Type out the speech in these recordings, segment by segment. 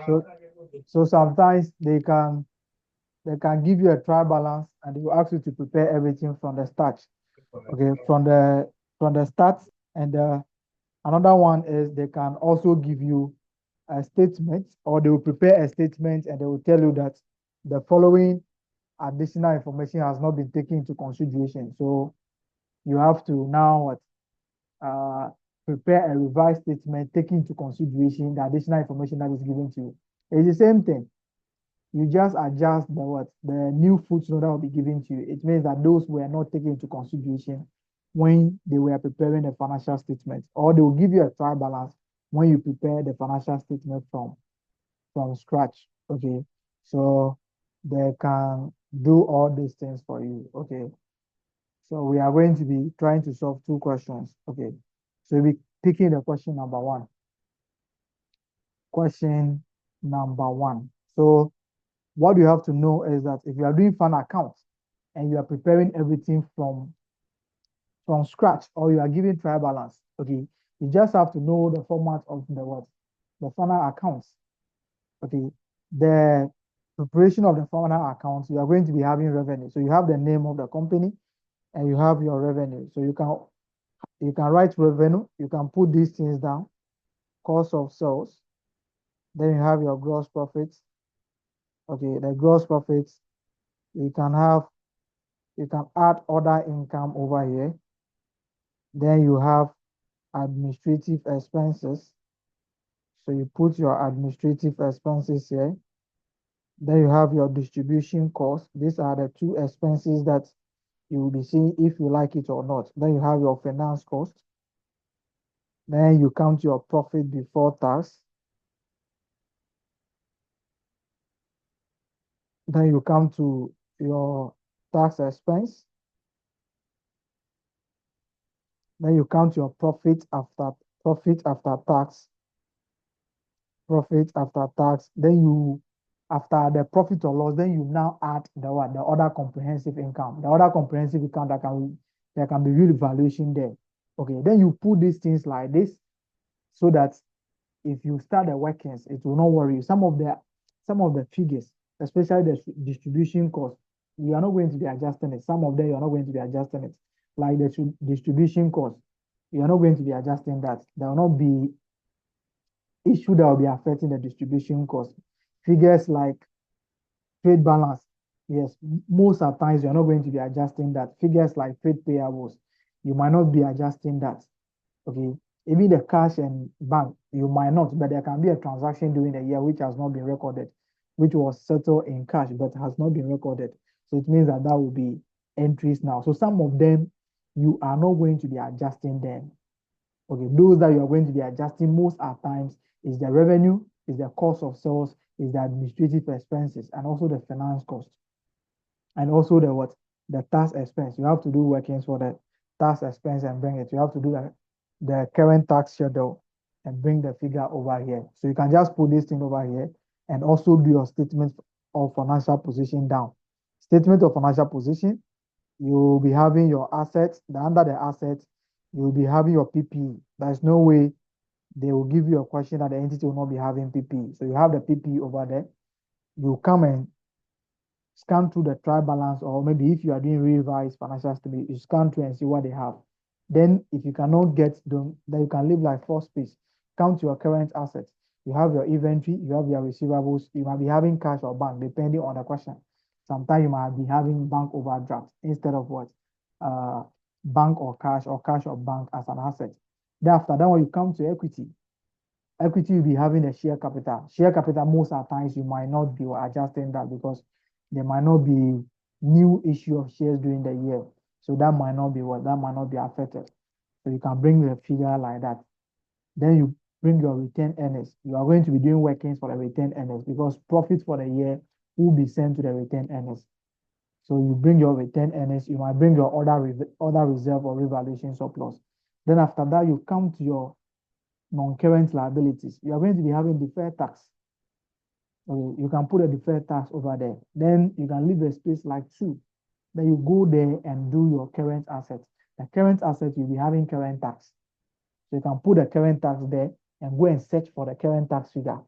So, so sometimes they can give you a trial balance and they will ask you to prepare everything from the start. Okay, from the start, and another one is they can also give you a statement, or they will prepare a statement and they will tell you that the following additional information has not been taken into consideration. So you have to now what uh, prepare a revised statement taking into consideration the additional information that is given to you. It's the same thing. You just adjust the new footnote that will be given to you. It means that those were not taken into consideration when they were preparing the financial statement, or they will give you a trial balance when you prepare the financial statement from scratch. Okay, so they can do all these things for you. Okay, so we are going to be trying to solve two questions. Okay, so we'll be picking the question number one. Question number one. So what you have to know is that if you are doing fund accounts and you are preparing everything from scratch, or you are giving trial balance, okay, you just have to know the format of the final accounts. Okay, the preparation of the final accounts, you are going to be having revenue. So you have the name of the company and you have your revenue. So you can write revenue, you can put these things down, cost of sales, then you have your gross profits. Okay, the gross profits, you can have you can add other income over here. Then you have administrative expenses. So you put your administrative expenses here. Then you have your distribution costs. These are the two expenses that you will be seeing if you like it or not. Then you have your finance cost. Then you count your profit before tax. Then you come to your tax expense. Then you count your profit after tax. Profit after tax. Then you after the profit or loss, then you now add the other comprehensive income. The other comprehensive income there can be real valuation there. Okay, then you put these things like this so that if you start the workings, it will not worry you. Some of the figures, especially the distribution cost, you are not going to be adjusting it. Some of them you are not going to be adjusting it. Like the distribution cost, you are not going to be adjusting that. There will not be issue that will be affecting the distribution cost. Figures like trade balance, yes, most of times you're not going to be adjusting that. Figures like trade payables, you might not be adjusting that. Okay, even the cash and bank, you might not, but there can be a transaction during the year which has not been recorded, which was settled in cash but has not been recorded. So it means that that will be entries now. So some of them you are not going to be adjusting them. Okay, those that you are going to be adjusting most at times is the revenue, is the cost of sales, is the administrative expenses, and also the finance cost, and also the tax expense. You have to do workings for the tax expense and bring it. You have to do the current tax schedule and bring the figure over here. So you can just put this thing over here and also do your statement of financial position down. Statement of financial position, you'll be having your assets. Under the assets, you'll be having your PPE. There's no way they will give you a question that the entity will not be having PPE. So you have the PPE over there. You come and scan through the trial balance, or maybe if you are doing revised financial statement, you scan through and see what they have. Then if you cannot get them, then you can leave like four space. Count your current assets. You have your inventory, you have your receivables, you might be having cash or bank, depending on the question. Sometimes you might be having bank overdraft instead of what? Bank or cash or bank as an asset. Then after that, when you come to equity, you'll be having a share capital. Share capital, most of the times you might not be adjusting that because there might not be new issue of shares during the year. So that might not be that might not be affected. So you can bring the figure like that. Then you bring your retained earnings. You are going to be doing workings for the retained earnings because profit for the year will be sent to the retained earnings. So you bring your retained earnings, you might bring your other reserve or revaluation surplus. Then after that, you come to your non-current liabilities. You are going to be having deferred tax. Okay, you can put a deferred tax over there. Then you can leave a space like 2. Then you go there and do your current assets. The current asset, you'll be having current tax. So you can put the current tax there and go and search for the current tax figure.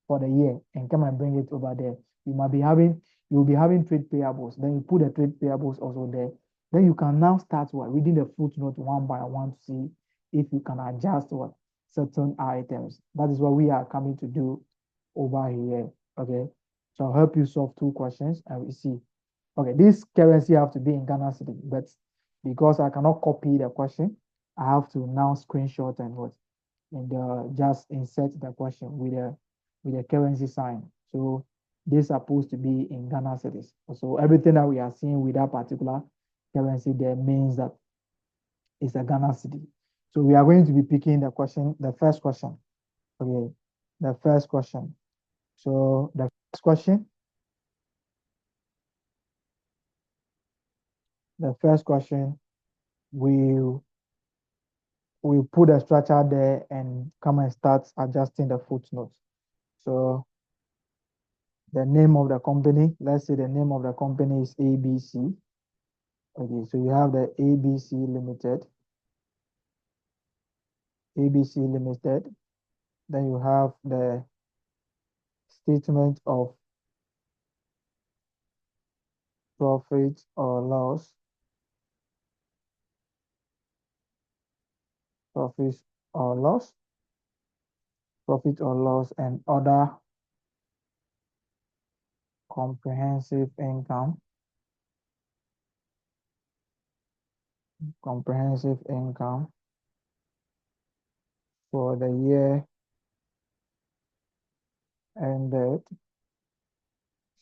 for the year and come and bring it over there. You'll be having trade payables. Then you put the trade payables also there. Then you can now start reading the footnote one by one to see if you can adjust certain items. That is what we are coming to do over here. Okay. So I'll help you solve two questions and we see. Okay, this currency have to be in Ghana city, but because I cannot copy the question, I have to now screenshot and just insert the question with the currency sign. So this is supposed to be in Ghana cities. So everything that we are seeing with that particular currency there means that it's a Ghana city. So we are going to be picking the first question. Okay, the first question. So the first question, we put a structure there and come and start adjusting the footnotes. So the name of the company, let's say the name of the company is ABC. Okay, so you have the ABC Limited. ABC Limited. Then you have the statement of profit or loss. Profit or loss. Profit or loss and other comprehensive income. Comprehensive income for the year ended.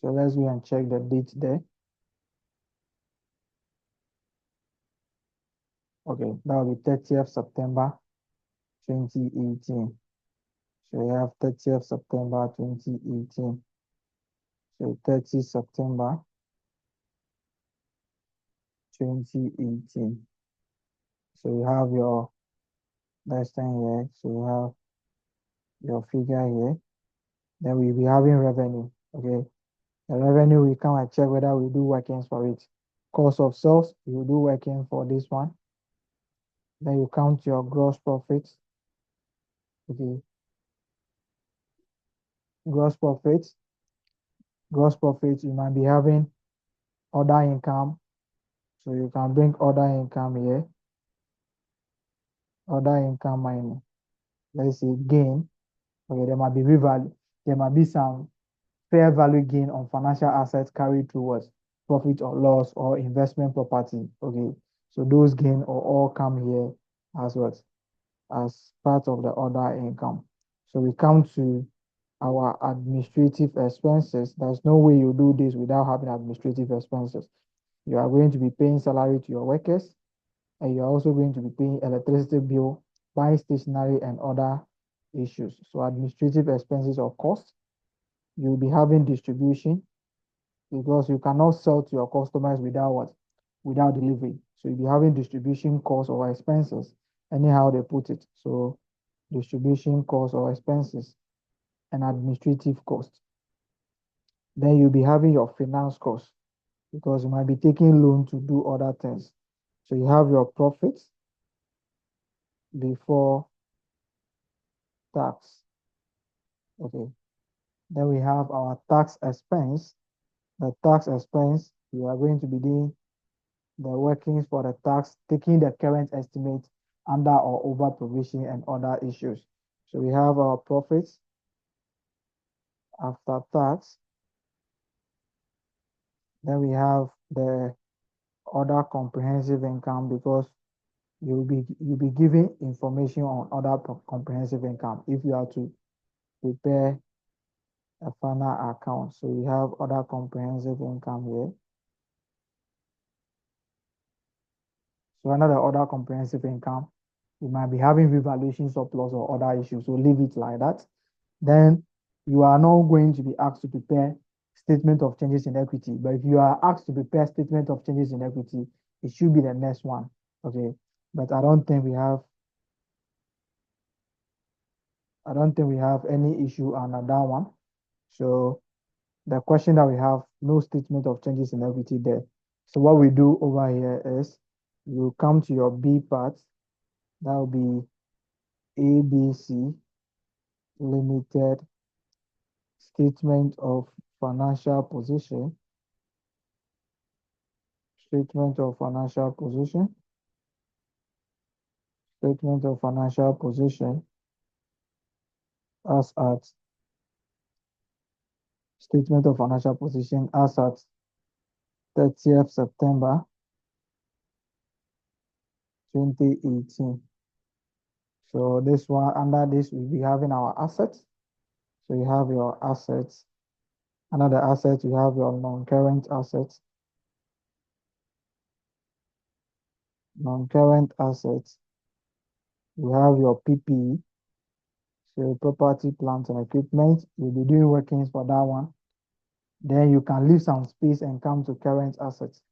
So let's go and check the date there. Okay, that will be 30th September 2018. So we have 30th September 2018. So 30 September 2018. So you have your last time here. So you have your figure here. Then we'll be having revenue. Okay. The revenue, we come and check whether we do workings for it. Cost of sales, you do working for this one. Then you count your gross profits. Okay. Gross profits. Gross profits, you might be having other income. So you can bring other income here. Other income minus, let's say gain. Okay, there might be revalue. There might be some fair value gain on financial assets carried towards profit or loss or investment property. Okay, so those gain or all come here as what? As part of the other income. So we come to our administrative expenses. There's no way you do this without having administrative expenses. You are going to be paying salary to your workers, and you're also going to be paying electricity bill, buying stationery, and other issues. So administrative expenses or costs. You'll be having distribution because you cannot sell to your customers without what? Without delivery. So you'll be having distribution costs or expenses, anyhow they put it. So distribution costs or expenses and administrative costs. Then you'll be having your finance costs because you might be taking loan to do other things. So you have your profits before tax. Okay. Then we have our tax expense. The tax expense, we are going to be doing the workings for the tax, taking the current estimate under or over provision and other issues. So we have our profits after tax. Then we have the other comprehensive income because you'll be giving information on other comprehensive income if you are to prepare a final account. So we have other comprehensive income here. So another other comprehensive income, you might be having revaluation surplus or other issues. So leave it like that. Then you are now going to be asked to prepare statement of changes in equity. But if you are asked to prepare statement of changes in equity, it should be the next one. Okay. But I don't think we have any issue on that one. So the question that we have, no statement of changes in equity there. So what we do over here is you come to your B part, that will be ABC Limited Statement of financial position. Statement of financial position. Statement of financial position as at statement of financial position as at 30th September 2018. So this one, under this, we'll be having our assets. So you have your assets. Under the assets, you have your non-current assets. Non-current assets. You have your PPE. So property, plant, and equipment. You'll be doing workings for that one. Then you can leave some space and come to current assets.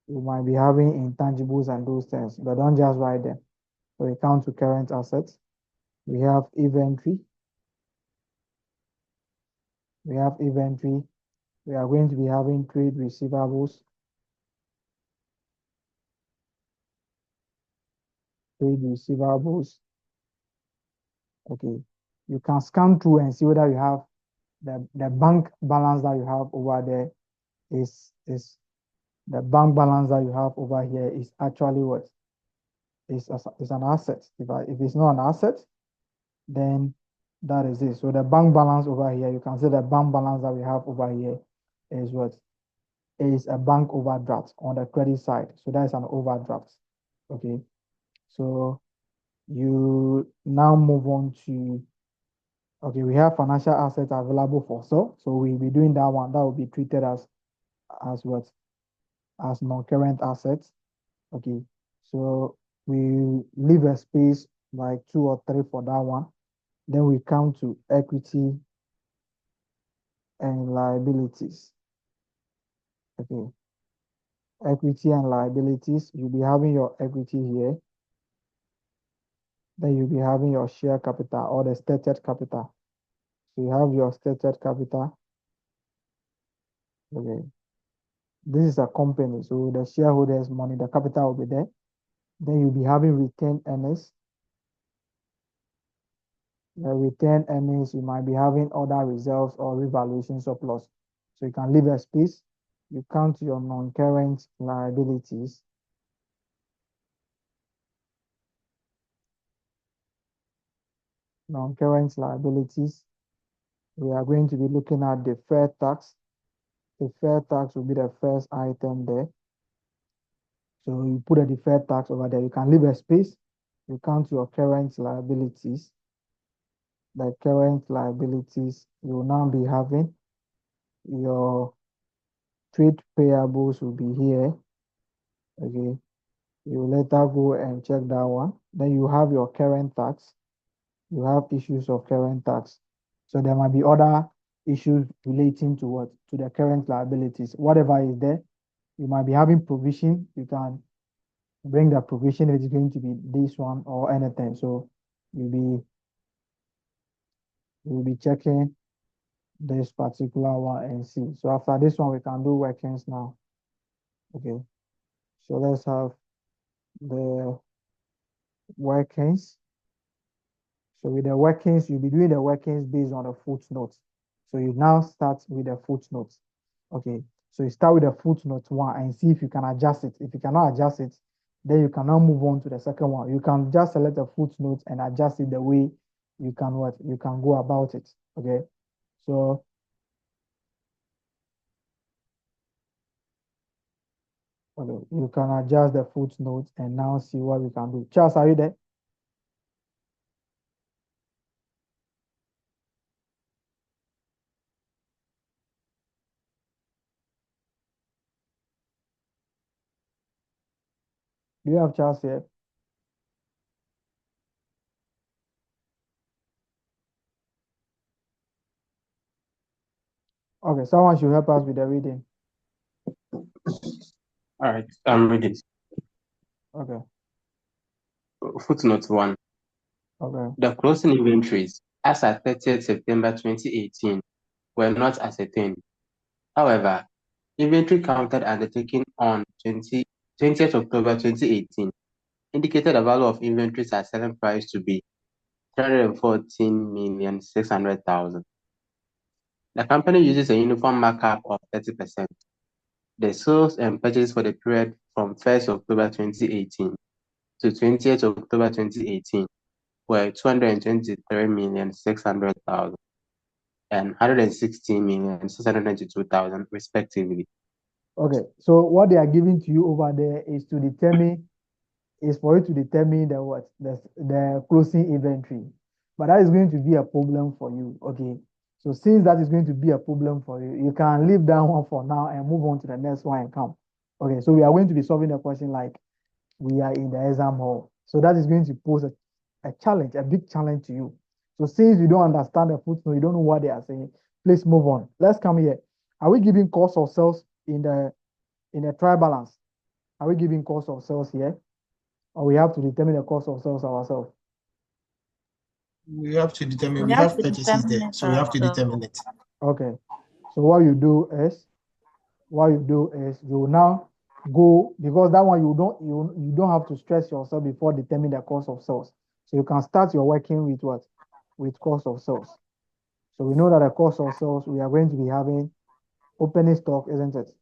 You might be having intangibles and those things, but don't just write them. So we come to current assets. We have inventory. We have inventory. We are going to be having trade receivables. Trade receivables. Okay. You can scan through and see whether you have the bank balance that you have over there is the bank balance that you have over here is actually what is an asset. If it's not an asset, then that is it. So the bank balance over here, you can see the bank balance that we have over here is what is a bank overdraft on the credit side. So that's an overdraft. Okay. So you now move on to, okay, we have financial assets available for sale. So we'll be doing that one. That will be treated as what? As non-current assets. Okay. So we leave a space like 2 or 3 for that one. Then we come to equity and liabilities. Okay. Equity and liabilities, you'll be having your equity here. Then you'll be having your share capital or the stated capital. So you have your stated capital. Okay. This is a company, so the shareholders' money, the capital will be there. Then you'll be having retained earnings. The retained earnings, you might be having other reserves or revaluation surplus. So you can leave a space. You count your non-current liabilities. Non-current liabilities. We are going to be looking at deferred tax. Deferred tax will be the first item there. So you put a deferred tax over there. You can leave a space. You count your current liabilities. The current liabilities, you will now be having your trade payables will be here. Okay. You later go and check that one. Then you have your current tax. You have issues of current tax. So there might be other issues relating to what? To the current liabilities. Whatever is there, you might be having provision. You can bring the provision if it's going to be this one or anything. So you'll be checking this particular one and see. So after this one, we can do workings now. Okay. So let's have the workings. So with the workings, you'll be doing the workings based on the footnotes. So you now start with the footnotes. Okay. So you start with the footnote one and see if you can adjust it. If you cannot adjust it, then you can now move on to the second one. You can just select the footnote and adjust it the way you can go about it. Okay. So okay, you can adjust the footnote and now see what we can do. Charles, are you there? Do you have Charles here? Okay, someone should help us with the reading. All right, I'm reading. Okay, Footnote 1. okay. The closing inventories as at 30th September 2018 were not ascertained. However, inventory counted undertaken on 20th October 2018 indicated the value of inventories at selling price to be 314,600,000. The company uses a uniform markup of 30%. The sales and purchases for the period from 1st October 2018 to 20th October 2018 were 223,600,000 and 116,692,000 respectively. Okay, so what they are giving to you over there is for you to determine the closing inventory. But that is going to be a problem for you. Okay. So since that is going to be a problem for you, you can leave that one for now and move on to the next one and come. Okay, so we are going to be solving the question like we are in the exam hall. So that is going to pose a challenge, a big challenge to you. So since you don't understand the footnote, you don't know what they are saying, please move on. Let's come here. Are we giving cost of sales in the trial balance? Are we giving cost of sales here? Or we have to determine the cost of sales ourselves? We have to determine, we have purchases there, so we have to determine it. Okay. So what you do is you now go, because that one you don't have to stress yourself before determining the cost of sales. So you can start your working with what? With cost of sales. So we know that the cost of sales, we are going to be having opening stock, isn't it?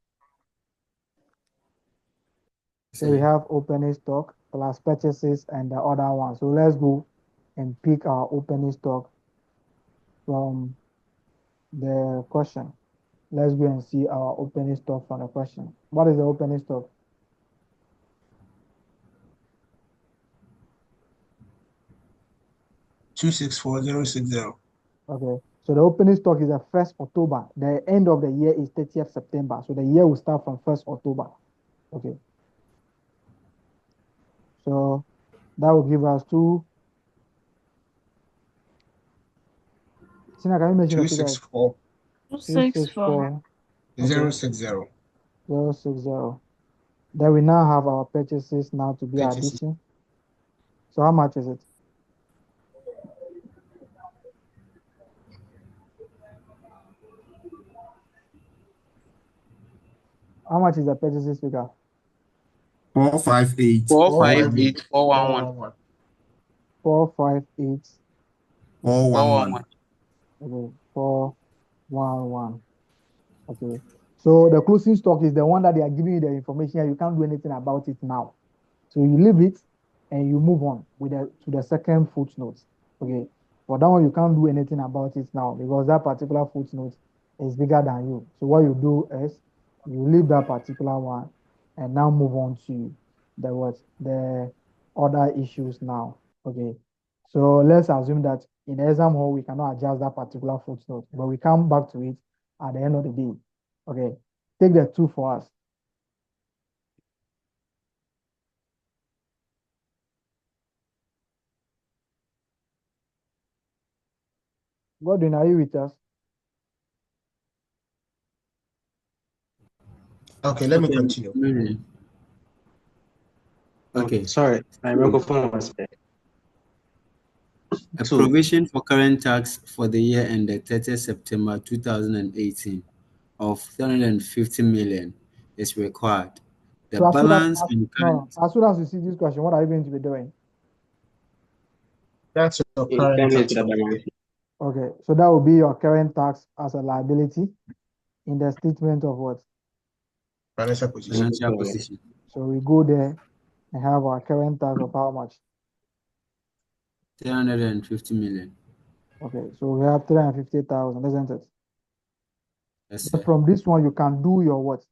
So we have opening stock plus purchases and the other one. So let's go and pick our opening stock from the question. Let's go and see our opening stock from the question. What is the opening stock? $264,060. Okay. So the opening stock is the 1st October. The end of the year is 30th September. So the year will start from 1st October. Okay. So that will give us Sina, can you mention the figure? 264 264 060. 060. Then we now have our purchases now to be addition. So how much is it? How much is the purchases figure? 458. 458,411. 458. 411. Okay, 411. Okay. So the closing stock is the one that they are giving you the information and you can't do anything about it now. So you leave it and you move on to the second footnote. Okay. For that one, you can't do anything about it now because that particular footnote is bigger than you. So what you do is you leave that particular one and now move on to the other issues now. Okay. So let's assume that in the exam hall, we cannot adjust that particular footnote, but we come back to it at the end of the day. Okay. Take the 2 for us. Godwin, are you with us? Okay, let me continue. Okay. Sorry, my microphone was there. A provision for current tax for the year ended 30th September 2018 of 350 million is required. The So balance as soon as you see this question, what are you going to be doing? That's your current tax. Okay, so that will be your current tax as a liability in the statement of what? Financial position. So we go there and have our current tax of how much? 350 million. Okay, so we have 350,000, isn't it? Yes, sir. From this one, you can do your what?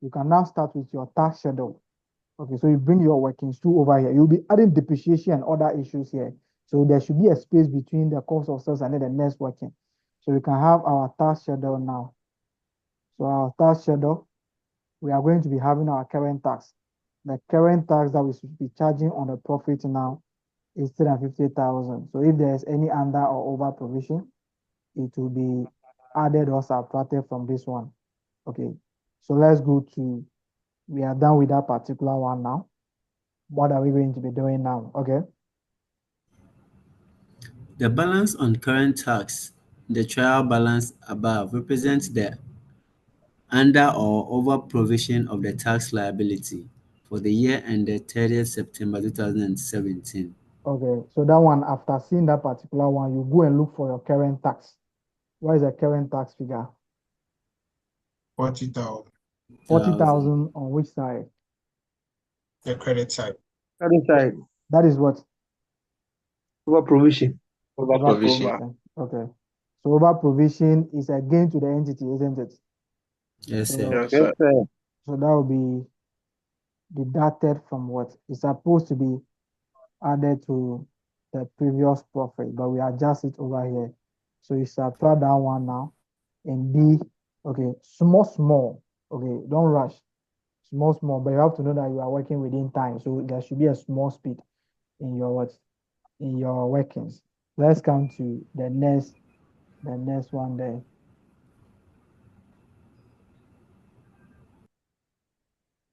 You can now start with your tax schedule. Okay, so you bring your workings to over here. You'll be adding depreciation and other issues here. So there should be a space between the cost of sales and then the next working. So we can have our tax schedule now. So our tax schedule, we are going to be having our current tax. The current tax that we should be charging on the profit now is 350,000. So if there is any under or over provision, it will be added or subtracted from this one. Okay, so let's go to, we are done with that particular one now. What are we going to be doing now? Okay. The balance on current tax, the trial balance above, represents the under or over provision of the tax liability for the year ended 30th September 2017. Okay, so that one, after seeing that particular one, you go and look for your current tax. What is the current tax figure? 40,000. 40,000 on which side? The credit side. Other side, That is what? over provision. Over provision. Okay. So over provision is a gain to the entity, isn't it? Yes, So, sir. Yes, sir. so that will be deducted from what? It's supposed to be added to the previous profit, but we adjust it over here. So you subtract that one now and B, okay, small, okay, don't rush, small, but you have to know that you are working within time. So there should be a small speed in your what? In your workings. Let's come to the next one there.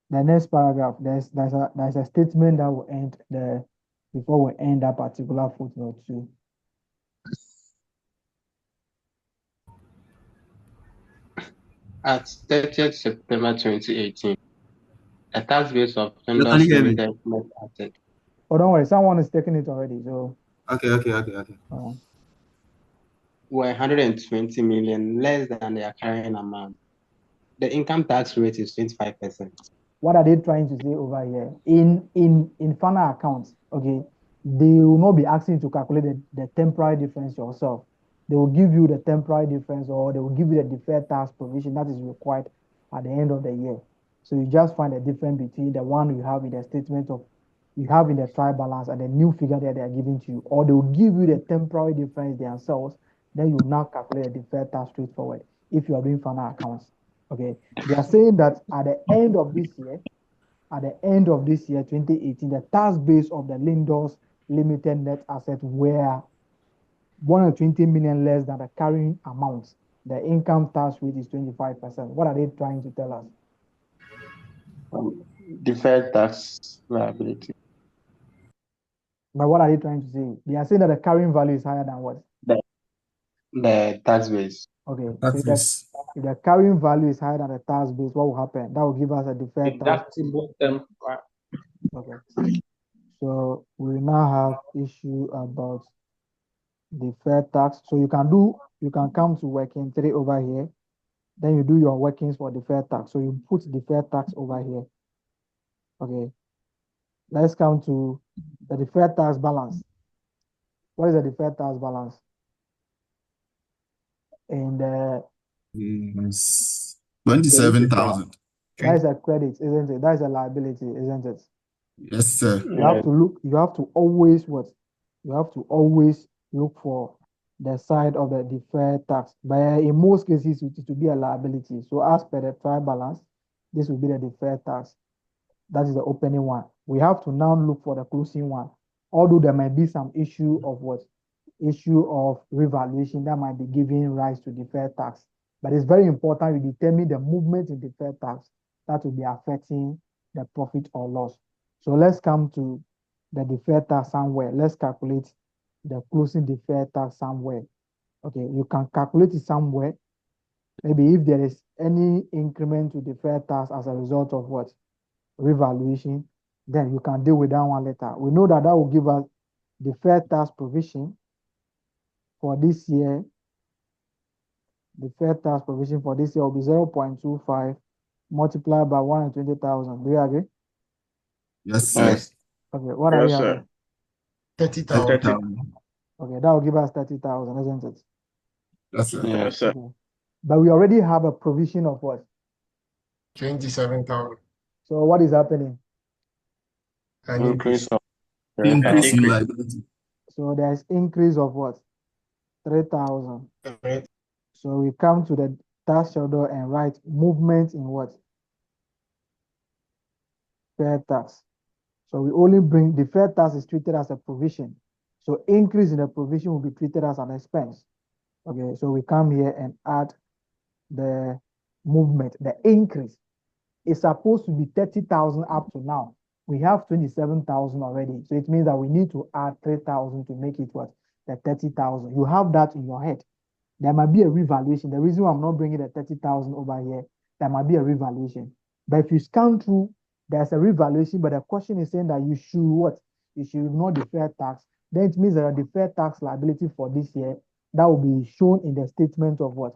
The next paragraph, there's a statement that will end before we end that particular footnote too. At 30th September 2018, a tax base of You $10 can hear me? limited net asset Oh, don't worry, someone is taking it already. So Okay. were 120 million less than their carrying amount. The income tax rate is 25%. what are they trying to say over here? In final accounts, okay, they will not be asking you to calculate the temporary difference yourself. They will give you the temporary difference, or they will give you the deferred tax provision that is required at the end of the year. So you just find the difference between the one you have in the statement of you have in the trial balance and the new figure that they are giving to you, or they will give you the temporary difference themselves. Then you now calculate the deferred tax straightforward if you are doing final accounts. Okay, they are saying that at the end of this year, 2018, the tax base of the Lindos Limited net asset were 120 million less than the carrying amount. The income tax rate is 25%. What are they trying to tell us? Deferred tax liability. But what are they trying to say? They are saying that the carrying value is higher than what? The tax base. Okay, Taxes. if the carrying value is higher than the tax base, what will happen? That will give us a deferred tax. Okay. So we now have issue about deferred tax. So you can come to working 3 over here. Then you do your workings for deferred tax. So you put deferred tax over here. Okay. Let's come to the deferred tax balance. What is the deferred tax balance? And 27,000. that is a credit, isn't it? That is a liability, isn't it? Yes, sir. You have to look, you have to always what? You have to always look for the side of the deferred tax. But in most cases, it will be a liability. So as per the trial balance, this will be the deferred tax. That is the opening one. We have to now look for the closing one. Although there might be some issue of what? Issue of revaluation that might be giving rise to deferred tax. But it's very important you determine the movement in deferred tax that will be affecting the profit or loss. So let's come to the deferred tax somewhere. Let's calculate the closing deferred tax somewhere. Okay, you can calculate it somewhere. Maybe if there is any increment to deferred tax as a result of what? Revaluation, then you can deal with that one later. We know that will give us deferred tax provision for this year. Deferred tax provision for this year will be 0.25 multiplied by 120,000. Do you agree? Yes, sir. Okay, what are you having? 30,000. Okay, that will give us 30,000, isn't it? Yes, sir. Yes, sir. Okay. But we already have a provision of what? 27,000. So what is happening? An Increase of Increase in liability. So there's increase of what? 3,000. Right. So we come to the tax schedule and write movement in what? Deferred tax. So we only bring deferred tax is treated as a provision. So increase in the provision will be treated as an expense. Okay, so we come here and add the movement, the increase. It's supposed to be 30,000 up to now. We have 27,000 already. So it means that we need to add 3,000 to make it what? The 30,000. You have that in your head. There might be a revaluation. The reason why I'm not bringing the 30,000 over here, there might be a revaluation. But if you scan through, there's a revaluation, but the question is saying that you should what? You should not defer tax. Then it means that a deferred tax liability for this year that will be shown in the statement of what?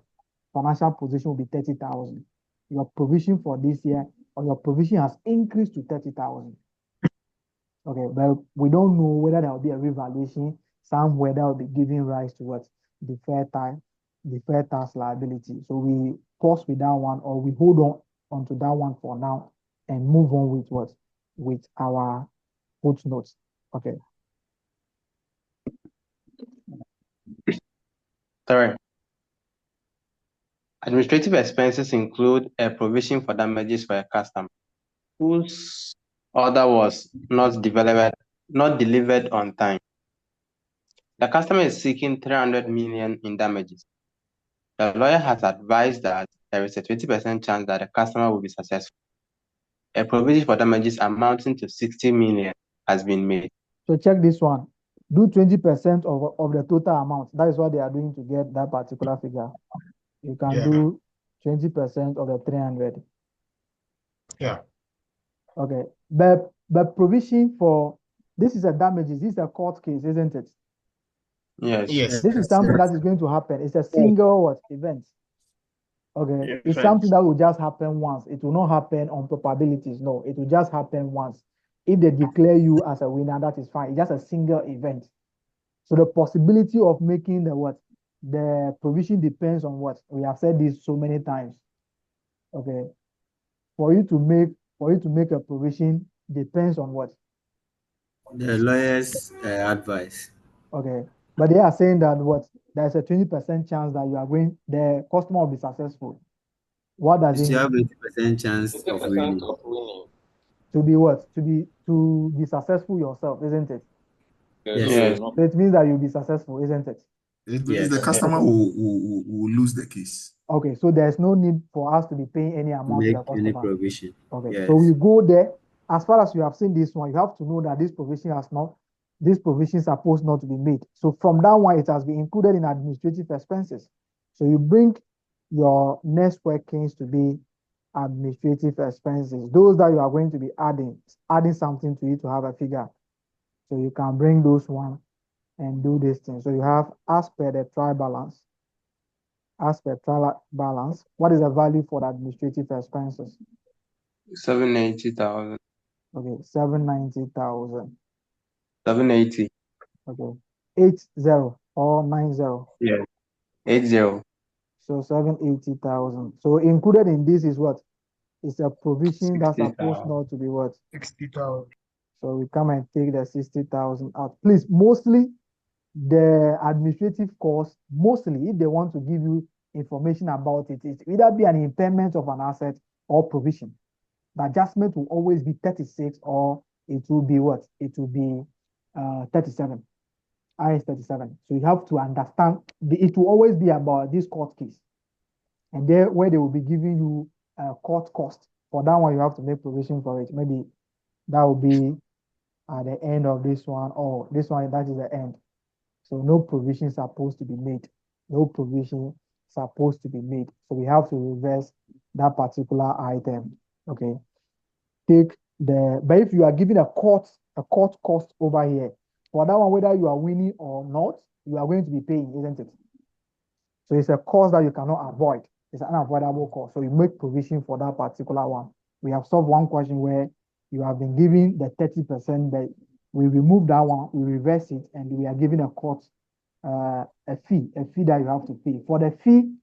Financial position will be 30,000. Your provision for this year or your provision has increased to 30,000. Okay, but we don't know whether there will be a revaluation somewhere that will be giving rise to what? Deferred tax liability. So we pause with that one or we hold on onto that one for now and move on with what? With our footnotes. Okay. Sorry. Administrative expenses include a provision for damages for a customer whose order was not delivered on time. The customer is seeking 300 million in damages. The lawyer has advised that there is a 20% chance that the customer will be successful. A provision for damages amounting to 60 million has been made. So check this one. Do 20% of the total amount. That is what they are doing to get that particular figure. You can do 20% of the 300. Yeah. Okay. But provision for this is a damages. This is a court case, isn't it? Yes. Yes. This is something that is going to happen. It's a single what event. Okay. Yeah, It's fine. something that will just happen once. It will not happen on probabilities. No, it will just happen once. If they declare you as a winner, that is fine. It's just a single event. So the possibility of making the provision depends on what? We have said this so many times. Okay. For you to make a provision depends on what? The lawyer's advice. Okay. But they are saying that what? There's a 20% chance that the customer will be successful. What does it You mean? have 80% chance of winning. To be what? To be successful yourself, isn't it? Yes. So it means that you'll be successful, isn't it? It means Yes. the customer will lose the case. Okay, so there's no need for us to be paying any amount to Make the any customer. provision. Okay, Yes. so we go there. As far as you have seen this one, you have to know that this provision is supposed not to be made. So from that one, it has been included in administrative expenses. So you bring your next workings to be administrative expenses. Those that you are going to be adding something to it to have a figure. So you can bring those one and do this thing. So you have as per the trial balance. As per trial balance, what is the value for the administrative expenses? 780,000. Okay, 790,000. 780. Okay, 80 or 90. Yes. 80. So 780,000. So included in this is what? It's a provision that's 60,000. supposed not to be what? 60,000. So we come and take the 60,000 out. Please, mostly the administrative cost, mostly if they want to give you information about it, it either be an impairment of an asset or provision. The adjustment will always be 36 or it will be what? It will be 37. IS 37. So you have to understand it will always be about this court case. And there where they will be giving you a court cost. For that one, you have to make provision for it. Maybe that will be at the end of this one, or this one, that is the end. So no provision supposed to be made. No provision supposed to be made. So we have to reverse that particular item. Okay. But if you are giving a court cost over here, for that one, whether you are winning or not, you are going to be paying, isn't it? So it's a cost that you cannot avoid. It's an unavoidable cost. So you make provision for that particular one. We have solved one question where you have been given the 30%, but we remove that one, we reverse it, and we are giving a court a fee that you have to pay. For the fee,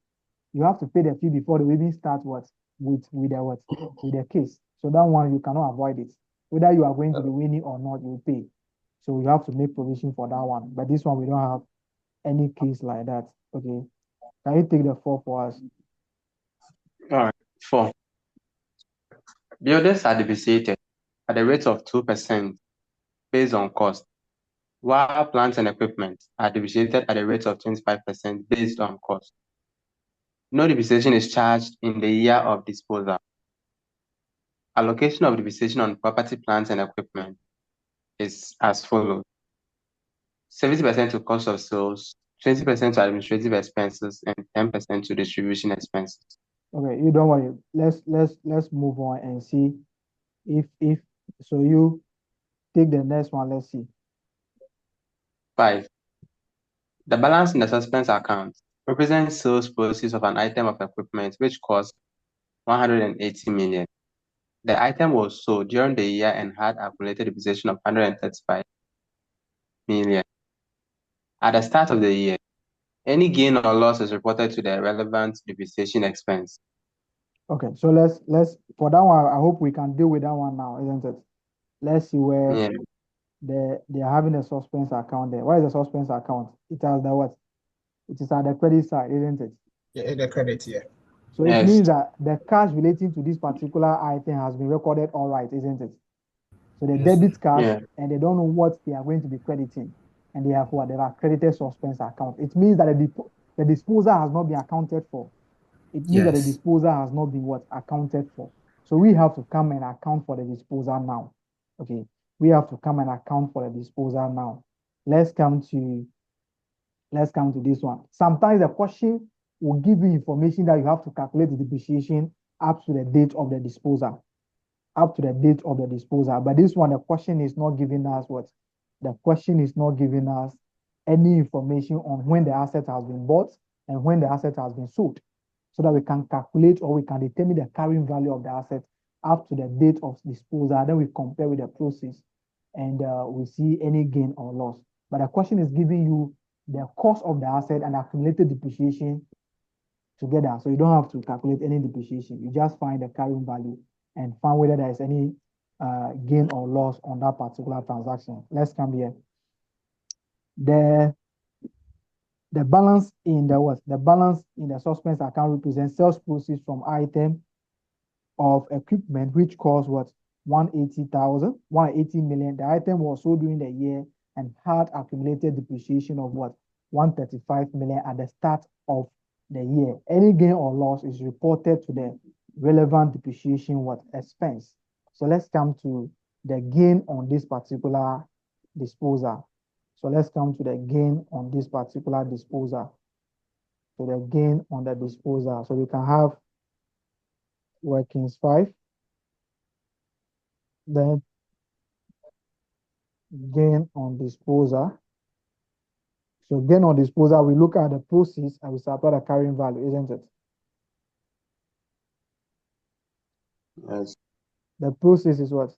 you have to pay the fee before they even start with the case. So that one you cannot avoid it. Whether you are going to be winning or not, you pay. So you have to make provision for that one. But this one we don't have any case like that. Okay. Can you take the 4 for us? All right. 4. Buildings are depreciated at the rate of 2% based on cost, while plants and equipment are depreciated at a rate of 25% based on cost. No depreciation is charged in the year of disposal. Allocation of depreciation on property, plants, and equipment is as follows: 70% to cost of sales, 20% to administrative expenses, and 10% to distribution expenses. Okay, you don't worry. Let's move on and see if so you take the next one. Let's see. 5. The balance in the suspense account represents sales proceeds of an item of equipment which cost 180 million. The item was sold during the year and had accumulated depreciation of 135 million. At the start of the year, any gain or loss is reported to the relevant depreciation expense. Okay, so let's for that one, I hope we can deal with that one now, isn't it? Let's see where Yeah. they are having a suspense account there. What is the suspense account? It has the what? It is at the credit side, isn't it? Yeah, the credit, yeah. So it Yes. means that the cash relating to this particular item has been recorded all right, isn't it? So they Yes, debit cash Yeah. and they don't know what they are going to be crediting, and they have what they have credited suspense account. It means that the disposal has not been accounted for. It means that the Yes. disposal has not been what accounted for. So we have to come and account for the disposal now. Okay, we have to come and account for the disposal now. Let's come to this one. Sometimes the question will give you information that you have to calculate the depreciation up to the date of the disposal. Up to the date of the disposal. But this one, the question is not giving us what? The question is not giving us any information on when the asset has been bought and when the asset has been sold, so that we can calculate or we can determine the carrying value of the asset up to the date of disposal. Then we compare with the process and we see any gain or loss. But the question is giving you the cost of the asset and accumulated depreciation together. So you don't have to calculate any depreciation. You just find the carrying value and find whether there is any gain or loss on that particular transaction. Let's come here. The balance in the what? The balance in the suspense account represents sales proceeds from item of equipment which cost what? 180 million. The item was sold during the year and had accumulated depreciation of what? 135 million at the start of the year. Any gain or loss is reported to the relevant depreciation what? Expense. So let's come to the gain on this particular disposal. So let's come to the gain on this particular disposal. So the gain on the disposal. So we can have workings 5. Then gain on disposal. So gain on disposal, we look at the proceeds and we subtract the carrying value, isn't it? Yes. The proceeds is what?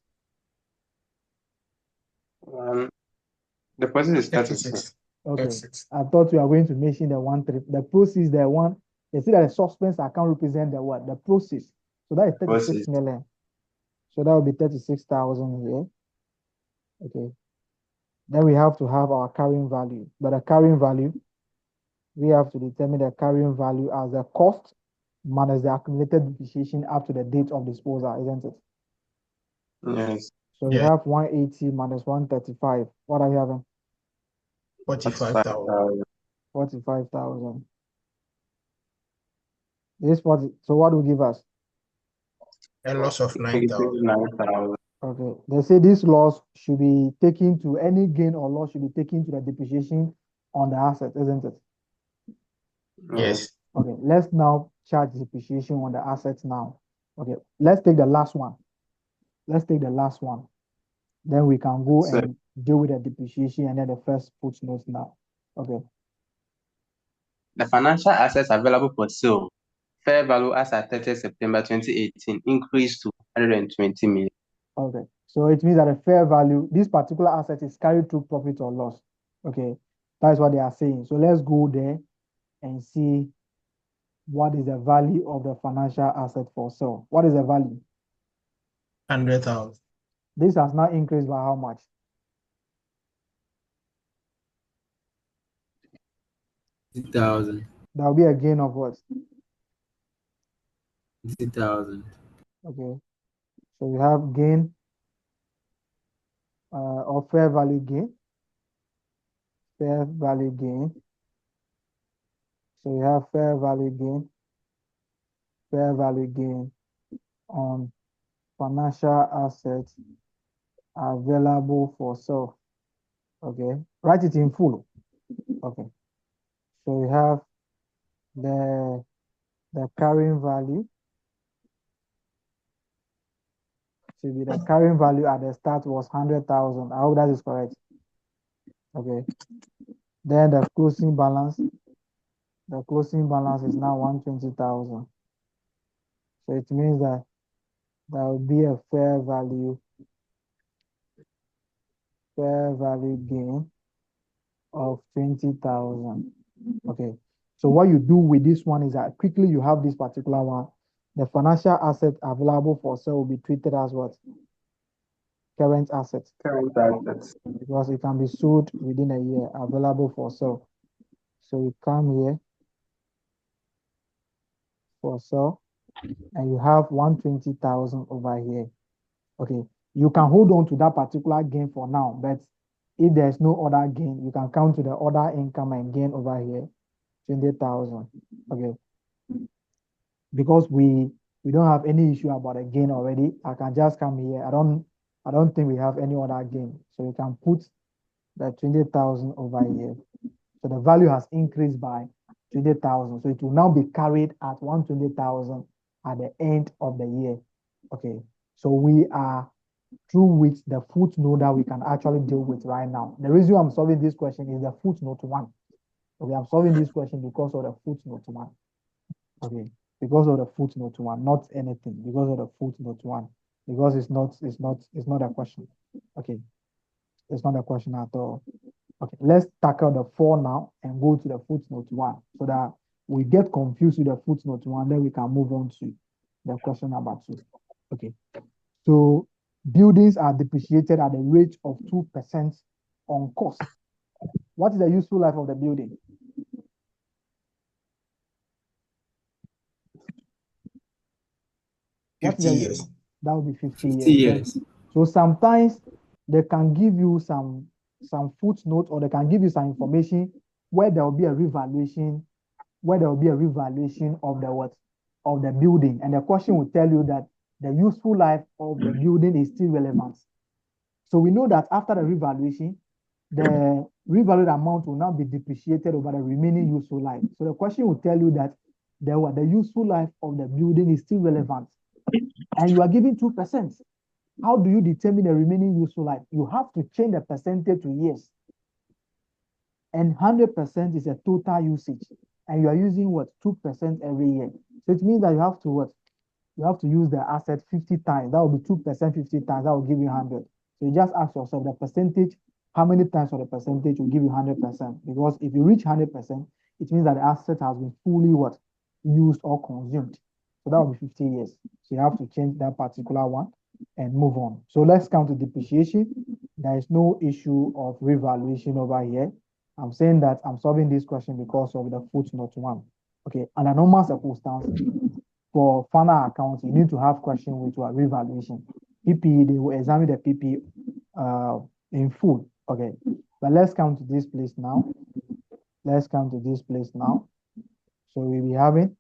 The process is 36. 36. Okay. 36. I thought we are going to mention the the proceeds, the one. They say that the suspense account represent the what? The proceeds. So that is 36 Proceeds. million. So that will be 36,000 here. Okay. Then we have to have our carrying value. But the carrying value, we have to determine the carrying value as the cost minus the accumulated depreciation up to the date of disposal, isn't it? Yes. So we Yeah. have 180 minus 135. What are we having? 45,000. 45,000. This 40. So what will give us? A loss of 9,000. 9,000. Okay. They say this loss should be taken to any gain or loss should be taken to the depreciation on the asset, isn't it? Yes. Okay. Let's now charge depreciation on the assets now. Okay. Let's take the last one. Let's take the last one. Then we can go So- and deal with the depreciation and then the first footnote now. Okay. The financial assets available for sale, fair value as at 30 September 2018, increased to 120 million. Okay. So it means that the fair value, this particular asset is carried through profit or loss. Okay. That's what they are saying. So let's go there and see what is the value of the financial asset for sale. What is the value? 100,000. This has now increased by how much? 50,000. There will be a gain of what? 50,000. Okay. So we have gain or fair value gain. Fair value gain. So we have fair value gain. Fair value gain on financial assets available for sale. Okay. Write it in full. Okay. So we have the carrying value. So the carrying value at the start was 100,000. I hope that is correct. Okay. Then the closing balance is now 120,000. So it means that there will be a fair value gain of 20,000. Okay. So what you do with this one is that quickly you have this particular one. The financial asset available for sale will be treated as what? Current asset. Current assets. Because it can be sold within a year, available for sale. So you come here for sale and you have 120,000 over here. Okay. You can hold on to that particular gain for now, but if there's no other gain, you can count to the other income and gain over here, 20,000. Okay. Because we don't have any issue about a gain already. I can just come here. I don't think we have any other gain. So you can put the 20,000 over here. So the value has increased by 20,000. So it will now be carried at 120,000 at the end of the year. Okay. So we are through with the footnote that we can actually deal with right now. The reason I'm solving this question is the footnote 1. Okay, I'm solving this question because of the footnote 1. Okay, because of the footnote 1, not anything, because of the footnote 1. Because it's not a question. Okay, it's not a question at all. Okay, let's tackle the 4 now and go to the footnote 1 so that we get confused with the footnote 1, then we can move on to the question number 2. Okay, so buildings are depreciated at the rate of 2% on cost. What is the useful life of the building? What is 50 the- years. That would be 50 50 years. years. So sometimes they can give you some footnote, or they can give you some information where there will be a revaluation, of the what? Of the building. And the question will tell you that the useful life of the building is still relevant. So we know that after the revaluation, the revalued amount will now be depreciated over the remaining useful life. So the question will tell you that the useful life of the building is still relevant. And you are giving 2%. How do you determine the remaining useful life? You have to change the percentage to years. And 100% is a total usage. And you are using what? 2% every year. So it means that you have to what? You have to use the asset 50 times. That will be 2%, 50 times. That will give you 100. So you just ask yourself the percentage, how many times of the percentage will give you 100%? Because if you reach 100%, it means that the asset has been fully what? Used or consumed. So that will be 50 years. So you have to change that particular one and move on. So let's come to depreciation. There is no issue of revaluation over here. I'm saying that I'm solving this question because of the footnote 1. Okay, under normal circumstance, for final accounts, you need to have question with a revaluation. PPE, they will examine the PPE in full. Okay, but let's come to this place now. So we'll be having,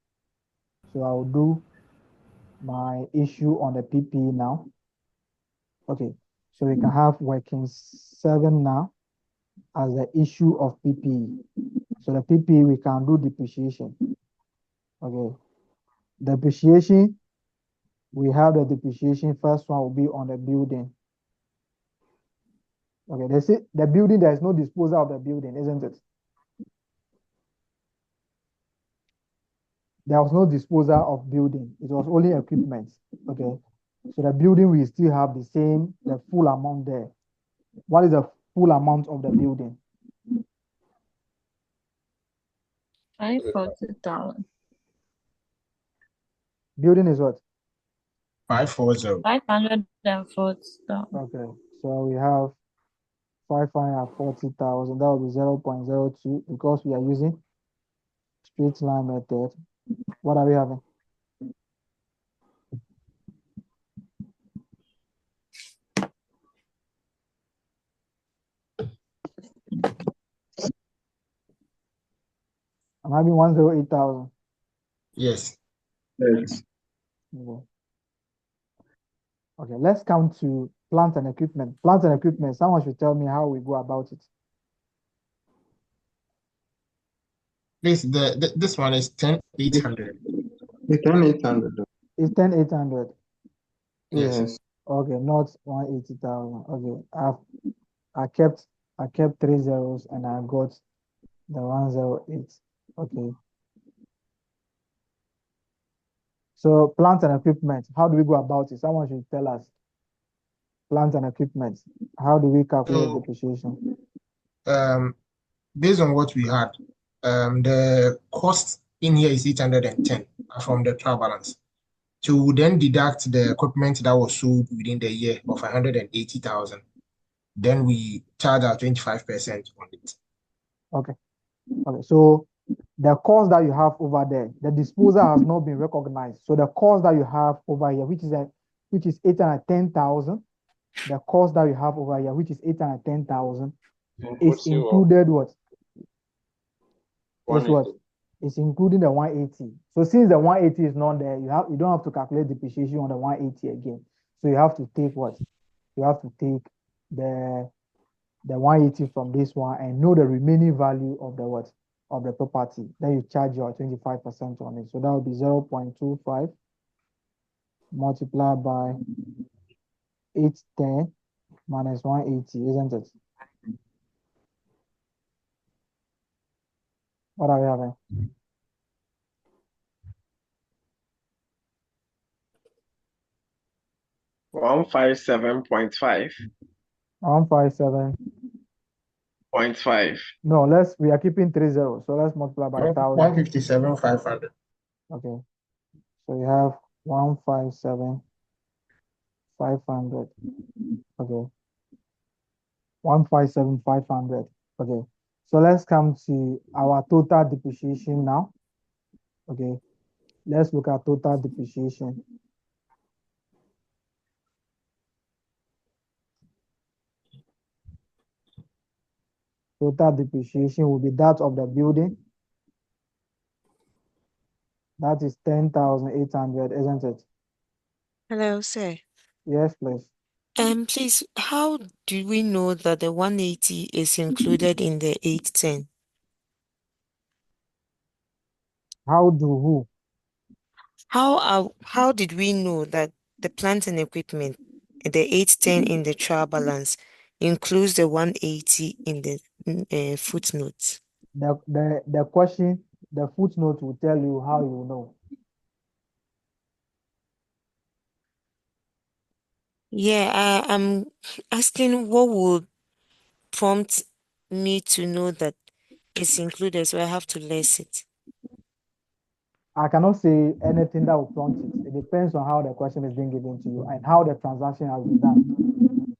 so I'll do my issue on the PPE now. Okay, so we can have working 7 now as the issue of PPE. So the PPE, we can do depreciation. Okay, depreciation, we have the depreciation. First one will be on the building. Okay, they say the building, there is no disposal of the building, isn't it? There was no disposal of building. It was only equipment. Okay, so the building will still have the full amount there. What is the full amount of the building? 540,000. Building is what? 540. 540,000. Okay, so we have 540,000. That will be 0.02 because we are using straight line method. What are we having? I'm having 108,000. Yes. Yes. Okay, let's come to plant and equipment. Plant and equipment, someone should tell me how we go about it. Please, this one is 10,800. It's 10,800. It's 10,800. Yes. Okay, not 180,000. Okay, I kept 3 zeros and I got The 108. Okay. So plant and equipment, how do we go about it? Someone should tell us. Plant and equipment, how do we calculate So, depreciation? based on what we had, the cost in here is 810 from the trial balance. To then deduct the equipment that was sold within the year of 180,000, then we charge our 25% on it. Okay. Okay. So the cost that you have over there, the disposal has not been recognized. So the cost that you have over here, which is 810,000, the cost that you have over here, which is 810,000, is included what? Is what? It's including the 180. So since the 180 is not there, you don't have to calculate depreciation on the 180 again. So you have to take what? You have to take the 180 from this one and know the remaining value of the what? Of the property. Then you charge your 25% on it. So that would be 0.25 multiplied by 810 minus 180, isn't it? What are we having? 157.5. 157. 0.5. No, we are keeping 3 zeros. So let's multiply by 1,000. 157,500. Okay. So you have 157,500. Okay. 157,500. Okay. So let's come to our total depreciation now. Okay. Let's look at total depreciation. Total depreciation will be that of the building. That is 10,800, isn't it? Hello, sir. Yes, please. Please, how do we know that the 180 is included in the 810? How do who? How did we know that the plant and equipment, the 810 in the trial balance, includes the 180 in the footnotes? The question, the footnote will tell you how you know. Yeah, I'm asking what would prompt me to know that it's included, so I have to list it. I cannot say anything that will prompt it. It depends on how the question is being given to you and how the transaction has been done.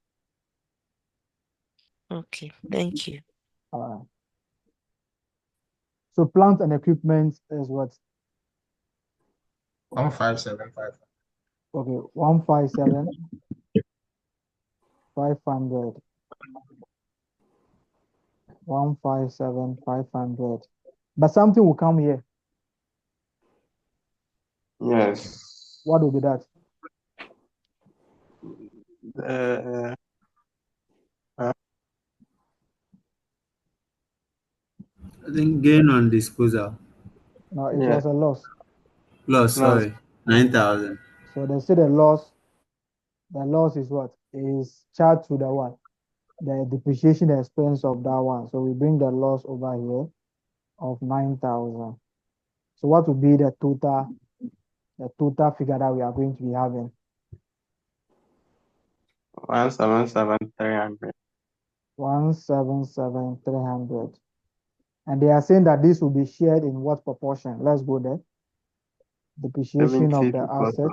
Okay, thank you. So plant and equipment is what? 157,500. Okay, 157,500. 157,500. But something will come here. Yes. What will be that? I think gain on disposal. No, it was a loss. Loss, sorry. 9,000. So they say the loss is what? Is charged to the what? The depreciation expense of that one. So we bring the loss over here of 9,000. So what will be the total figure that we are going to be having? 177,300. 177,300. And they are saying that this will be shared in what proportion? Let's go there. Depreciation of the asset.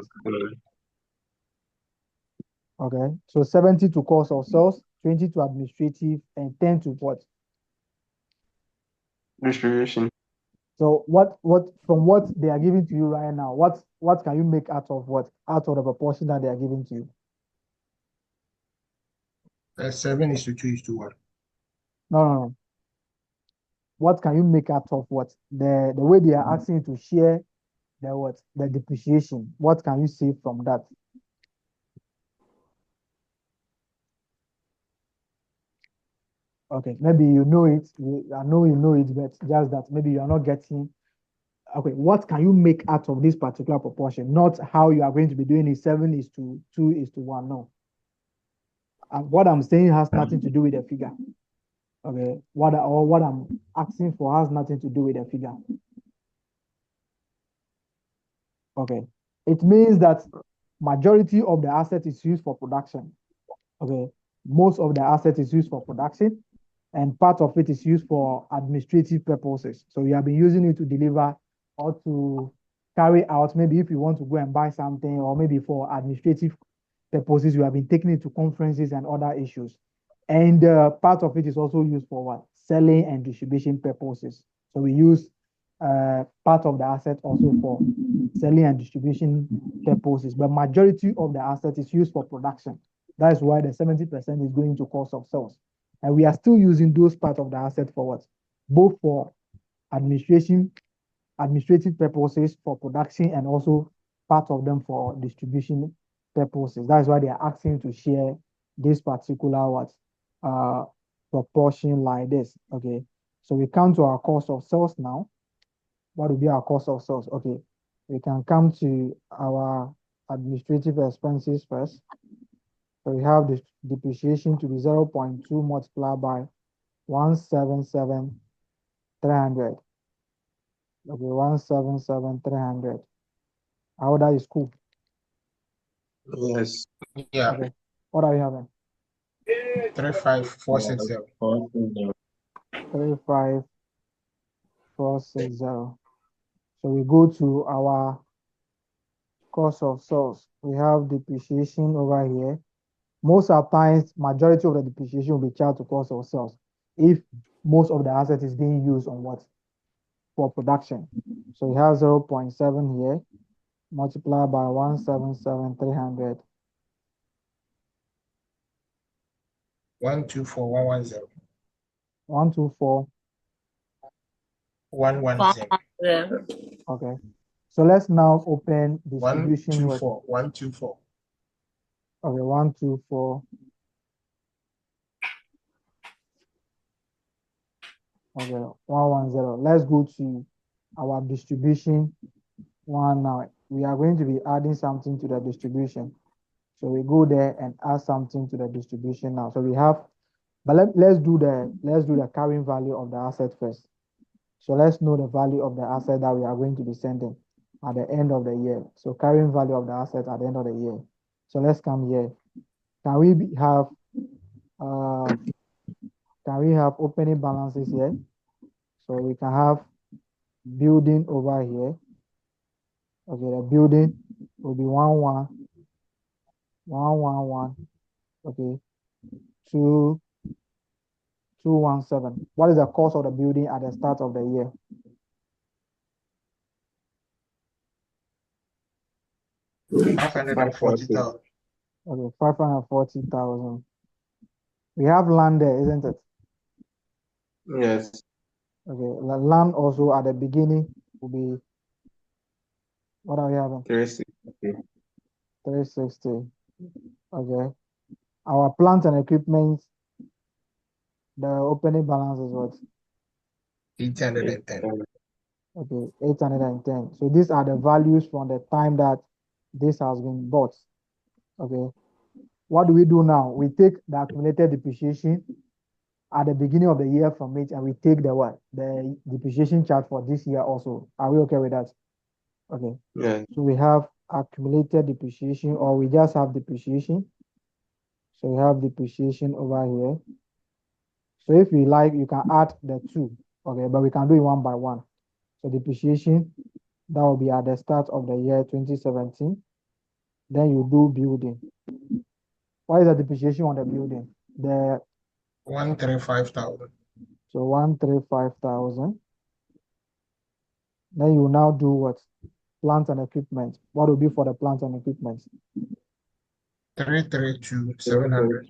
Okay, so 70 to cost of sales, 20 to administrative, and 10 to what? Distribution. So from what they are giving to you right now, what can you make out of what? Out of the proportion that they are giving to you? 7:2:1. No. What can you make out of what? The way they are asking you to share the what? The depreciation. What can you say from that? Okay, maybe you know it. I know you know it, but just that maybe you are not getting. Okay, what can you make out of this particular proportion? Not how you are going to be doing it 7:2:1. No. And what I'm saying has nothing to do with the figure. Okay, what I'm asking for has nothing to do with the figure. Okay, it means that majority of the asset is used for production. Okay, most of the asset is used for production, and part of it is used for administrative purposes. So we have been using it to deliver or to carry out, maybe if you want to go and buy something, or maybe for administrative purposes, we have been taking it to conferences and other issues. And part of it is also used for what? Selling and distribution purposes. So we use part of the asset also for selling and distribution purposes, but majority of the asset is used for production. That is why the 70% is going to cost of sales. And we are still using those part of the asset for what? Both for administrative purposes, for production, and also part of them for distribution purposes. That's why they are asking to share this particular what proportion like this. Okay. So we come to our cost of sales now. What will be our cost of sales? Okay. We can come to our administrative expenses first. So we have the depreciation to be 0.2 multiplied by 177,300. Okay, 177,300. How that is cool. Yes. Yeah, Okay. What are you having? 35460. 35460. So we go to our cost of sales. We have depreciation over here. Most of the times, majority of the depreciation will be charged to cost of sales if most of the asset is being used on what? For production. So we have 0.7 here, multiplied by 177,300. 124,110. 124. 110. Okay. So let's now open distribution. 124. 124. Okay, 124. Okay, 110. Let's go to our distribution one now. We are going to be adding something to the distribution. So we go there and add something to the distribution now. So we have, but let's do the carrying value of the asset first. So let's know the value of the asset that we are going to be sending at the end of the year. So carrying value of the asset at the end of the year. So let's come here. Can we have opening balances here? So we can have building over here. Okay, the building will be 111. Okay, 217. What is the cost of the building at the start of the year? $540,000. Okay, 540,000. We have land there, isn't it? Yes. Okay, the land also at the beginning will be, what are we having? 360. 360. Okay. Our plant and equipment, the opening balance is what? 810. Okay, 810. So these are the values from the time that this has been bought. Okay. What do we do now? We take the accumulated depreciation at the beginning of the year from it, and we take the what? The depreciation chart for this year also. Are we okay with that? Okay. Yeah. So we have accumulated depreciation, or we just have depreciation. So we have depreciation over here. So if you like, you can add the two. Okay, but we can do it one by one. So depreciation, that will be at the start of the year 2017. Then you do building. What is the depreciation on the building? The 135,000. So 135,000. Then you now do what? Plant and equipment. What will be for the plant and equipment? 332,700.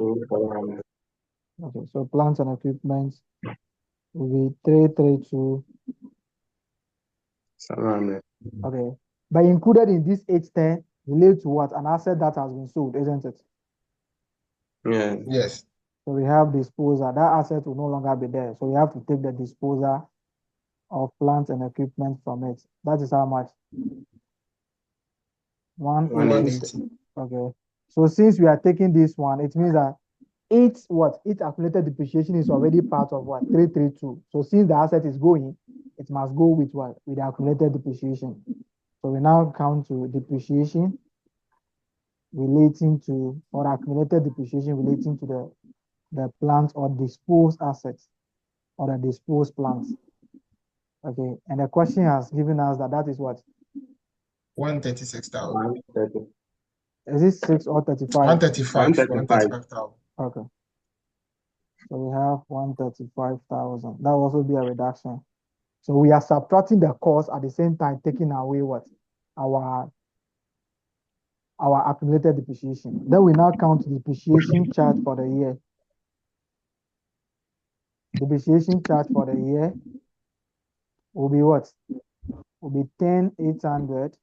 Okay, so plant and equipment will be 332,700. Okay, but included in this 810 relate to what? An asset that has been sold, isn't it? Yeah. Yes. So we have disposal. That asset will no longer be there. So we have to take the disposal of plant and equipment from it. That is how much? 180. 180. Okay. So since we are taking this one, it means that its accumulated depreciation is already part of what? 332. So since the asset is going, it must go with what? With the accumulated depreciation. So we now count to depreciation relating to, or accumulated depreciation relating to the plant or disposed assets or the disposed plants. Okay, and the question has given us that is what? 136,000. Is it 6 or 35? 135,000. Okay. So we have 135,000. That will also be a reduction. So we are subtracting the cost at the same time taking away what? Our accumulated depreciation. Then we now count depreciation charge for the year. Depreciation charge for the year will be what? Will be 10,800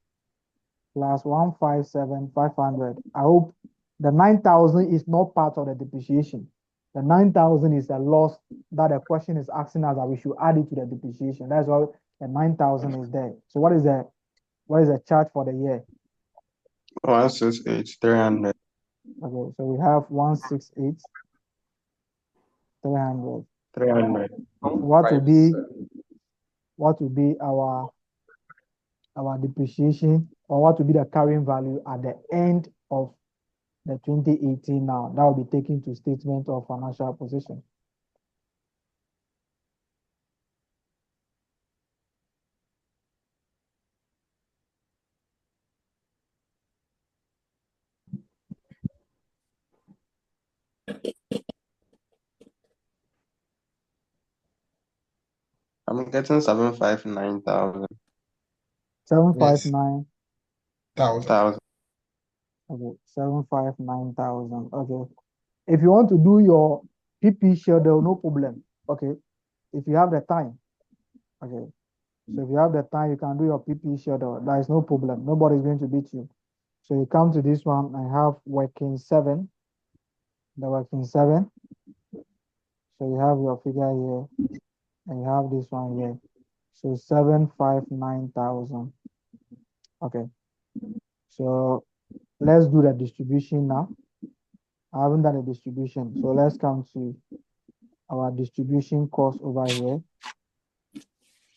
plus 157,500. I hope the 9,000 is not part of the depreciation. The 9,000 is a loss that the question is asking us that we should add it to the depreciation. That's why the 9,000 is there. So what is the charge for the year? 168,300. Okay, so we have 168,300. 300. What will be our depreciation, or what will be the carrying value at the end of the 2018 now? That will be taken to statement of financial position. I'm getting 759,000. 759. 1,000. Okay, 759,000. Okay. If you want to do your PP schedule, no problem. Okay. If you have the time. Okay. So if you have the time, you can do your PP schedule. There is no problem. Nobody's going to beat you. So you come to this one. I have working 7. The working 7. So you have your figure here, and you have this one here. So 759,000. Okay. So let's do the distribution now. I haven't done a distribution. So let's come to our distribution cost over here.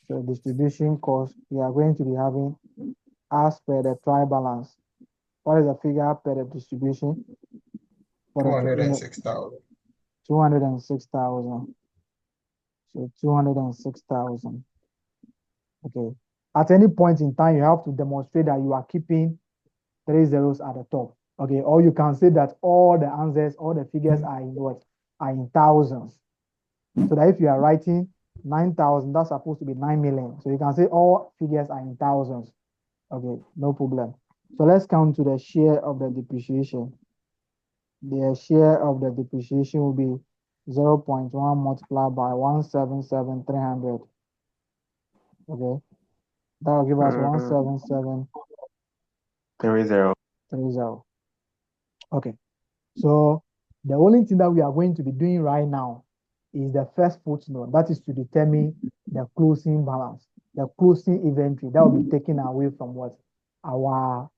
So distribution cost, we are going to be having as per the trial balance. What is the figure per the distribution? For the 206,000. 206,000. So 206,000. Okay. At any point in time, you have to demonstrate that you are keeping 3 zeros at the top. Okay. Or you can say that all the answers, all the figures are in what? Are in thousands. So that if you are writing 9,000, that's supposed to be 9 million. So you can say all figures are in thousands. Okay, no problem. So let's count to the share of the depreciation. The share of the depreciation will be 0.1 multiplied by 177,300. Okay, that will give us 177,30. 30. Okay, so the only thing that we are going to be doing right now is the first footnote. That is to determine the closing balance, the closing inventory that will be taken away from what? Our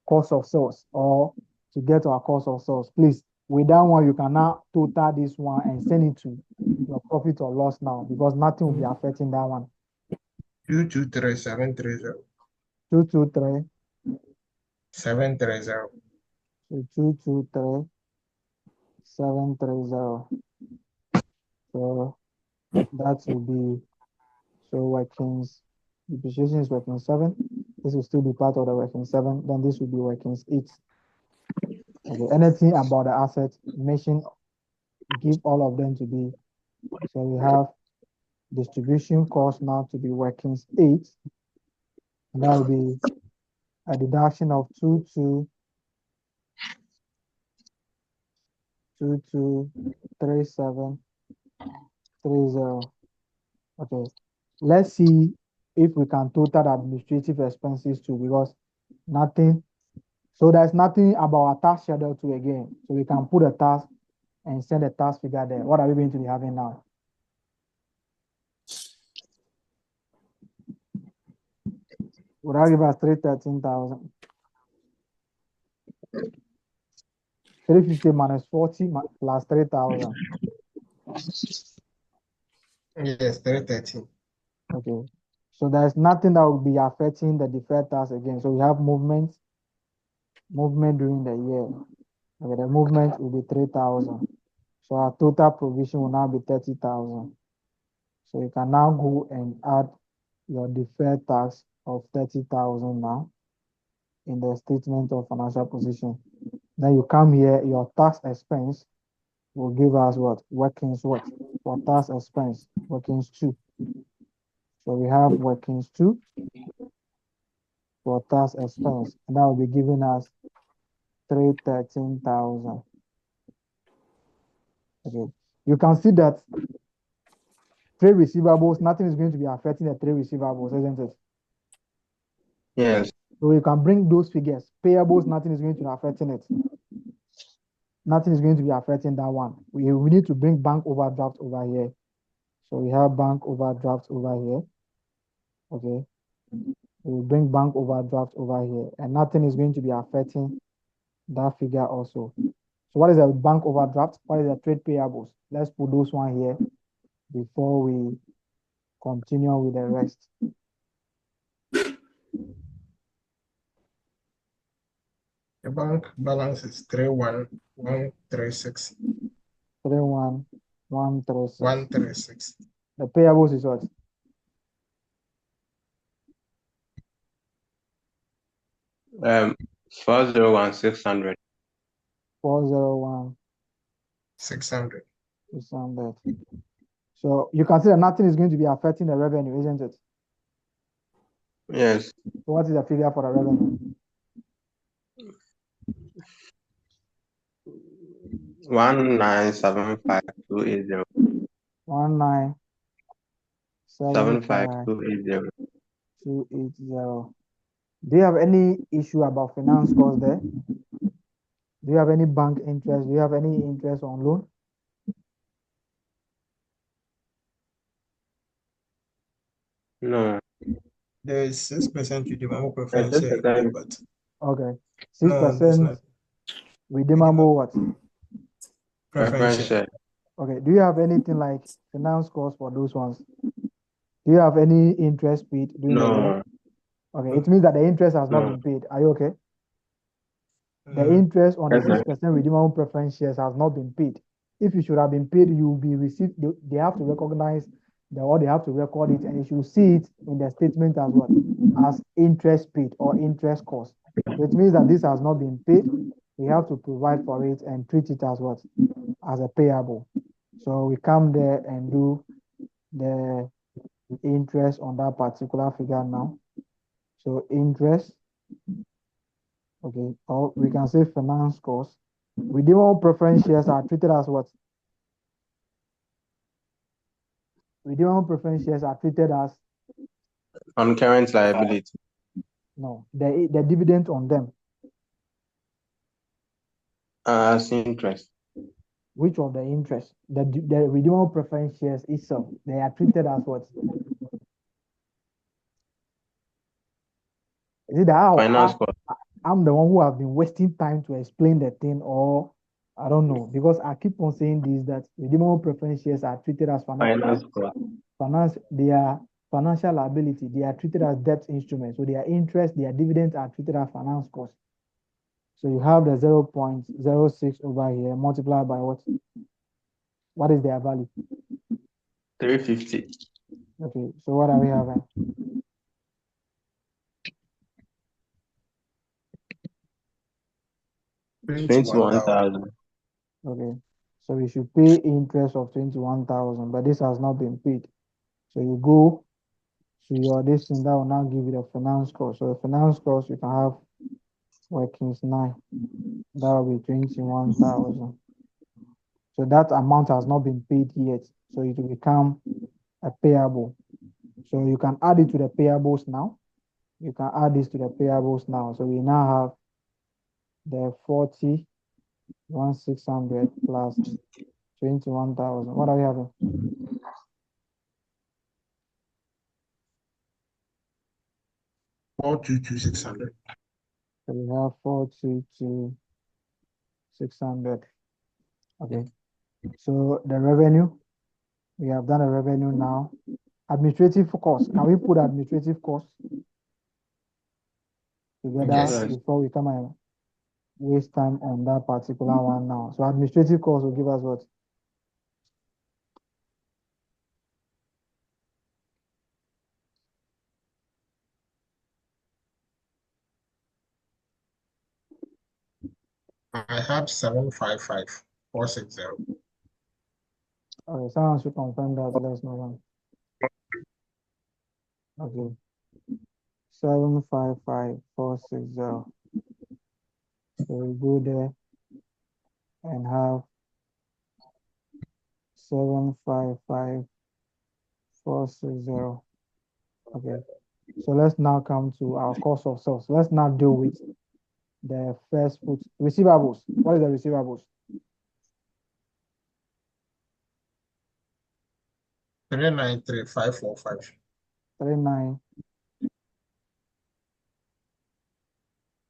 cost of sales, or to get our cost of sales. Please, with that one, you can now total this one and send it to your profit or loss now, because nothing will be affecting that one. 223,730. 223. 730. So 223,730. So that will be, so workings, depreciation is working 7. This will still be part of the working 7. Then this will be workings 8. Okay, anything about the assets, mention, give all of them to be. So we have distribution cost now to be workings 8. And that will be a deduction of 223730. Okay, let's see if we can total the administrative expenses too, because nothing, so there's nothing about our tax schedule too again. So we can put a tax and send a tax figure there. What are we going to be having now? Would that give us 313,000? 350 minus 40 plus 3,000. Yes, 313. Okay. So there's nothing that will be affecting the deferred tax again. So we have movement during the year. Okay, the movement will be 3,000. So our total provision will now be 30,000. So you can now go and add your deferred tax of 30,000 now in the statement of financial position. Then you come here, your tax expense will give us what? Workings what? For tax expense, workings 2. So we have workings 2 for tax expense, and that will be giving us 313,000. Okay. You can see that trade receivables, nothing is going to be affecting the trade receivables, isn't it? Yes. So you can bring those figures. Payables, nothing is going to be affecting it. Nothing is going to be affecting that one. We need to bring bank overdraft over here. So we have bank overdraft over here. Okay. We will bring bank overdraft over here, and nothing is going to be affecting that figure also. So what is a bank overdraft? What is the trade payables? Let's put those one here before we continue with the rest. The bank balance is 31136. 31136. 136. The payables is what? 401,600. 401. 600. 600. So you can see that nothing is going to be affecting the revenue, isn't it? Yes. So what is the figure for the revenue? 1975280. 1975280. 75280. Do you have any issue about finance cost there? Do you have any bank interest? Do you have any interest on loan? No. There is 6% redeemable That's preference just share the time. agreement, but Okay. no, there's 6% not. redeemable what? Preference Preference share. share. Okay. Do you have anything like finance cost for those ones? Do you have any interest paid during the year? No. Okay. It means that the interest has not No. been paid. Are you okay? The Mm. interest on the Yes, sir. 6% redeemable preference shares has not been paid. If it should have been paid, you will be received. They have to recognize or they have to record it, and you should see it in the statement as what? As interest paid or interest cost. So it means that this has not been paid. We have to provide for it and treat it as what? As a payable. So we come there and do the interest on that particular figure now. So interest, okay, or we can say finance cost. Redeemable preference shares are treated as what? Redeemable preference shares are treated as On current liability. no, the dividend on them. As interest. Which of the interest? The redeemable preference shares itself, they are treated as what? Is it that Finance cost. I'm the one who have been wasting time to explain the thing, or I don't know, because I keep on saying this that redeemable preference shares are treated as Finance cost. they are financial liability, they are treated as debt instruments. So their interest, their dividends are treated as finance cost. So you have the 0.06 over here multiplied by what? What is their value? 350. Okay, so what are we having? $21,000. Okay, so we should pay interest of 21,000, but this has not been paid. So you go to your this thing that will now give you the finance cost. So the finance cost you can have workings 9. That will be 21,000. So that amount has not been paid yet. So it will become a payable. So you can add it to the payables now. You can add this to the payables now. So we now have the 41,600 plus 21,000. What are we having? 422,600. So we have 422,600. 600. Okay. So the revenue, we have done a revenue now. Administrative cost. Can we put administrative cost together Yes. before we come and waste time on that particular one now? So administrative cost will give us what? I had 755,460. Okay, someone should confirm that. Let's move on. Okay. 755,460. So we go there and have 755,460. Okay. So let's now come to our cost of sales. Let's now deal with the first foot receivables. What is the receivables? 393,545. 39.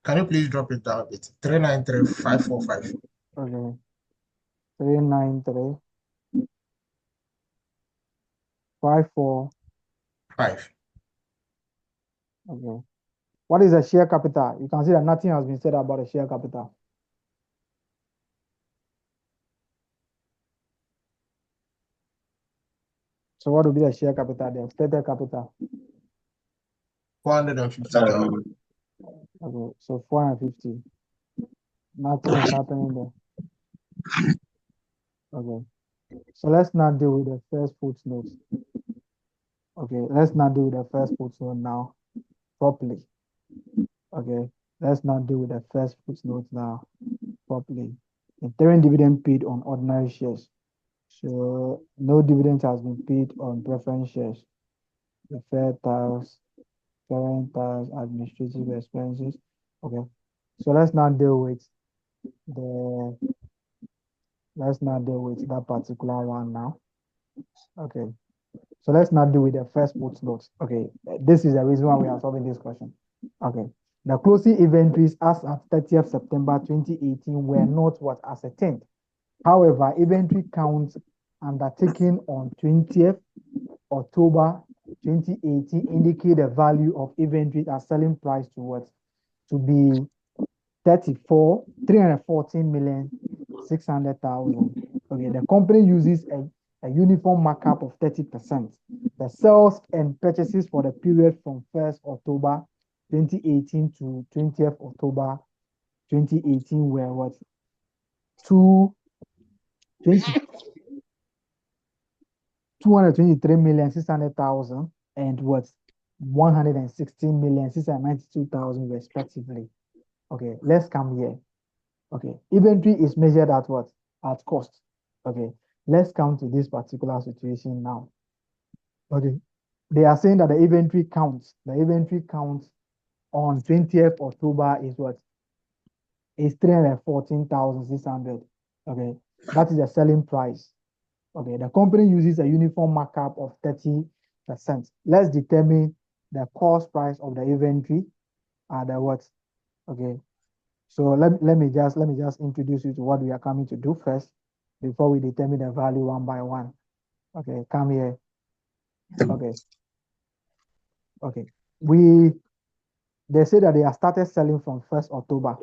Can you please drop it down a bit? 393,545. Okay. 393. 54. 5. Okay. What is the share capital? You can see that nothing has been said about the share capital. So what will be the share capital? The stated capital. 450,000. Okay. So 450. Nothing is happening there. Okay. So let's not deal with the first footnote. Okay. Let's not deal with the first footnote now properly. Okay. Let's not deal with the first footnote now properly. Interim dividend paid on ordinary shares. So no dividend has been paid on preference shares. The fair tax, current tax, administrative expenses. Okay. So let's not deal with that particular one now. Okay. So let's not deal with the first footnote. Okay. This is the reason why we are solving this question. Okay. The closing inventories as at 30th September 2018 were not what ascertained. However, inventory counts undertaken on 20th October 2018 indicate the value of inventory as selling price to what? To be 314,600,000. Okay, the company uses a uniform markup of 30%. The sales and purchases for the period from 1st October 2018 to 20th October 2018 were what? 223,600,000 and what? 116,692,000 respectively. Okay, let's come here. Okay, inventory is measured at what? At cost. Okay, let's come to this particular situation now. Okay, they are saying that the inventory count on 20th October is what? Is 314,600. Okay, that is the selling price. Okay, the company uses a uniform markup of 30%. Let's determine the cost price of the inventory at the what? Okay, so let me just introduce you to what we are coming to do first before we determine the value one by one. Okay, come here. Okay. Okay. They say that they are started selling from 1st October.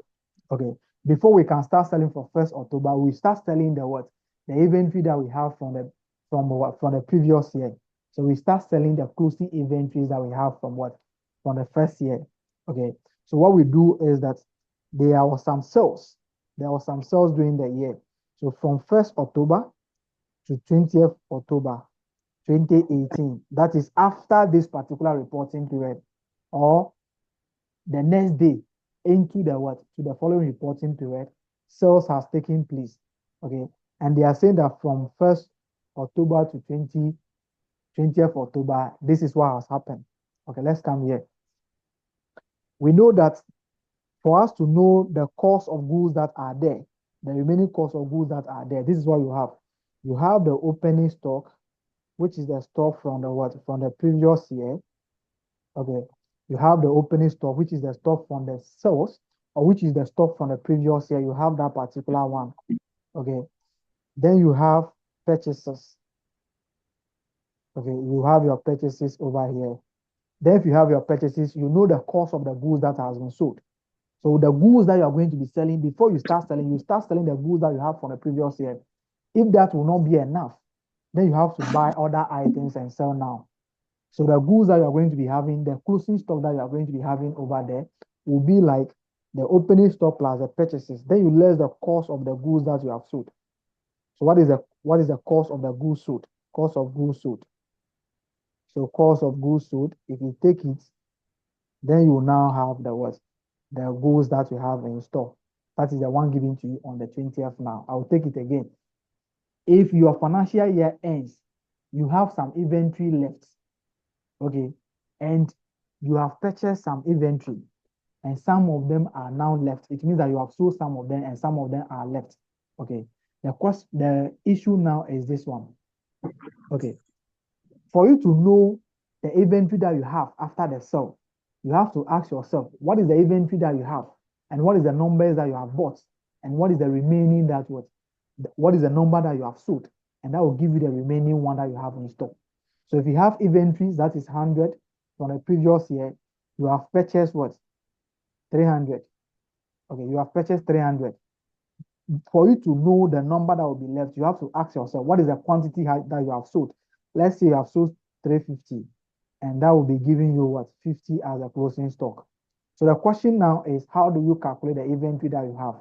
Okay. Before we can start selling from 1st October, we start selling the what? The inventory that we have from the previous year. So we start selling the closing inventories that we have from what? From the first year. Okay. So what we do is that there was some sales. There was some sales during the year. So from 1st October to 20th October 2018, that is after this particular reporting period, or the next day into the what? To the following reporting period, sales has taken place. Okay. And they are saying that from 1st October to 20th October, this is what has happened. Okay, let's come here. We know that for us to know the cost of goods that are there, the remaining cost of goods that are there, this is what you have. You have the opening stock, which is the stock from the what? From the previous year. Okay. You have the opening stock, which is the stock from the sales. or which is the stock from the previous year. You have that particular one. Okay. Then you have purchases. Okay, you have your purchases over here. Then if you have your purchases, you know the cost of the goods that has been sold. So the goods that you are going to be selling, before you start selling the goods that you have from the previous year. If that will not be enough, then you have to buy other items and sell now. So the goods that you are going to be having, the closing stock that you are going to be having over there will be like the opening stock plus the purchases. Then you less the cost of the goods that you have sold. So what is the cost of the goods sold? Cost of goods sold. So cost of goods sold, if you take it, then you will now have the what? The goods that you have in store. That is the one given to you on the 20th now. I will take it again. If your financial year ends, you have some inventory left, okay, and you have purchased some inventory, and some of them are now left. It means that you have sold some of them and some of them are left. Okay. The issue now is this one. Okay. For you to know the inventory that you have after the sale, you have to ask yourself, what is the inventory that you have? And what is the numbers that you have bought? And what is the remaining that what is the number that you have sold? And that will give you the remaining one that you have in stock. So if you have inventories, that is 100 from the previous year, you have purchased what? 300. Okay, you have purchased 300. For you to know the number that will be left, you have to ask yourself, what is the quantity that you have sold? Let's say you have sold 350, and that will be giving you what? 50 as a closing stock. So the question now is, how do you calculate the inventory that you have?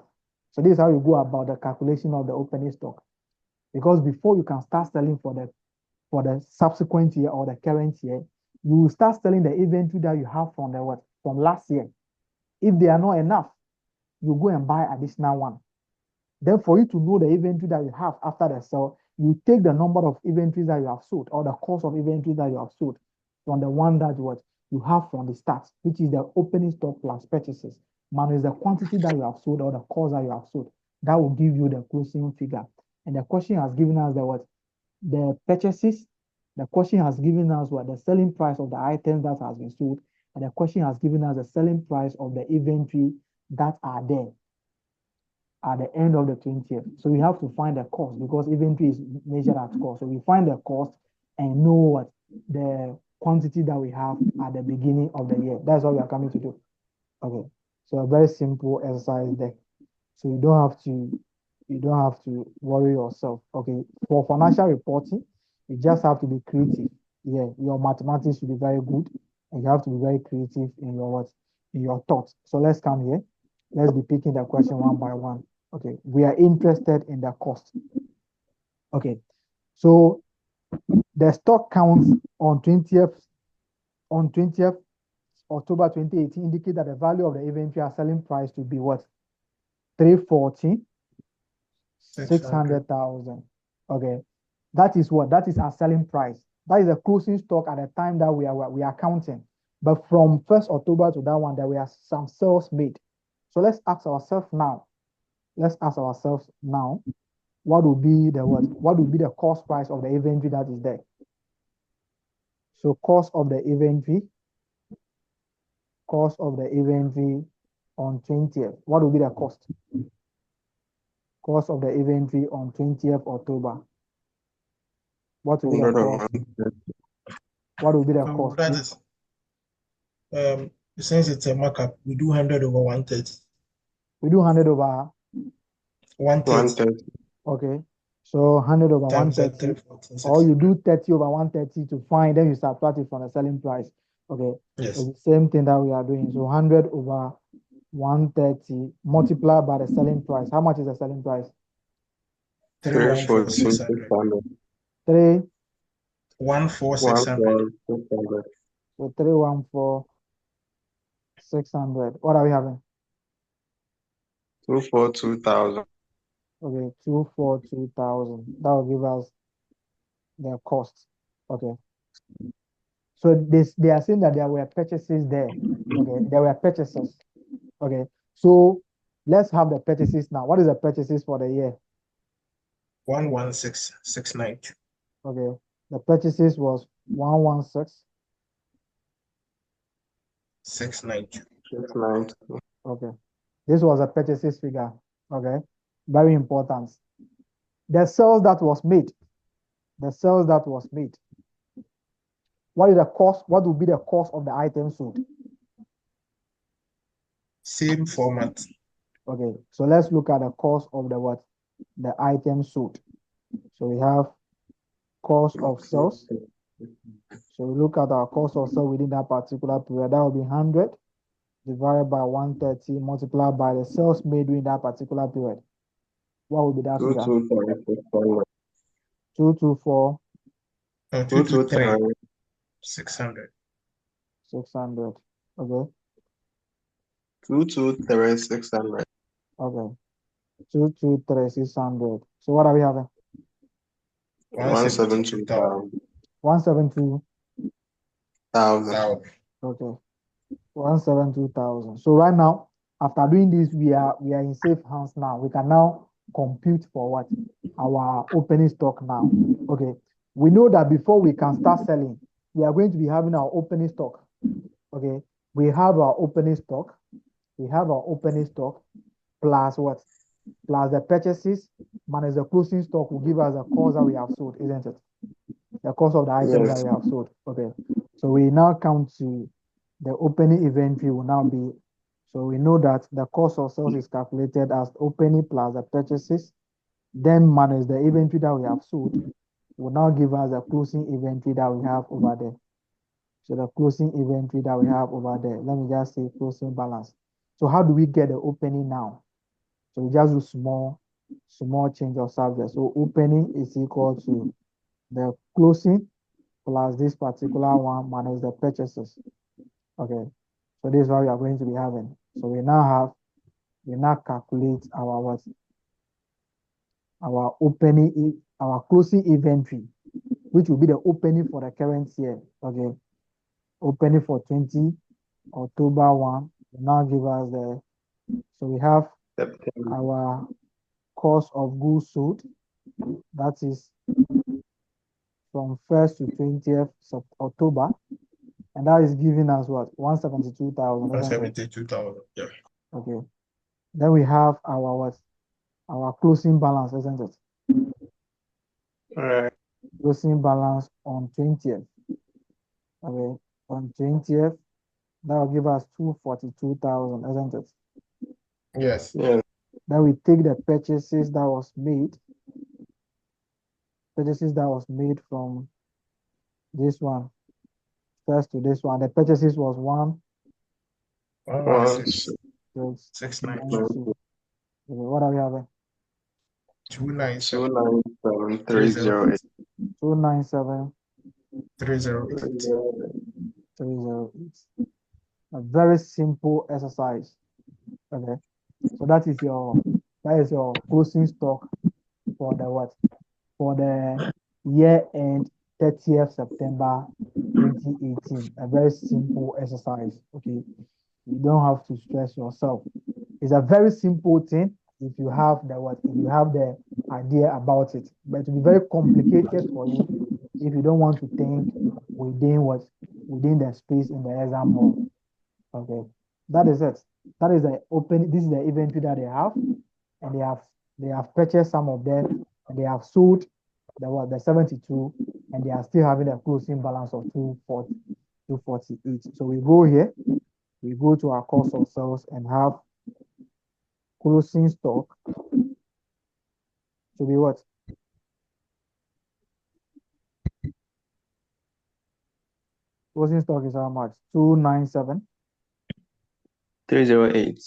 So this is how you go about the calculation of the opening stock. Because before you can start selling for the subsequent year or the current year, you will start selling the inventory that you have from the what? From last year. If they are not enough, you go and buy additional one. Then for you to know the inventory that you have after the sale, you take the number of inventories that you have sold or the cost of inventory that you have sold from the one that you have from the start, which is the opening stock plus purchases, minus the quantity that you have sold or the cost that you have sold. That will give you the closing figure. And the question has given us the purchases. The question has given us the selling price of the items that has been sold. And the question has given us the selling price of the inventory that are there at the end of the 20th. So we have to find the cost because inventory is measured at cost. So we find the cost and know what the quantity that we have at the beginning of the year. That's what we are coming to do. Okay. So a very simple exercise there. So you don't have to worry yourself. Okay. For financial reporting, you just have to be creative. Yeah, your mathematics should be very good, and you have to be very creative in your thoughts. So let's come here. Let's be picking the question one by one. Okay, we are interested in the cost. Okay, so the stock counts on 20th October 2018 indicate that the value of the inventory at selling price to be what? 340, 600,000. Okay, that is what? That is our selling price. That is the closing stock at the time that we are counting. But from 1st October to that one, there were some sales made. So let's ask ourselves now. What would be the cost price of the inventory that is there? So cost of the inventory on 20th. What will be the cost? Cost of the inventory on 20th October. What will be the cost? What will be the cost? That is, since it's a markup, we do 100 over 130. We do 100 over 130. Okay. So 100 over 130, or you do 30 over 130 to find, then you subtract it from the selling price. Okay. Yes. It's the same thing that we are doing. So 100 over 130 multiplied by the selling price. How much is the selling price? 314,600. 314,600. So 314,600. What are we having? 242,000. Okay, 242,000. That will give us the cost. Okay. So they are saying that there were purchases there. Okay, there were purchases. Okay. So let's have the purchases now. What is the purchases for the year? 116,690. Okay. The purchases was 116,690. 690. Okay. This was a purchases figure. Okay, very important. The sales that was made. The sales that was made. What is the cost? What will be the cost of the item sold? Same format. Okay, so let's look at the cost of the what? The item sold. So we have cost of sales. So we look at our cost of sale within that particular period. That will be 100 divided by 130 multiplied by the sales made during that particular period. What will be that figure? 224. 223. 600. 600. Okay. 223,600. Okay. 223,600. So what are we having? 172,000. 172,000. Okay. 172,000. So right now, after doing this, we are in safe hands now. We can now compute for what? Our opening stock now. Okay. We know that before we can start selling, we are going to be having our opening stock. Okay. We have our opening stock. We have our opening stock plus what? Plus the purchases minus the closing stock will give us the cost that we have sold, isn't it? The cost of the items that we have sold. Okay. So we now come to the opening inventory will now be, so we know that the cost of sales is calculated as opening plus the purchases, then minus the inventory that we have sold, will now give us the closing inventory that we have over there. So the closing inventory that we have over there, let me just say closing balance. So how do we get the opening now? So we just do small change of subject. So opening is equal to the closing plus this particular one minus the purchases. Okay, so this is what we are going to be having. So we now calculate our what? Our opening, our closing inventory, which will be the opening for the current year. Okay, opening for 20 October 1 will now give us the, so we have our cost of goods sold, that is from 1st to 20th October, and that is giving us what? 172,000. 172,000. Yeah. Okay. Then we have our what? Our closing balance, isn't it? All right. Closing balance on 20th. Okay. On 20th, that will give us 242,000, isn't it? Yes. Yeah. Then we take the purchases that was made. Purchases that was made from this one first to this one. The purchases was 692. What are we having? 297. 297,308. 297. 308. 308. A very simple exercise. Okay. So that is your closing stock for the what? For the year end 30th September 2018. A very simple exercise. Okay. You don't have to stress yourself. It's a very simple thing if you have the what? If you have the idea about it. But it will be very complicated for you if you don't want to think within what? Within the space in the exam hall. Okay. That is it. That is the open. This is the inventory that they have, and they have purchased some of them, and they have sold the 72, and they are still having a closing balance of 248. So we go here, we go to our cost of sales and have closing stock to be what? Closing stock is how much? 297. 308.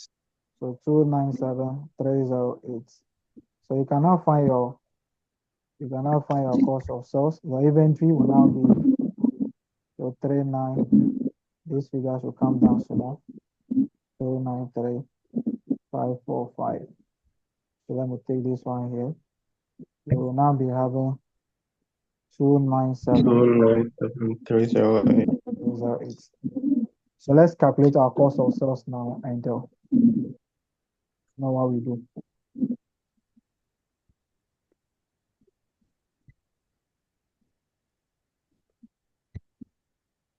So 297,308. So you can now find your cost of sales. Your inventory will now be your 39. These figures will come down small. 293,545. So let me take this one here. You will now be having 297,308. 308. So let's calculate our cost of sales now and know what we do.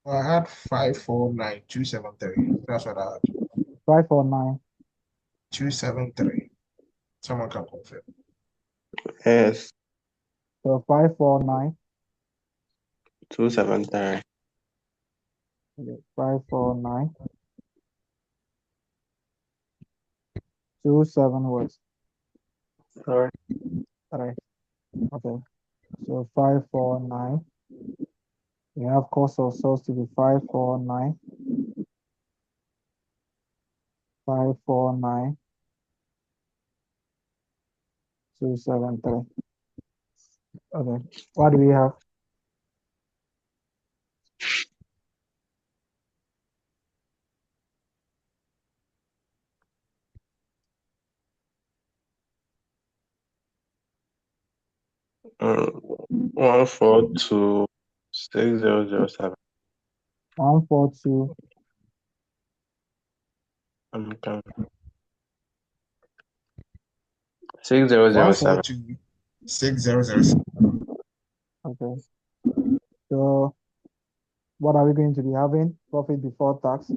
I had 549,273. That's what I had. 549. 273. Someone can confirm. Yes. So 549. 273. Okay, 549. 27 words. Sorry. Right. Okay. So 549. We have cost of sales to be 549. 549. 273. Okay. What do we have? Um, 1426007. 142. Okay. 6007. 142 6007. Okay. So what are we going to be having? Profit before tax.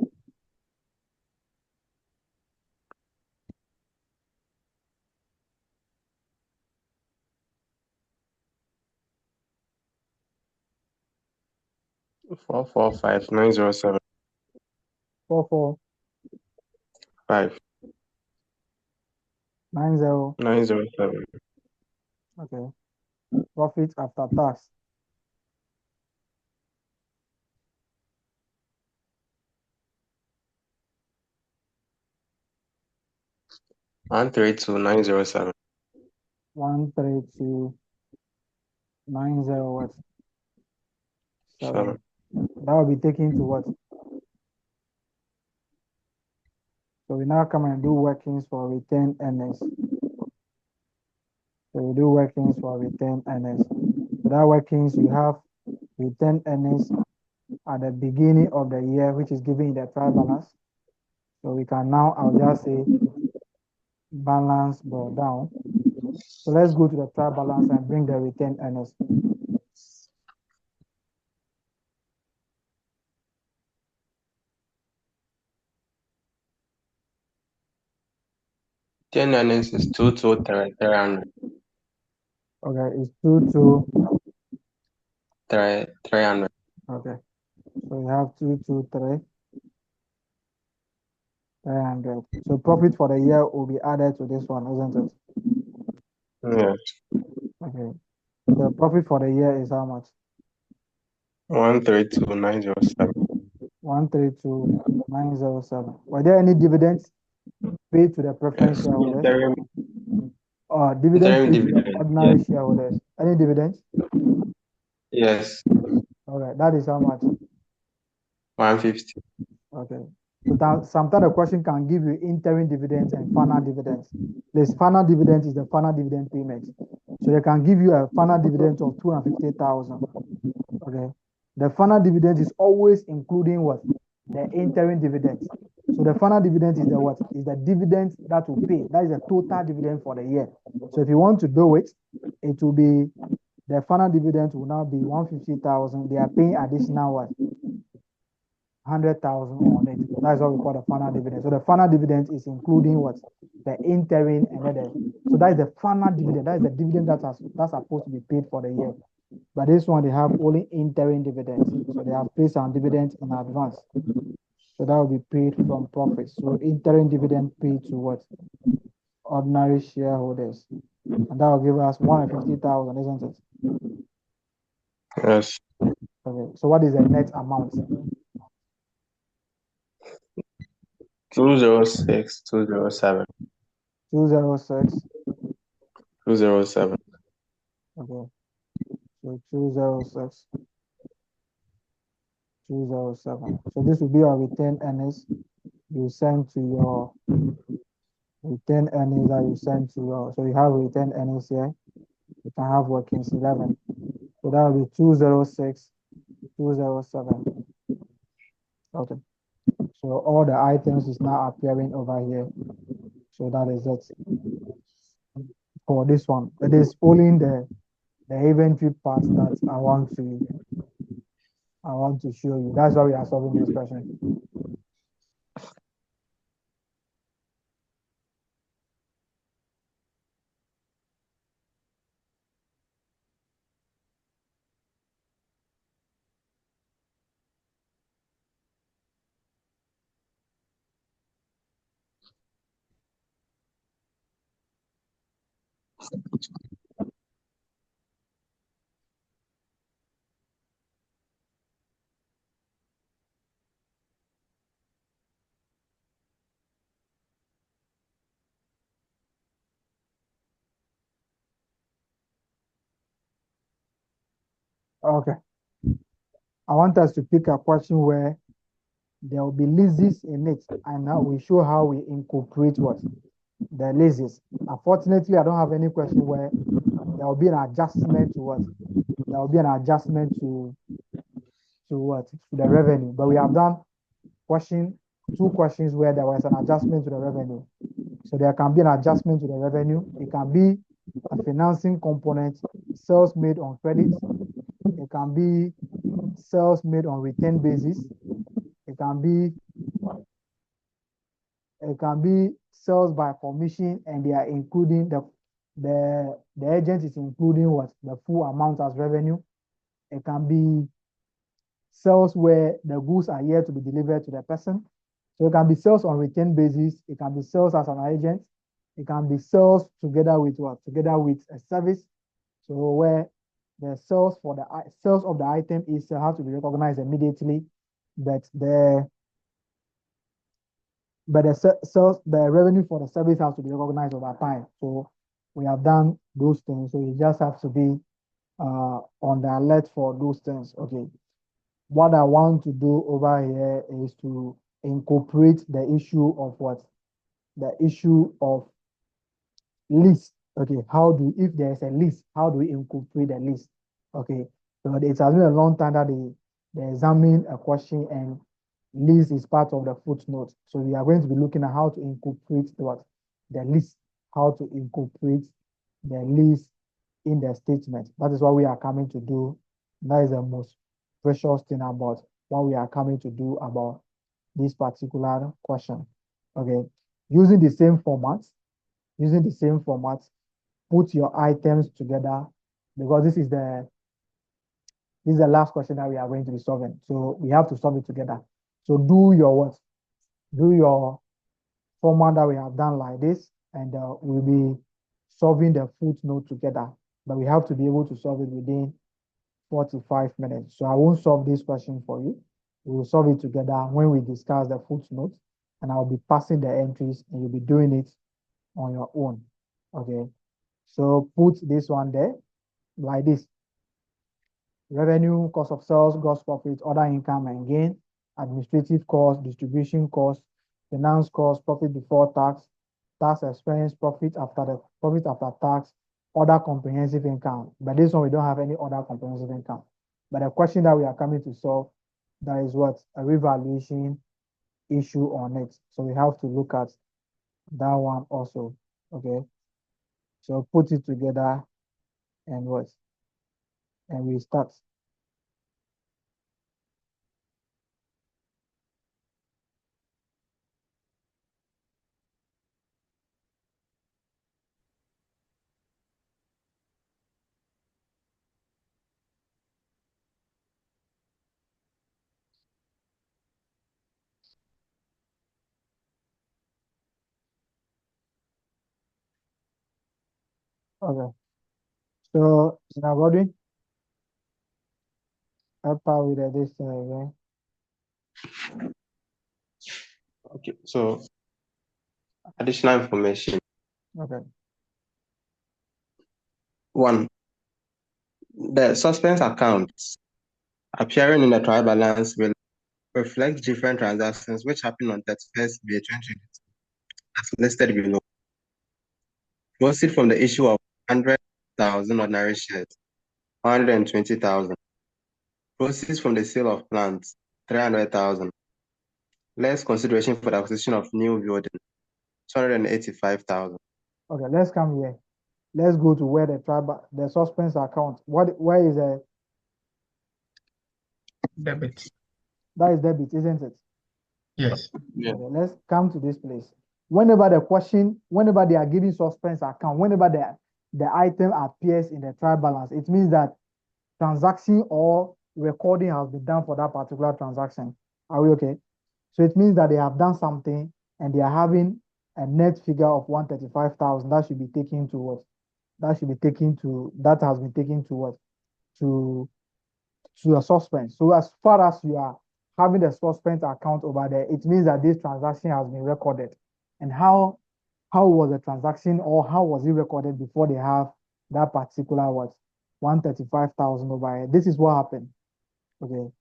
Four four five 907. 4490. 907. Okay. Profit after tax. 132907. 13290. 7. That will be taken to what? So we now come and do workings for retained earnings. So we do workings for retained earnings. So that workings, you have retained earnings at the beginning of the year, which is given in the trial balance. So we can now, I'll just say, balance brought down. So let's go to the trial balance and bring the retained earnings. Ten earnings is 22300. Okay, it's 22. 300. Okay, so we have 223. 300. So profit for the year will be added to this one, isn't it? Yes. Okay. The profit for the year is how much? 132907. 132,907. Were there any dividends paid to the preference Yes. shareholders Interim or dividend paid to the dividend. ordinary Yes. shareholders? Any dividends? Yes. All right, that is how much? 150. Okay. So sometimes the question can give you interim dividends and final dividends. This final dividend is the final dividend payment. So they can give you a final dividend of 250,000. Okay. The final dividend is always including what? The interim dividends. So the final dividend is the what? Is the dividend that will pay. That is the total dividend for the year. So if you want to do it, it will be the final dividend will now be 150,000. They are paying additional what? 100,000 on it. That's what we call the final dividend. So the final dividend is including what? The interim and then so that is the final dividend. That is the dividend that's supposed to be paid for the year. But this one, they have only interim dividends. So they have paid some dividends in advance. So that will be paid from profits. So interim dividend paid to what? Ordinary shareholders. And that will give us 150,000, isn't it? Yes. Okay. So what is the net amount? 206207. 206. 207. Okay. So 206. 207. So this will be our retained earnings you send to your retained earnings that you send to your, so you have retained earnings here. You can have workings 11. So that will be 206, 207. Okay. So all the items is now appearing over here. So that is it for this one. It is only the inventory part that I want to show you. That's why we are solving this question. Okay. I want us to pick a question where there will be leases in it, and now we show how we incorporate what the leases. Unfortunately, I don't have any question where there will be an adjustment to what there will be an adjustment to what to the revenue. But we have done two questions where there was an adjustment to the revenue. So there can be an adjustment to the revenue. It can be a financing component, sales made on credit. It can be sales made on return basis. It can be sales by commission, and they are including the agent is including what the full amount as revenue. It can be sales where the goods are yet to be delivered to the person. So it can be sales on return basis. It can be sales as an agent. It can be sales together with what? Together with a service. So where the sales for the sales of the item is have to be recognized immediately, but the sales, the revenue for the service has to be recognized over time. So we have done those things. So you just have to be on the alert for those things. Okay. What I want to do over here is to incorporate the issue of what? The issue of lease. Okay, if there's a lease, how do we incorporate the lease? Okay, so it has been a long time that they examine a question and lease is part of the footnote. So we are going to be looking at how to incorporate the lease, how to incorporate the lease in the statement. That is what we are coming to do. That is the most precious thing about what we are coming to do about this particular question. Okay, using the same format, put your items together, because this is the last question that we are going to be solving. So we have to solve it together. So do your format that we have done like this, and we'll be solving the footnote together. But we have to be able to solve it within 45 minutes. So I won't solve this question for you. We will solve it together when we discuss the footnote, and I'll be passing the entries and you'll be doing it on your own. Okay. So put this one there like this. Revenue, cost of sales, gross profit, other income and gain, administrative cost, distribution cost, finance cost, profit before tax, tax expense, profit after tax, other comprehensive income. But this one, we don't have any other comprehensive income. But the question that we are coming to solve, that is what? A revaluation issue on it. So we have to look at that one also. Okay. So put it together and what? And we start. Okay. So now, Godwin, help out with this again. Okay, so additional information. Okay. 1. The suspense accounts appearing in the trial balance will reflect different transactions which happened on 31st May 2022, as listed below. Proceed from the issue of 100,000 ordinary shares, 120,000. Proceeds from the sale of plants, 300,000. Less consideration for the acquisition of new building, 285,000. Okay, let's come here. Let's go to where the suspense account. Where is the Debit. that is debit, isn't it? Yes. Yeah. Okay, let's come to this place. Whenever they are giving suspense account, whenever the item appears in the trial balance, it means that transaction or recording has been done for that particular transaction. Are we okay? So it means that they have done something and they are having a net figure of 135,000 that should be taken to what? that should be taken to, that has been taken to what? To a suspense. So as far as you are having the suspense account over there, it means that this transaction has been recorded. And how was the transaction, or how was it recorded before they have that particular what? 135,000 over here. This is what happened. Okay.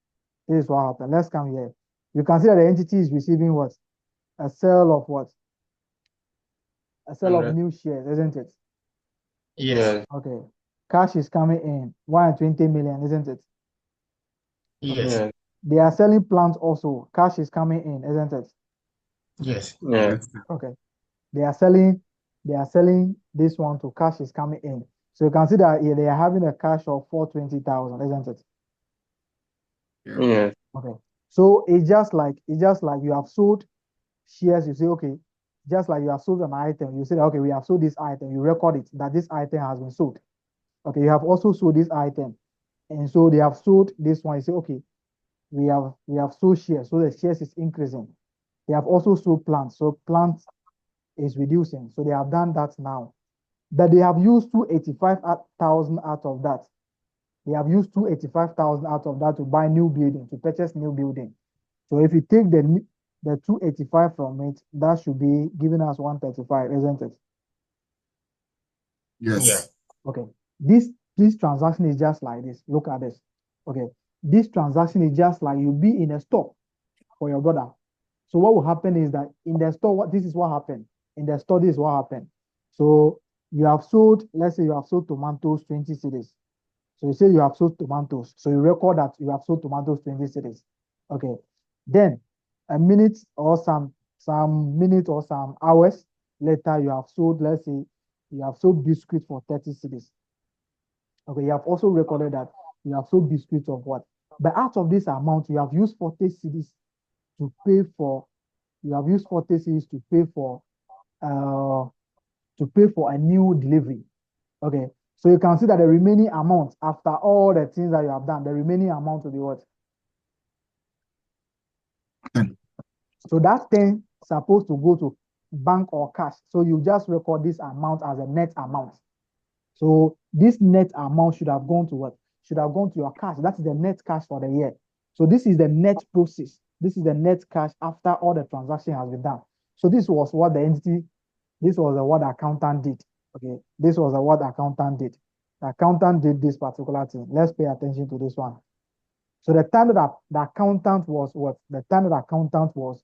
This is what happened. Let's come here. You can see that the entity is receiving what? A sale of what? A sale of 100. new shares, isn't it? Yes. Yes. Okay. Cash is coming in, 120 million, isn't it? Yes. Yes. They are selling plants also. Cash is coming in, isn't it? Yes. Yes. Okay. They are selling this one to, cash is coming in. So you can see that here they are having a cash of 420,000, isn't it? Yes. Okay. So it's just like you have sold shares, you say, okay, just like you have sold an item, you say, okay, we have sold this item, you record it that this item has been sold. Okay, you have also sold this item. And so they have sold this one. You say, okay, we have sold shares, so the shares is increasing. They have also sold plants, so plants is reducing. So they have done that now. But they have used 285,000 out of that. They have used 285,000 out of that to buy new building, to purchase new building. So if you take the 285 from it, that should be giving us 135, isn't it? Yes. Okay. This transaction is just like this. Look at this. Okay. This transaction is just like you be in a store for your brother. So what will happen is that in the store, this is what happened. In the store, this is what happened. So you have sold, let's say you have sold tomatoes 20 cedis. So you say you have sold tomatoes. So you record that you have sold tomatoes 20 cedis. Okay. Then a minute or some minute or some hours later, you have sold, let's say you have sold biscuits for 30 cedis. Okay, you have also recorded that you have sold biscuits of what? But out of this amount, you have used 40 cedis to pay for, you have used 40 cedis to pay for a new delivery. Okay, so you can see that the remaining amount, after all the things that you have done, the remaining amount will be what? So that thing supposed to go to bank or cash. So you just record this amount as a net amount. So this net amount should have gone to what? Should have gone to your cash. That is the net cash for the year. So this is the net process. This is the net cash after all the transaction has been done. So this was what the entity, this was what the accountant did. Okay, this was what the accountant did. The accountant did this particular thing. Let's pay attention to this one. So the time that the accountant was what? The time that the accountant was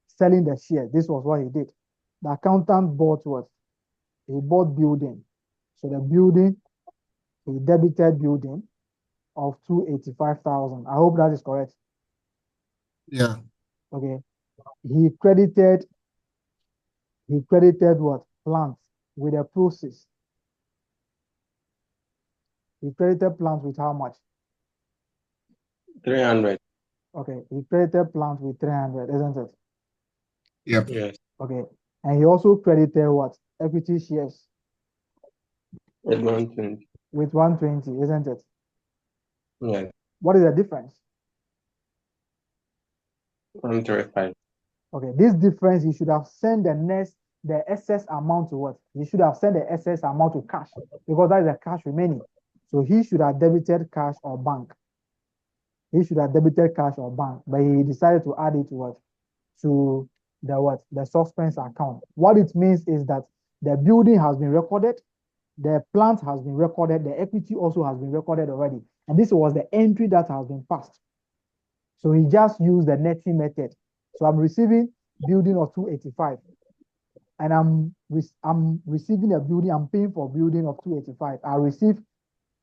selling the share, this was what he did. The accountant bought what? He bought building. So the building, he debited building of 285,000. I hope that is correct. Yeah. Okay. He credited what? Plants with a process. He credited plants with how much? 300. Okay. He credited plants with 300, isn't it? Yep. Yes. Okay. And he also credited what? Equity shares At 120. with 120, isn't it? Yes. What is the difference? 135. Okay, this difference, you should have sent the excess amount to what? You should have sent the excess amount to cash because that is the cash remaining. So he should have debited cash or bank. He should have debited cash or bank, but he decided to add it to what? To the what? The suspense account. What it means is that the building has been recorded, the plant has been recorded, the equity also has been recorded already. And this was the entry that has been passed. So he just used the netting method. So I'm receiving building of 285, and I'm receiving a building, I'm paying for building of 285. I receive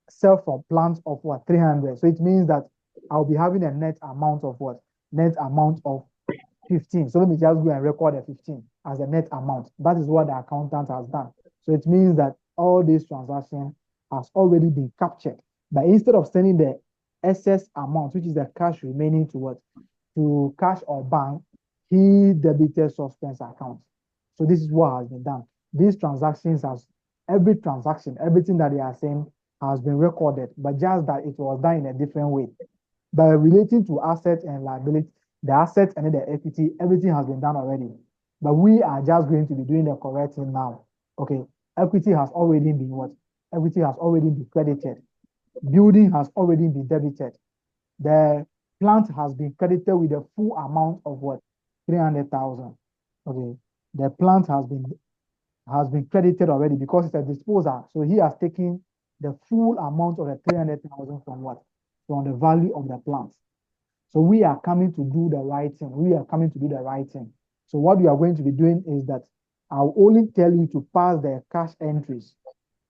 sell for plants of what? 300. So it means that I'll be having a net amount of what? Net amount of 15. So let me just go and record the 15 as a net amount. That is what the accountant has done. So it means that all this transaction has already been captured. But instead of sending the excess amount, which is the cash remaining to what? To cash or bank, he debited suspense account. So this is what has been done. These transactions every transaction, everything that they are saying has been recorded, but just that it was done in a different way. But relating to asset and liability, the asset and the equity, everything has been done already. But we are just going to be doing the correct thing now. Okay. Equity has already been what? Equity has already been credited. Building has already been debited. The plant has been credited with the full amount of what? 300,000. Okay. The plant has been credited already because it's a disposal. So he has taken the full amount of the 300,000 from what? From the value of the plant. So we are coming to do the right thing. We are coming to do the right thing. So what we are going to be doing is that I'll only tell you to pass the cash entries.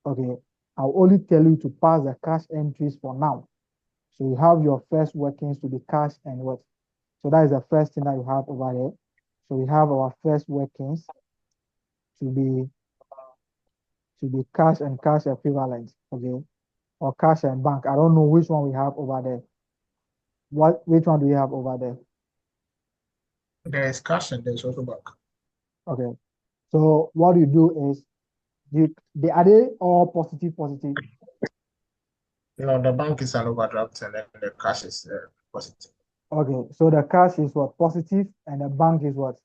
Okay. I'll only tell you to pass the cash entries for now. So you have your first workings to be cash and what? So that is the first thing that you have over there. So we have our first workings to be cash and cash equivalent, okay, or cash and bank. I don't know which one we have over there. Which one do we have over there? There is cash and there's also bank. Okay. So what you do is are they all positive? The bank is an overdraft and then the cash is positive. Okay. So the cash is what? Positive, and the bank is what?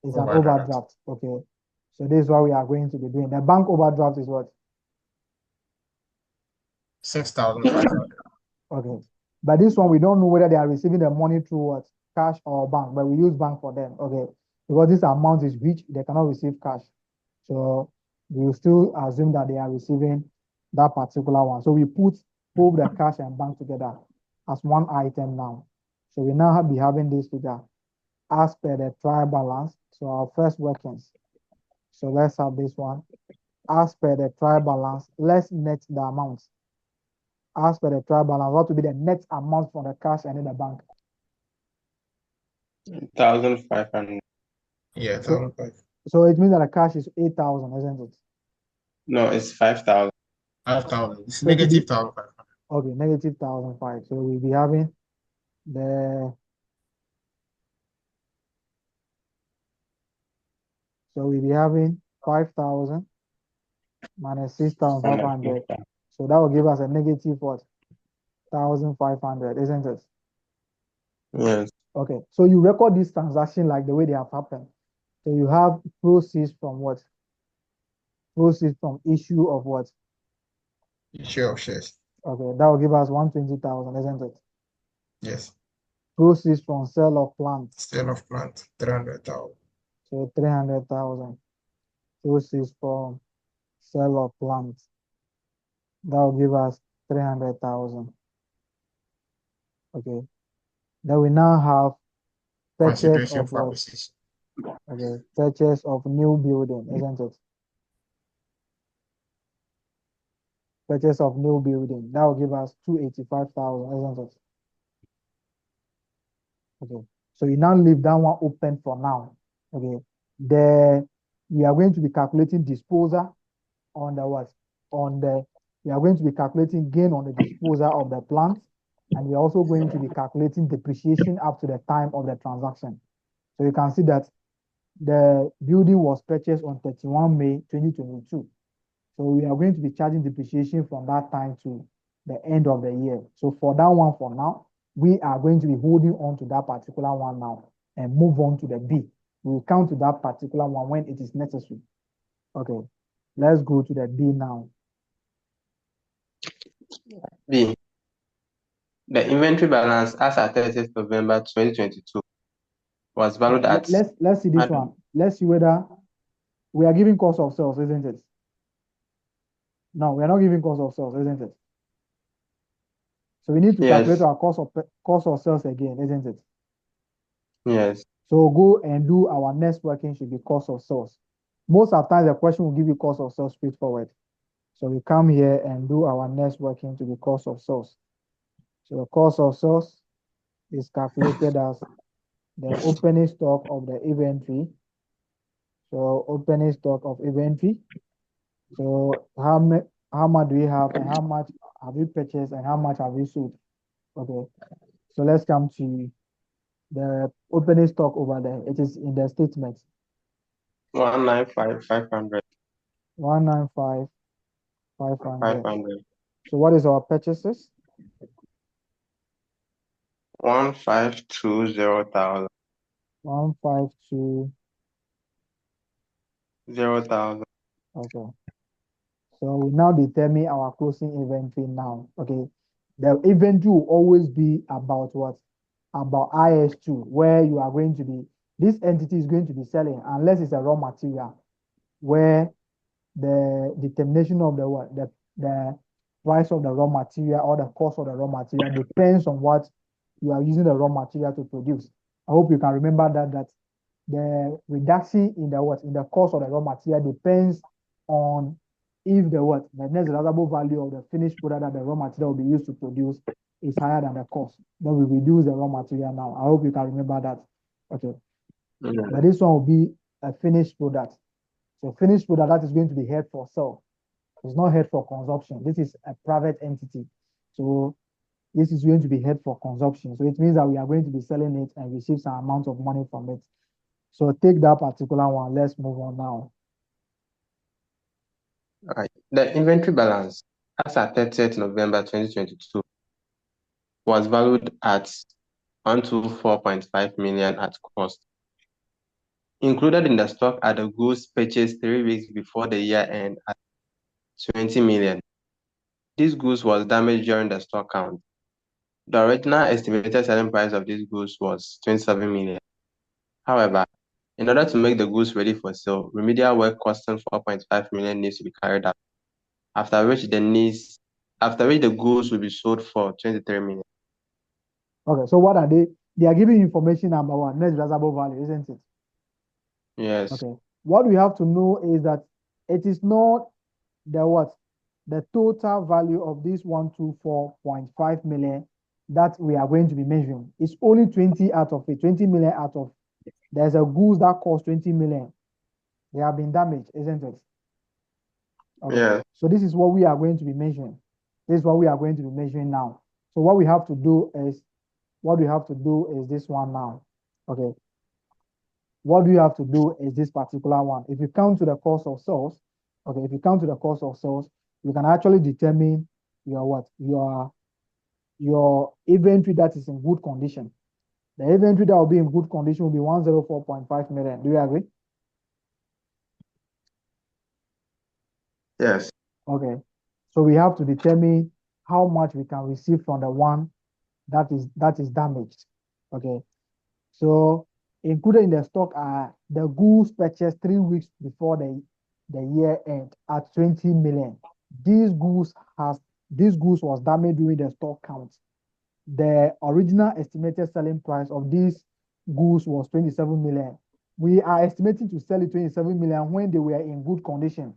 Is an Overdraft. overdraft. Okay. So this is what we are going to be doing. The bank overdraft is what? 6,500. Okay. But this one, we don't know whether they are receiving the money through what? Cash or bank, but we use bank for them. Okay. Because this amount is huge, they cannot receive cash. So we will still assume that they are receiving that particular one. So we put both the cash and bank together as one item now. So we now be having this figure as per the trial balance. So our first workings. So let's have this one. As per the trial balance, let's net the amounts. As per the trial balance, what will be the net amount from the cash and in the bank? 1,500. Yeah, So, 1,500. so it means that the cash is 8,000, isn't it? No, it's 5,000. 5,000. It's So it will be- negative 1,500. Okay, negative 1,005. So we'll be having we'll be having 5,000 minus 6,500. So that will give us a negative what? 1,500, isn't it? Yes. Okay, so you record this transaction like the way they have happened. So you have proceeds from what? Proceeds from issue of what? Issue of shares. Okay, that will give us 120,000, isn't it? Yes. Proceeds from sale of plant. Sale of plant, 300,000. So 300,000. Proceeds from sale of plant. That will give us 300,000. Okay. Then we now have purchase Consideration of for what? acquisition. Okay. Purchase of new building, isn't it? Purchase of new building. That will give us 285,000, isn't it? Okay. So you now leave that one open for now. Okay. We are going to be calculating disposal on the what? We are going to be calculating gain on the disposal of the plant, and we are also going to be calculating depreciation up to the time of the transaction. So you can see that the building was purchased on 31 May 2022. So we are going to be charging depreciation from that time to the end of the year. So for that one for now, we are going to be holding on to that particular one now and move on to the B. We will count to that particular one when it is necessary. Okay, let's go to the B now. B. The inventory balance as at 30th November 2022 was valued at. Let's see this one. Let's see whether we are giving cost of sales, isn't it? No, we are not giving cost of sales, isn't it? So we need to calculate our cost of sales again, isn't it? Yes. So go and do our next working should be cost of sales. Most of the time the question will give you cost of sales straightforward. So we come here and do our next working to be cost of sales. So the cost of sales is calculated as the opening stock of the inventory. So opening stock of inventory. So how much do we have and how much have we purchased and how much have we sold? Okay. So let's come to the opening stock over there. It is in the statement. 195,500. 195,500. 500. So what is our purchases? 1,520,000. 1,520,000. 0,000. Okay. So we now determine our closing inventory now. Okay. The inventory will always be about what? About IS2, where you are going to be, this entity is going to be selling, unless it's a raw material, where the determination of the what? The price of the raw material or the cost of the raw material depends on what you are using the raw material to produce. I hope you can remember that the reduction in the what? In the cost of the raw material depends on if the what? The net realizable value of the finished product that the raw material will be used to produce is higher than the cost. Then we reduce the raw material now. I hope you can remember that. Okay. Yeah. But this one will be a finished product. So finished product that is going to be held for sale. It's not held for consumption. This is a private entity. So this is going to be held for consumption. So it means that we are going to be selling it and receive some amount of money from it. So take that particular one. Let's move on now. All right. The inventory balance as at 30th November 2022 was valued at 124.5 million at cost. Included in the stock are the goods purchased 3 weeks before the year end at 20 million. This goods was damaged during the stock count. The original estimated selling price of these goods was 27 million. However, in order to make the goods ready for sale, remedial work costing 4.5 million needs to be carried out, after which the goods will be sold for 23 million. Okay, so what are they? They are giving information about what? Net realizable value, isn't it? Yes. Okay. What we have to know is that it is not the what? The total value of this 124.5 million that we are going to be measuring. It's only 20 out of it, 20 million out of. There's a goods that cost 20 million. They have been damaged, isn't it? Okay. Yeah. So this is what we are going to be measuring. This is what we are going to be measuring now. So what we have to do is this one now. Okay. What do you have to do is this particular one. If you come to the cost of sales, okay, if you come to the cost of sales, you can actually determine your what? Your inventory that is in good condition. The inventory that will be in good condition will be 104.5 million. Do you agree? Yes. Okay. So we have to determine how much we can receive from the one that is damaged. Okay. So included in the stock are the goods purchased 3 weeks before the year end at 20 million. This goods was damaged during the stock count. The original estimated selling price of these goods was 27 million. We are estimating to sell it 27 million when they were in good condition.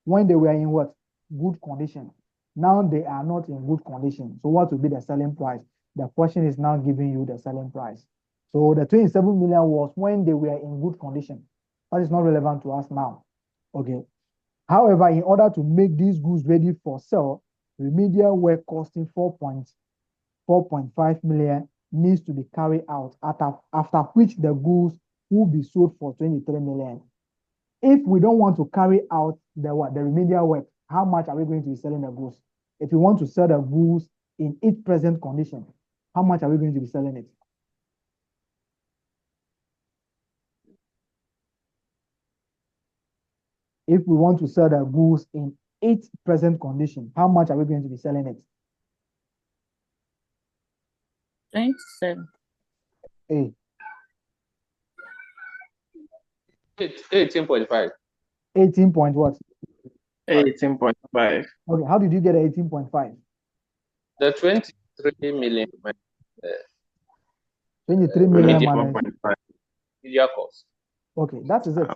When they were in what? Good condition. Now they are not in good condition. So what will be the selling price? The question is now giving you the selling price. So the 27 million was when they were in good condition. That is not relevant to us now. Okay. However, in order to make these goods ready for sale, remedial work costing 4.5 million needs to be carried out after which the goods will be sold for 23 million. If we don't want to carry out the remedial work, how much are we going to be selling the goods? If we want to sell the goods in its present condition, how much are we going to be selling it? If we want to sell the goods in its present condition, how much are we going to be selling it? 27. A. 18.5. 18 point what? 18.5. Okay, how did you get 18.5? The 23 million. 23 million Remedial minus. 1.5. Media cost. Okay, that is it.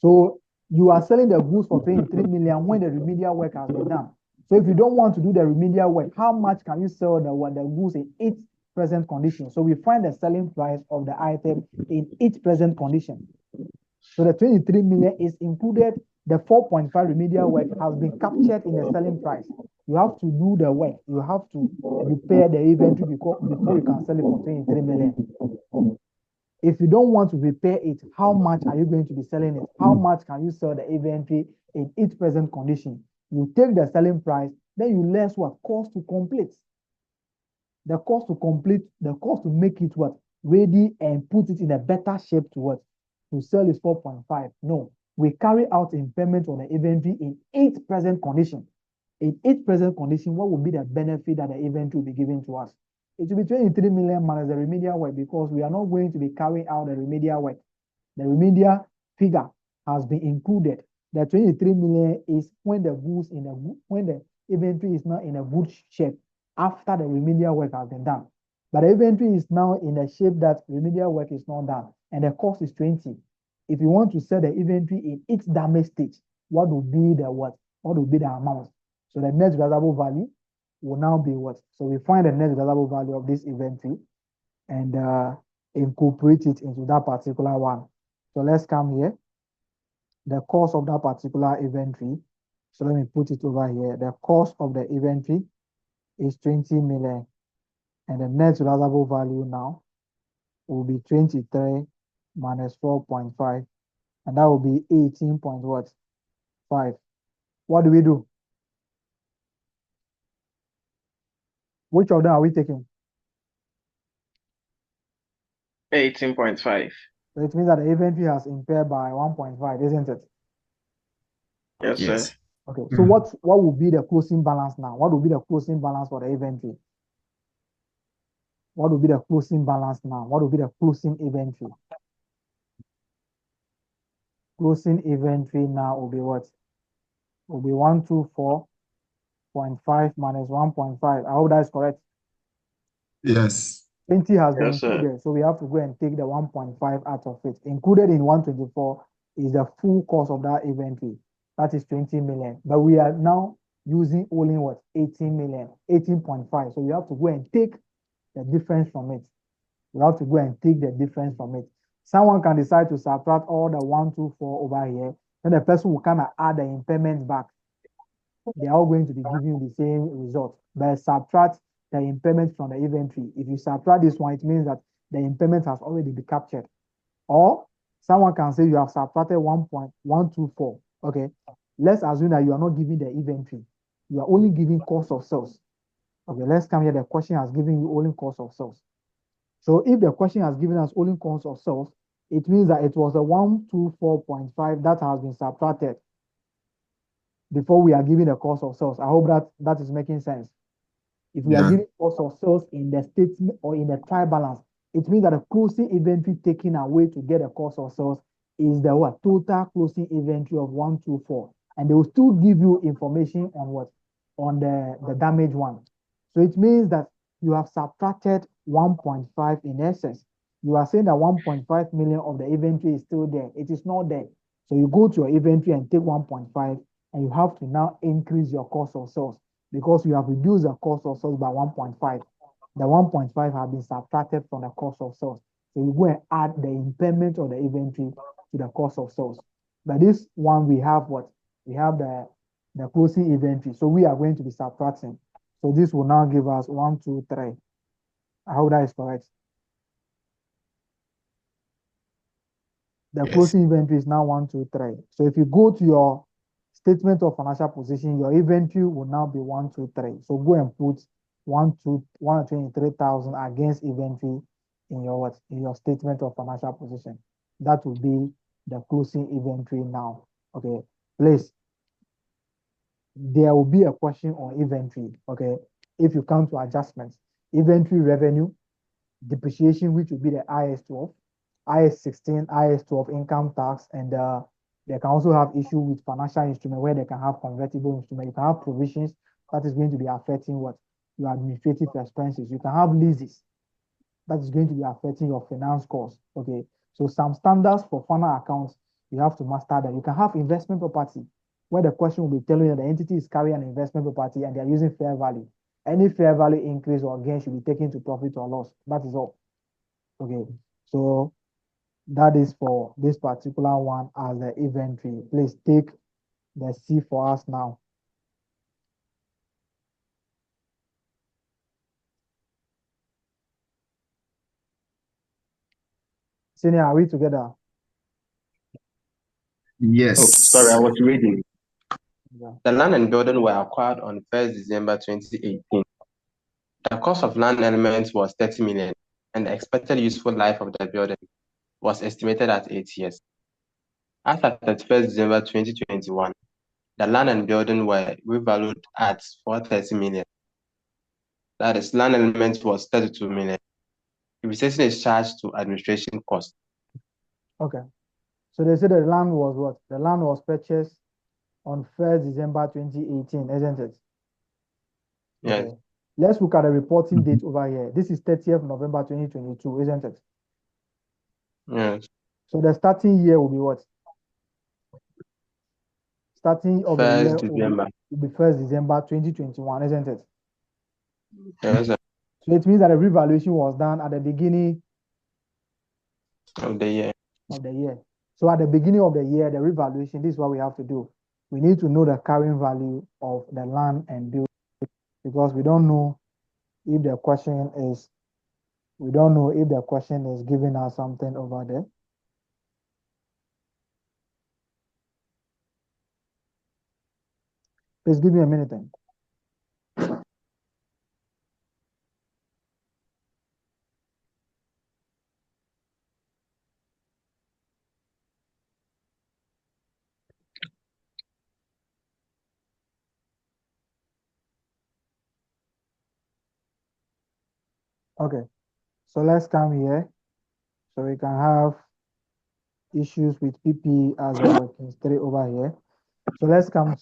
So you are selling the goods for 23 million when the remedial work has been done. So if you don't want to do the remedial work, how much can you sell the goods in its present condition? So we find the selling price of the item in its present condition. So the 23 million is included. The 4.5 remedial work has been captured in the selling price. You have to do the work. You have to repair the inventory before you can sell it for 23 million. If you don't want to repair it, how much are you going to be selling it? How much can you sell the inventory in its present condition? You take the selling price, then you less what? Cost to complete. The cost to complete, the cost to make it what? Ready and put it in a better shape to what? To sell is 4.5. No. we carry out impairment on the inventory in its present condition. In its present condition, what will be the benefit that the inventory will be given to us? It will be 23 million minus the remedial work because we are not going to be carrying out the remedial work. The remedial figure has been included. The 23 million is when the goods when the inventory is now in a good shape after the remedial work has been done. But the inventory is now in a shape that remedial work is not done, and the cost is 20. If you want to sell the inventory in its damage stage, what will be the what? What will be the amount? So the net realizable value will now be what? So we find the net realizable value of this inventory and incorporate it into that particular one. So let's come here. The cost of that particular inventory. So let me put it over here. The cost of the inventory is 20 million. And the net realizable value now will be 23 minus 4.5. And that will be 18.5. What do we do? Which of them are we taking? 18.5. So it means that the inventory has impaired by 1.5, isn't it? Yes, Yes. sir. Okay. So what will be the closing balance now? What will be the closing balance for the inventory? What will be the closing balance now? What will be the closing inventory? Closing inventory now will be what? Will be 124.5 minus 1.5. I hope that is correct. Yes. 20 has been Yes, sir. included, so we have to go and take the 1.5 out of it. Included in 124 is the full cost of that inventory. That is 20 million. But we are now using only what? 18 million, 18.5. So we have to go and take the difference from it. We have to go and take the difference from it. Someone can decide to subtract all the 124 over here. Then the person will come and add the impairment back. They are all going to be giving you the same result. But subtract the impairment from the inventory. If you subtract this one, it means that the impairment has already been captured. Or someone can say you have subtracted 1.124. Okay. Let's assume that you are not giving the inventory. You are only giving cost of sales. Okay, let's come here. The question has given you only cost of sales. So if the question has given us only cost of sales, it means that it was a 124.5 that has been subtracted before we are giving the cost of sales. I hope that is making sense. If we are Yeah. giving cost of sales in the statement or in the trial balance, it means that the closing inventory taken away to get the cost of sales is the what? Total closing inventory of 124. And they will still give you information on what? On the damage one. So it means that you have subtracted 1.5 in essence. You are saying that 1.5 million of the inventory is still there. It is not there. So you go to your inventory and take 1.5, and you have to now increase your cost of sales because you have reduced the cost of sales by 1.5. The 1.5 have been subtracted from the cost of sales. So you go and add the impairment of the inventory to the cost of sales. But this one, we have what? We have the closing inventory. So we are going to be subtracting. So this will now give us 1, 2, 3. I hope that is correct. The Yes. closing inventory is now 1, 2, 3. So if you go to your statement of financial position, your inventory will now be 1, 2, 3. So go and put 123,000 against inventory in your statement of financial position. That will be the closing inventory now. Okay, please. There will be a question on inventory. Okay, if you come to adjustments, inventory revenue, depreciation, which will be the IS12, IS16, IS12 income tax, and they can also have issue with financial instrument where they can have convertible instrument. You can have provisions that is going to be affecting what? Your administrative expenses. You can have leases that is going to be affecting your finance costs. Okay, so some standards for final accounts, you have to master that. You can have investment property where the question will be telling you that the entity is carrying an investment property and they are using fair value. Any fair value increase or gain should be taken to profit or loss. That is all. Okay, so that is for this particular one as the inventory. Please take the C for us now. Senior, are we together? Yes. Oh, sorry, I was reading. Yeah. The land and building were acquired on 1st December 2018. The cost of land elements was 30 million, and the expected useful life of the building was estimated at 8 years. As at 31st December 2021, the land and building were revalued at 430 million. That is, land element was 32 million. Depreciation is charged to administration cost. Okay. So they said the land was what? The land was purchased on 1st December 2018, isn't it? Yes. Okay. Let's look at the reporting date over here. This is 30th November 2022, isn't it? Yes. So the starting year will be what? Starting of the year First December. will be 1st December 2021, isn't it? Yes, sir. So it means that the revaluation was done at the beginning Of the year. of the year. So at the beginning of the year, the revaluation, this is what we have to do. We need to know the carrying value of the land and building because we don't know if the question is giving us something over there. Please give me a minute then. Okay, so let's come here so we can have issues with PP as a working straight over here. So let's come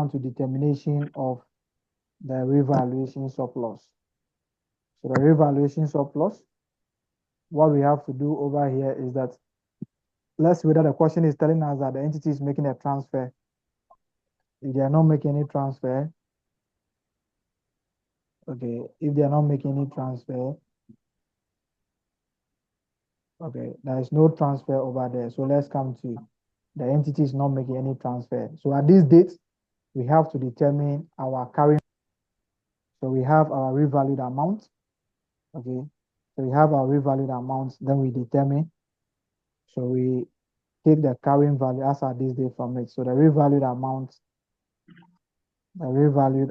to determination of the revaluation surplus. So the revaluation surplus, what we have to do over here is that let's say that the question is telling us that the entity is making a transfer. If they are not making any transfer, okay, if they are not making any transfer, okay, there is no transfer over there. So let's come to the entity is not making any transfer. So at this date, we have to determine our carrying. So we have our revalued amount. Okay. So we have our revalued amount, then we determine. So we take the carrying value as at this date from it. So the revalued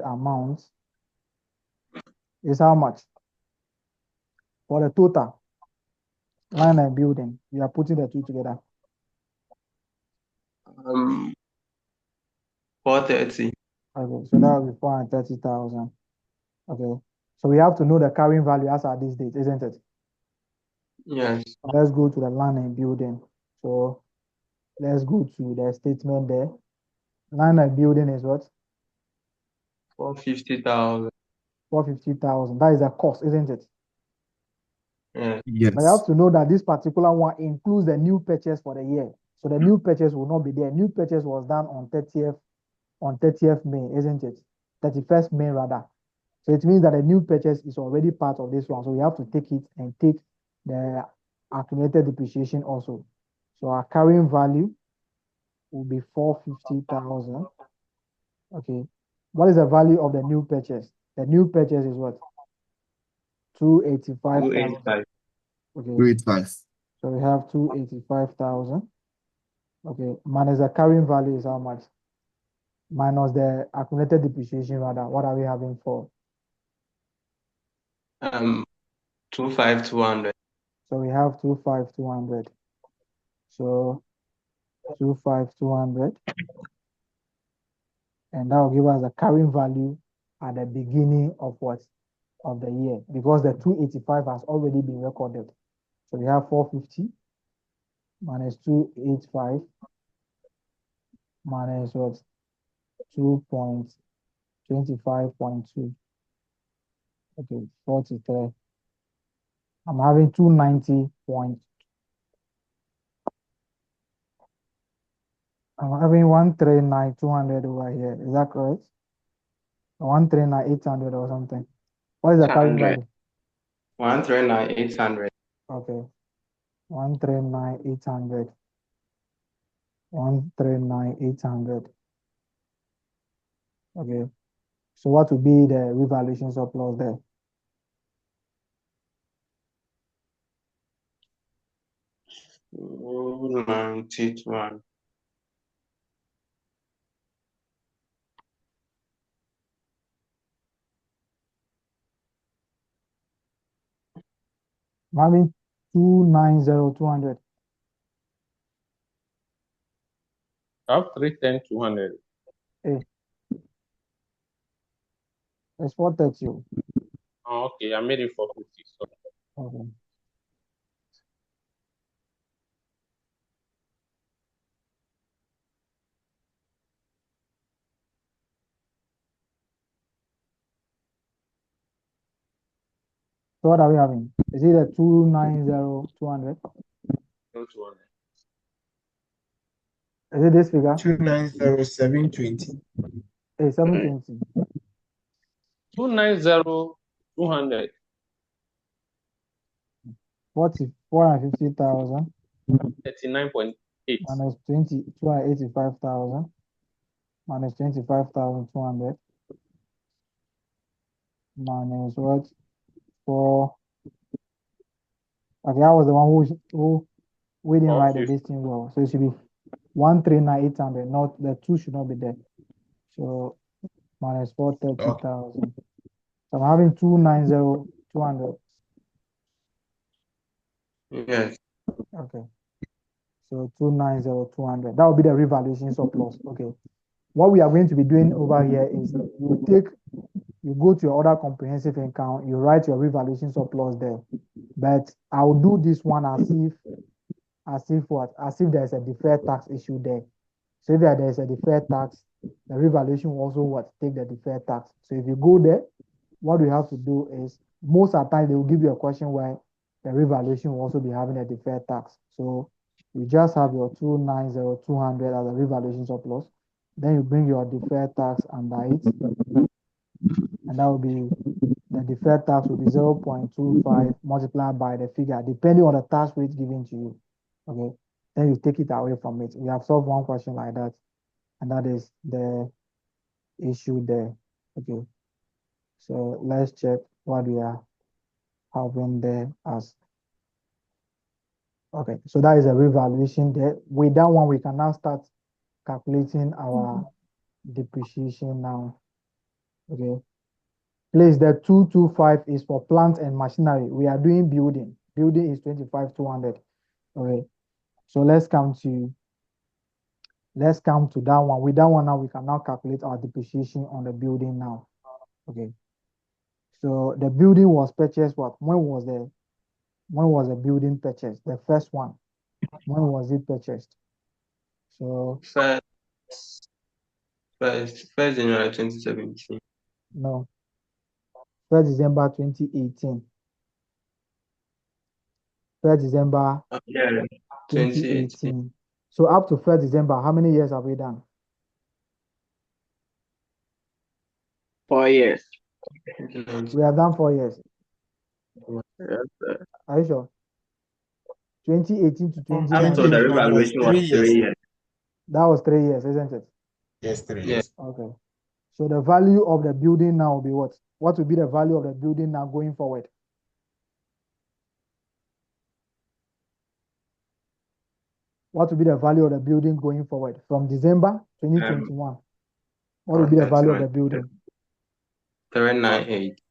amount is how much? For the total land and building, we are putting the two together. 430. Okay, so that will be 430,000. Okay, so we have to know the carrying value as at this date, isn't it? Yes. Let's go to the land and building. So let's go to the statement there. Land and building is what? 450,000. 450,000. That is the cost, isn't it? Yes. But you have to know that this particular one includes the new purchase for the year. So the new purchase will not be there. New purchase was done on 30th May, isn't it? 31st May rather. So it means that the new purchase is already part of this one. So we have to take it and take the accumulated depreciation also. So our carrying value will be 450,000. Okay. What is the value of the new purchase? The new purchase is what? 285,000. 285. Okay. Great price. So we have 285,000. Okay. Minus the carrying value is how much? Minus the accumulated depreciation rather. What are we having for? 25200. So we have 25200. So 25200. And that will give us the carrying value at the beginning of what? Of the year. Because the 285 has already been recorded. So we have 450 minus 285 minus what? 2.25.2. Okay, 43. I'm having 290 point. I'm having 139,200 over here. Is that correct? 139,800 or something. What is the carrying 800. value? 139,800. Okay. 139,800. 139,800. Okay. So what would be the revaluation surplus there? Oh, 91. I'm having 290,200. I have 310, 200. It's 430. Oh, okay, I made it 450. So Okay. So what are we having? Is it a 290, 200? no 200. Is it this figure? 290,720. Hey, 720. 290, 200. 450,000 39.8. minus 285,000 minus 25,200 minus what? For okay, I was the one who we didn't write the 450. listing well, so it should be 139,800. Not the two should not be there. So minus 430,000. So I'm having 290,200. Yes. Okay. So 290,200. That will be the revaluation surplus. Okay. What we are going to be doing over here is you go to your other comprehensive income, you write your revaluation surplus there. But I'll do this one as if what? As if there's a deferred tax issue there. So if there is a deferred tax, the revaluation will also what? Take the deferred tax. So if you go there, what we have to do is most of the time they will give you a question where the revaluation will also be having a deferred tax. So you just have your 290,200 as a revaluation surplus. Then you bring your deferred tax under it, and that will be the deferred tax will be 0.25 multiplied by the figure, depending on the tax rate given to you. Okay. Then you take it away from it. We have solved one question like that, and that is the issue there. Okay. So let's check what we are having there as. Okay. So that is a revaluation there. With that one, we can now start calculating our depreciation now. Okay. Please, the 225 is for plant and machinery. We are doing building. Building is 25,200. Okay. So let's come to that one. With that one now, we can now calculate our depreciation on the building now. Okay. So the building was purchased what? When was the building purchased? The first one. When was it purchased? So First January 2017. no. 1st December 2018. 1st December Yeah, 2018. 2018. So up to 1st December, how many years have we done? 4 years. We have done 4 years. Yes, sir. Are you sure? 2018 to After 2019. the revaluation was 3 years. That was 3 years, isn't it? Yes, 3 Yes. years. Okay. So the value of the building now will be what? What will be the value of the building now going forward? What will be the value of the building going forward from December 2021? What will be the value of the building? 398.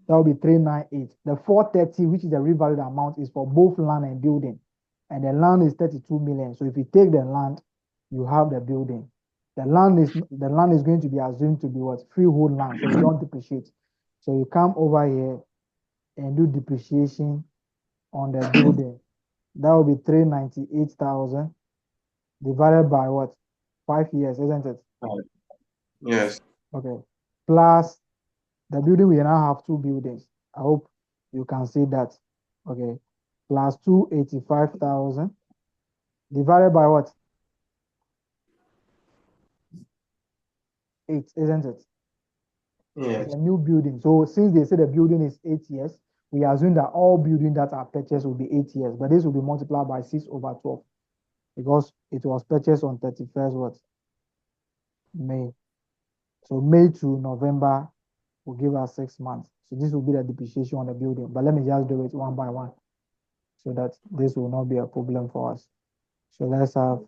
That will be 398. The 430, which is the revalued amount, is for both land and building. And the land is 32 million. So if you take the land, you have the building. The land is going to be assumed to be what? Freehold land. So you don't depreciate. So you come over here and do depreciation on the building. That will be 398,000 divided by what? 5 years, isn't it? Yes. Okay. Plus the building, we now have 2 buildings. I hope you can see that. Okay. Plus 285,000 divided by what? 8, isn't it? Yes. It's a new building. So since they say the building is 8 years, we assume that all buildings that are purchased will be 8 years, but this will be multiplied by 6/12 because it was purchased on 31st what? May. So May to November will give us 6 months. So this will be the depreciation on the building. But let me just do it one by one so that this will not be a problem for us. So let's have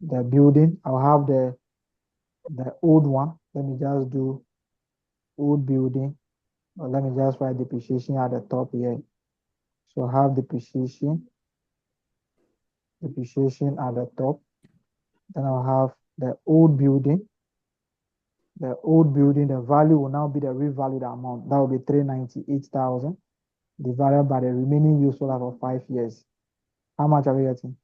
the building. I'll have the old one. Let me just do old building. Or let me just write depreciation at the top here. So have depreciation at the top. Then I'll have the old building. The old building, the value will now be the revalued amount. That will be 398,000 divided by the remaining useful life of 5 years. How much are we getting?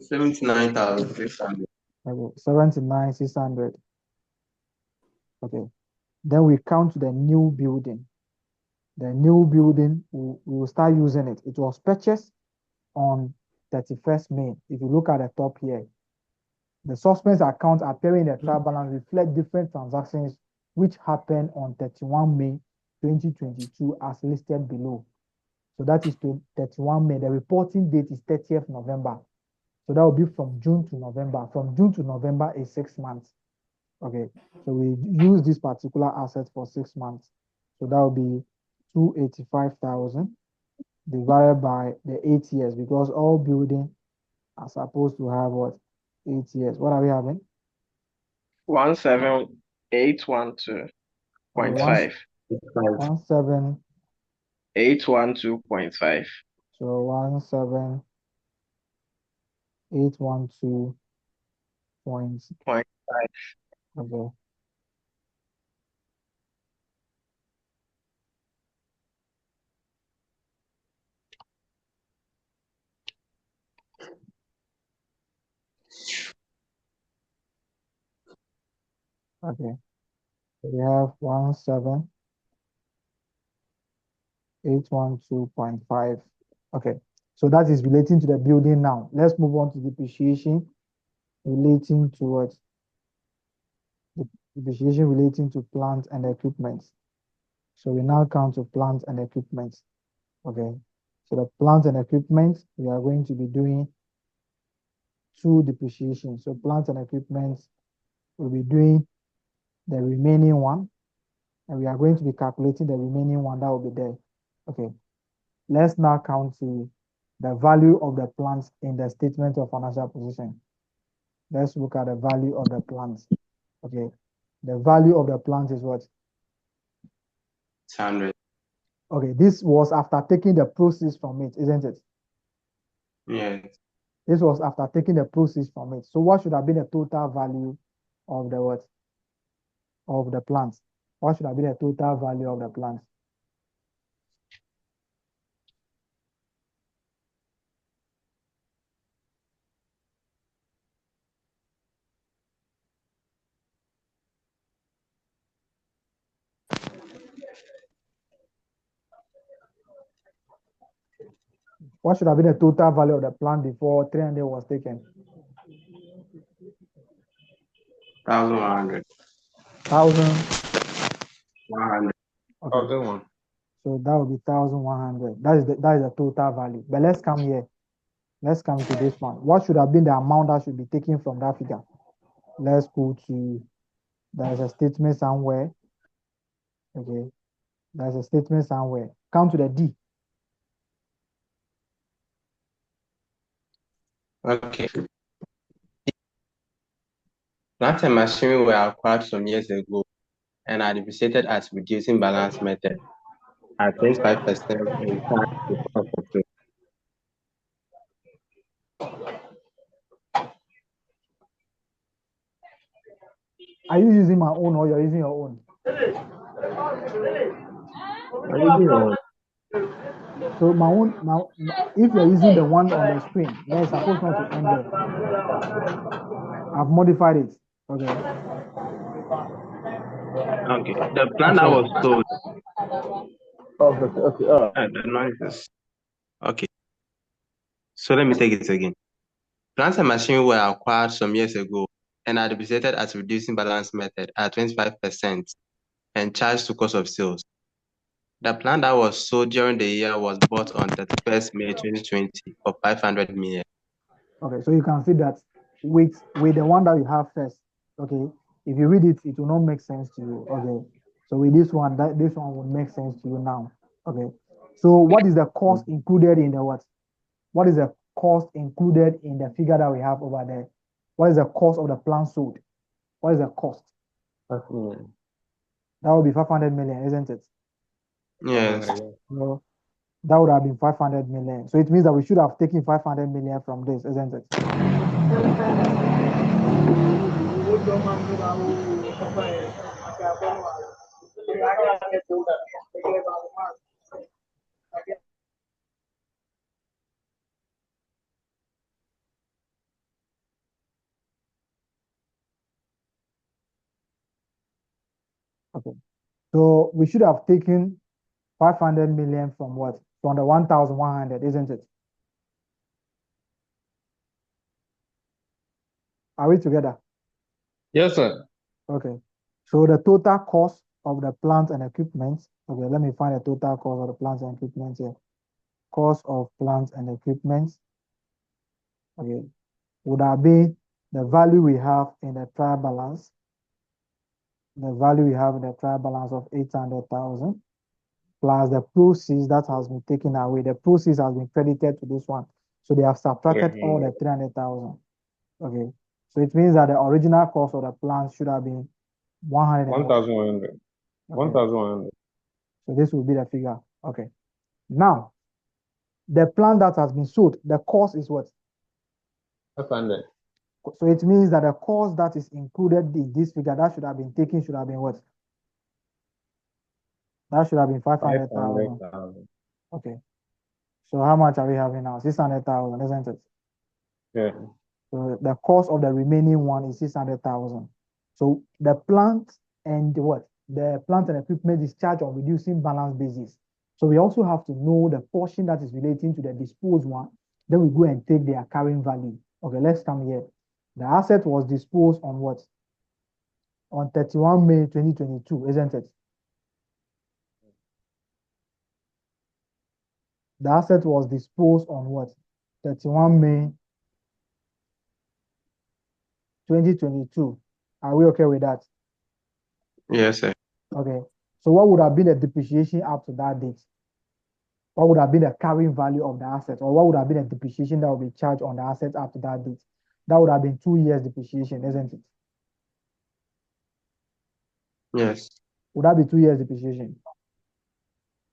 79,600. Okay, 79,600. Okay. Then we count the new building. The new building, we will start using it. It was purchased on 31st May. If you look at the top here, the suspense accounts appearing in the trial balance reflect different transactions which happened on 31 May 2022 as listed below. So that is 31 May. The reporting date is 30th November. So that will be from June to November. From June to November is 6 months. Okay, so we use this particular asset for 6 months. So that will be 285,000 divided by the 8 years, because all buildings are supposed to have what? 8 years. What are we having? 17812.5. 812.5. So 17812.5. Okay. Okay. So we have 17812.5. Okay. So that is relating to the building now. Let's move on to depreciation relating to what? The depreciation relating to plant and equipment. So we now count to plant and equipment. Okay. So the plant and equipment, we are going to be doing 2 depreciation. So plant and equipment, we'll be doing the remaining one, and we are going to be calculating the remaining one that will be there. Okay. Let's now count to the value of the plants in the statement of financial position. Let's look at the value of the plants. Okay. The value of the plant is what? 100. Okay. This was after taking the proceeds from it, isn't it? Yes. This was after taking the proceeds from it. So what should have been the total value of the what? Of the plants? What should have been the total value of the plants? What should have been the total value of the plant before 300 was taken? 1,100. 1,100. Okay. 1,001. So that would be 1,100. That is the total value. But let's come here. Let's come to this one. What should have been the amount that should be taken from that figure? Let's go to, there's a statement somewhere. Okay. There's a statement somewhere. Come to the D. Okay. Plant and machinery were acquired some years ago and are depreciated as reducing balance method at 25% and charged to cost of sales. Are you using my own or you're using your own? I'm using your own. So my own, if you're using the one on the screen, then it's supposed not to end there. I've modified it. Okay. Okay. The plant that was sold. Okay. The noises. Okay. So let me take it again. Plants and machinery were acquired some years ago and are depreciated as reducing balance method at 25% and charged to cost of sales. The plant that was sold during the year was bought on 31st May 2020 for 500 million. Okay, so you can see that with the one that you have first, okay, if you read it, it will not make sense to you. Okay, so with this one, this one will make sense to you now. Okay, so what is the cost included in the what? What is the cost included in the figure that we have over there? What is the cost of the plant sold? What is the cost? That will be 500 million, isn't it? Yes. So That would have been 500 million. So it means that we should have taken 500 million from this, isn't it? Okay. So we should have taken 500 million from what? From the 1,100, isn't it? Are we together? Yes, sir. Okay. So the total cost of the plant and equipment. Okay, let me find the total cost of the plants and equipment here. Cost of plants and equipment. Okay. Would have been the value we have in the trial balance. The value we have in the trial balance of 800,000 plus the proceeds that has been taken away. The proceeds has been credited to this one. So they have subtracted all the 300,000. Okay. So it means that the original cost of the plant should have been 100. 1,100. Okay. 1,100. So this will be the figure. Okay. Now, the plant that has been sold, the cost is what? 500. So it means that the cost that is included in this figure that should have been taken should have been what? That should have been 500,000. 500,000. Okay. So how much are we having now? 600,000, isn't it? Yeah. So the cost of the remaining one is 600,000. So the plant and what? The plant and equipment is charged on reducing balance basis. So we also have to know the portion that is relating to the disposed one. Then we go and take their carrying value. Okay, let's come here. The asset was disposed on what? On 31 May 2022, isn't it? The asset was disposed on what? 31 May 2022. Are we okay with that? Yes, sir. Okay. So what would have been the depreciation up to that date? What would have been the carrying value of the asset? Or what would have been the depreciation that would be charged on the asset up to that date? That would have been 2 years depreciation, isn't it? Yes. Would that be 2 years depreciation?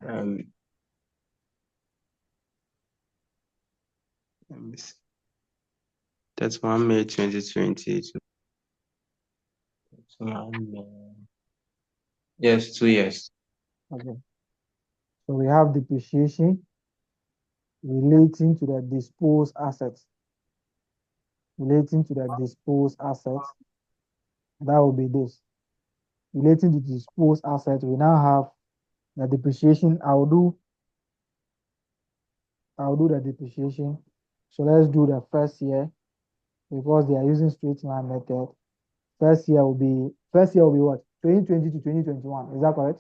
Um, let me see. That's 1 May 2022. Yes, 2 years. Okay. So we have depreciation relating to the disposed assets. Relating to the disposed assets. That will be this. Relating to disposed assets, we now have the depreciation. I'll do the depreciation. So let's do the first year because they are using straight line method. First year will be what? 2020 to 2021. Is that correct?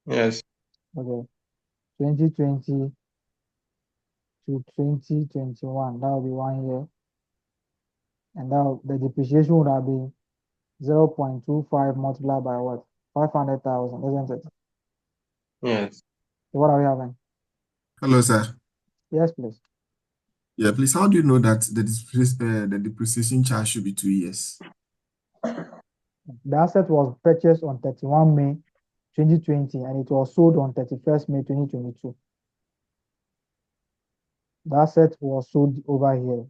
Yes. Okay. 2020 to 2021. That will be 1 year. And now the depreciation would have been 0.25 multiplied by what? 500,000, isn't it? Yes. So what are we having? Hello, sir. Yes, please. Yeah, please, how do you know that the depreciation charge should be 2 years? The asset was purchased on 31 May 2020 and it was sold on 31st May 2022. The asset was sold over here.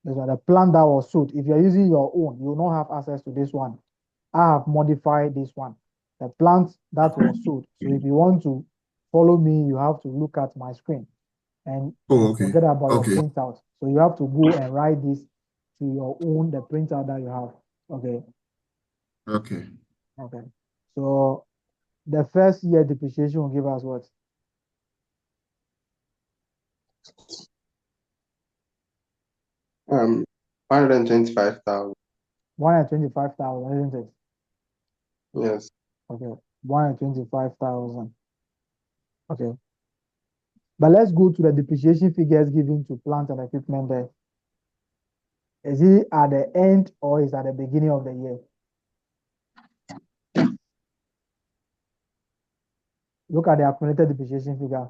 These are the plan that was sold. If you're using your own, you will not have access to this one. I have modified this one. The plant that was sold. So if you want to follow me, you have to look at my screen and Oh, okay. forget about Okay. your printout. So you have to go and write this to your own, the printout that you have. Okay. Okay. Okay. So the first year depreciation will give us what? Um, 125,000. 125,000, isn't it? Yes. Okay. 125,000. Okay. But let's go to the depreciation figures given to plant and equipment there. Is it at the end or is it at the beginning of the year? Look at the accumulated depreciation figure.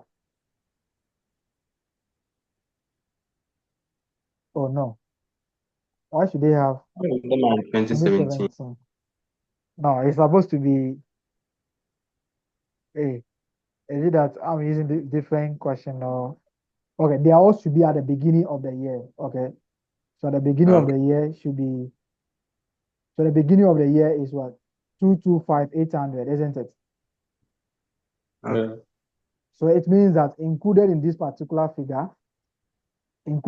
Oh no. Why should they have 2017. 2017? No, it's supposed to be. Hey, Is it that I'm using the different question or okay? They all should be at the beginning of the year. Okay, so the beginning of Okay. the year should be. So the beginning of the year is what 225,800, isn't it? Yeah. So it means that included in this particular figure is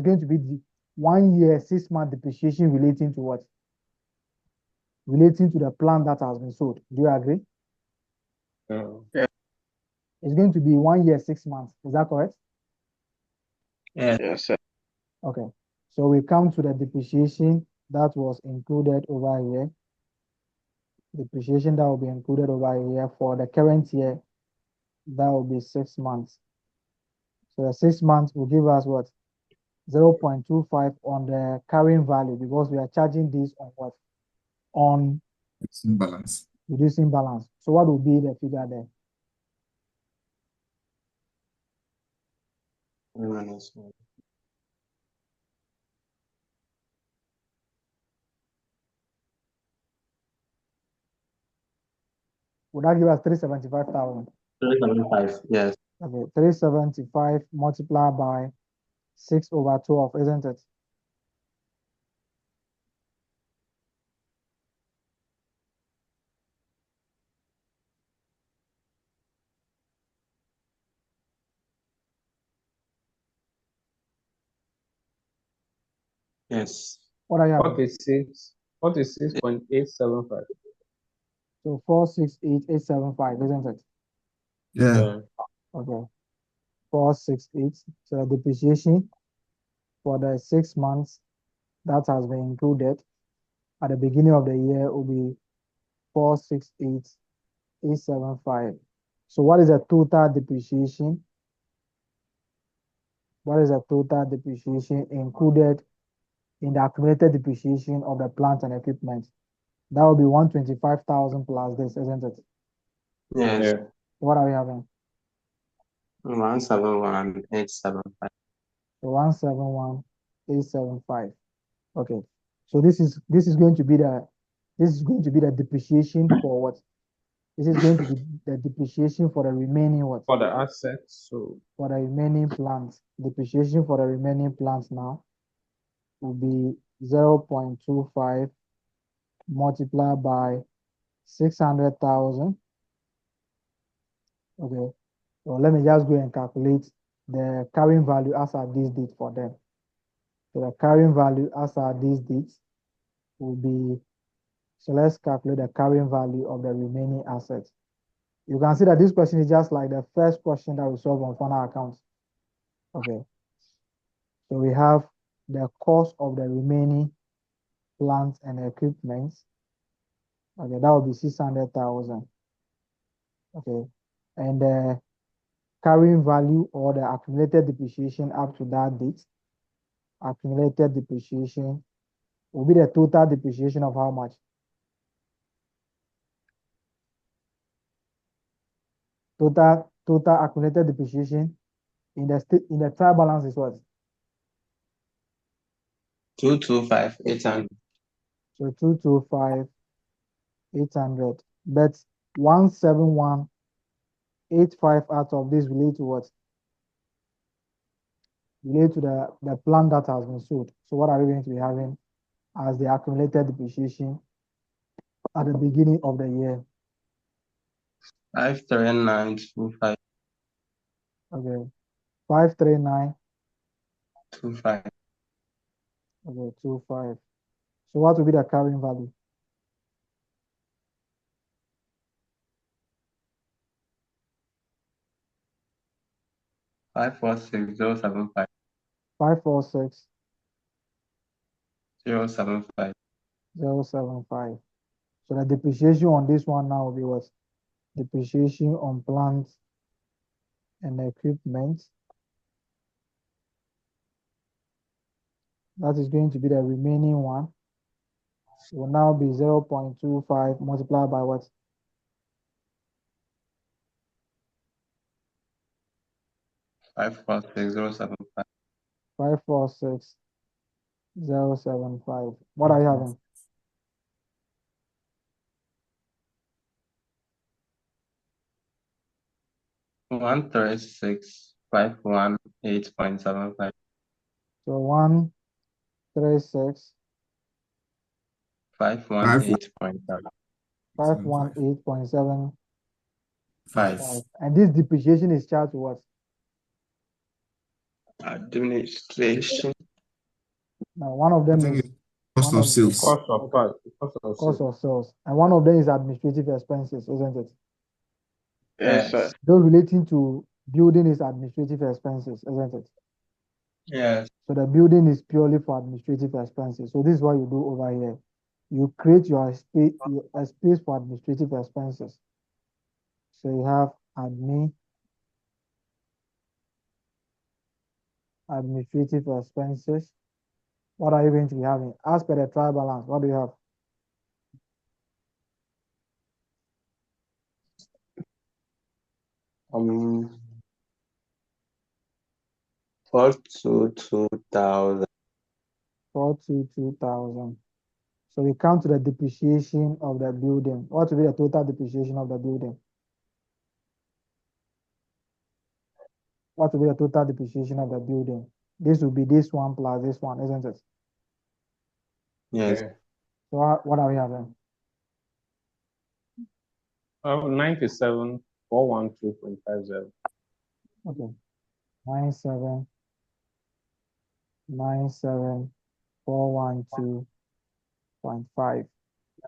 going to be the 1 year 6 month depreciation relating to what? Relating to the plan that has been sold. Do you agree? Yeah. It's going to be 1 year 6 months. Is that correct? Yeah. Yes, sir. Okay. So we come to the depreciation that was included over here. Depreciation that will be included over here for the current year, that will be 6 months. So the 6 months will give us what? 0.25 on the carrying value because we are charging this on what? On It's in balance. reducing balance. So what will be the figure there? Would that give us 375,000? 375. Yes. Okay, 375 multiplied by 6/12, isn't it? Yes. What are you having? 46.875. So 468,875, isn't it? Yeah. Yeah. Okay, 468. So the depreciation for the 6 months that has been included at the beginning of the year will be 468,875. So what is the total depreciation? What is the total depreciation included in the accumulated depreciation of the plant and equipment? That will be 125,000 plus this, isn't it? Yes. Yeah. What are we having? 171,875. So 171,875. Okay. So this is going to be the depreciation for what? This is going to be the depreciation for the remaining what? For the assets, so For the remaining plants. Depreciation for the remaining plants now will be 0.25 multiplied by 600,000. Okay. So let me just go and calculate the carrying value as at this date for them. So the carrying value as at this date will be, so let's calculate the carrying value of the remaining assets. You can see that this question is just like the first question that we solved on final accounts. Okay. So we have the cost of the remaining plants and equipment. Okay, that will be 600,000. Okay. And the carrying value or the accumulated depreciation up to that date, accumulated depreciation will be the total depreciation of how much? Total accumulated depreciation in the trial balance is what? 225,800. So 225,800. But 171,855 out of this relate to what? Relate to the plan that has been sold. So what are we going to be having as the accumulated depreciation at the beginning of the year? 539,25. Okay. 539. 25. Okay, 25. So what will be the carrying value? 546,075. 546,075. 075. So the depreciation on this one now will be what? Depreciation on plants and equipment. That is going to be the remaining one. It will now be 0.25 multiplied by what? 546,075. 546,075. What are you having? 136,518.75. So 136 518.75. 518.75. Five. And this depreciation is charged to what? Administration. Now, one of I them think is it's cost one of of sales. Cost of okay, part, cost of cost sale. of sales, and one of them is administrative expenses, isn't it? Yes, sir. Those relating to building is administrative expenses, isn't it? Yes. So the building is purely for administrative expenses. So this is what you do over here. You create your space for administrative expenses. So you have administrative expenses. What are you going to be having? As per the trial balance, what do you have? Um, 422,000. 422,000. So we come to the depreciation of the building. What will be the total depreciation of the building? What will be the total depreciation of the building? This will be this one plus this one, isn't it? Yes. Yeah. So what are we having? 97,412.50. Okay. 97,412.5.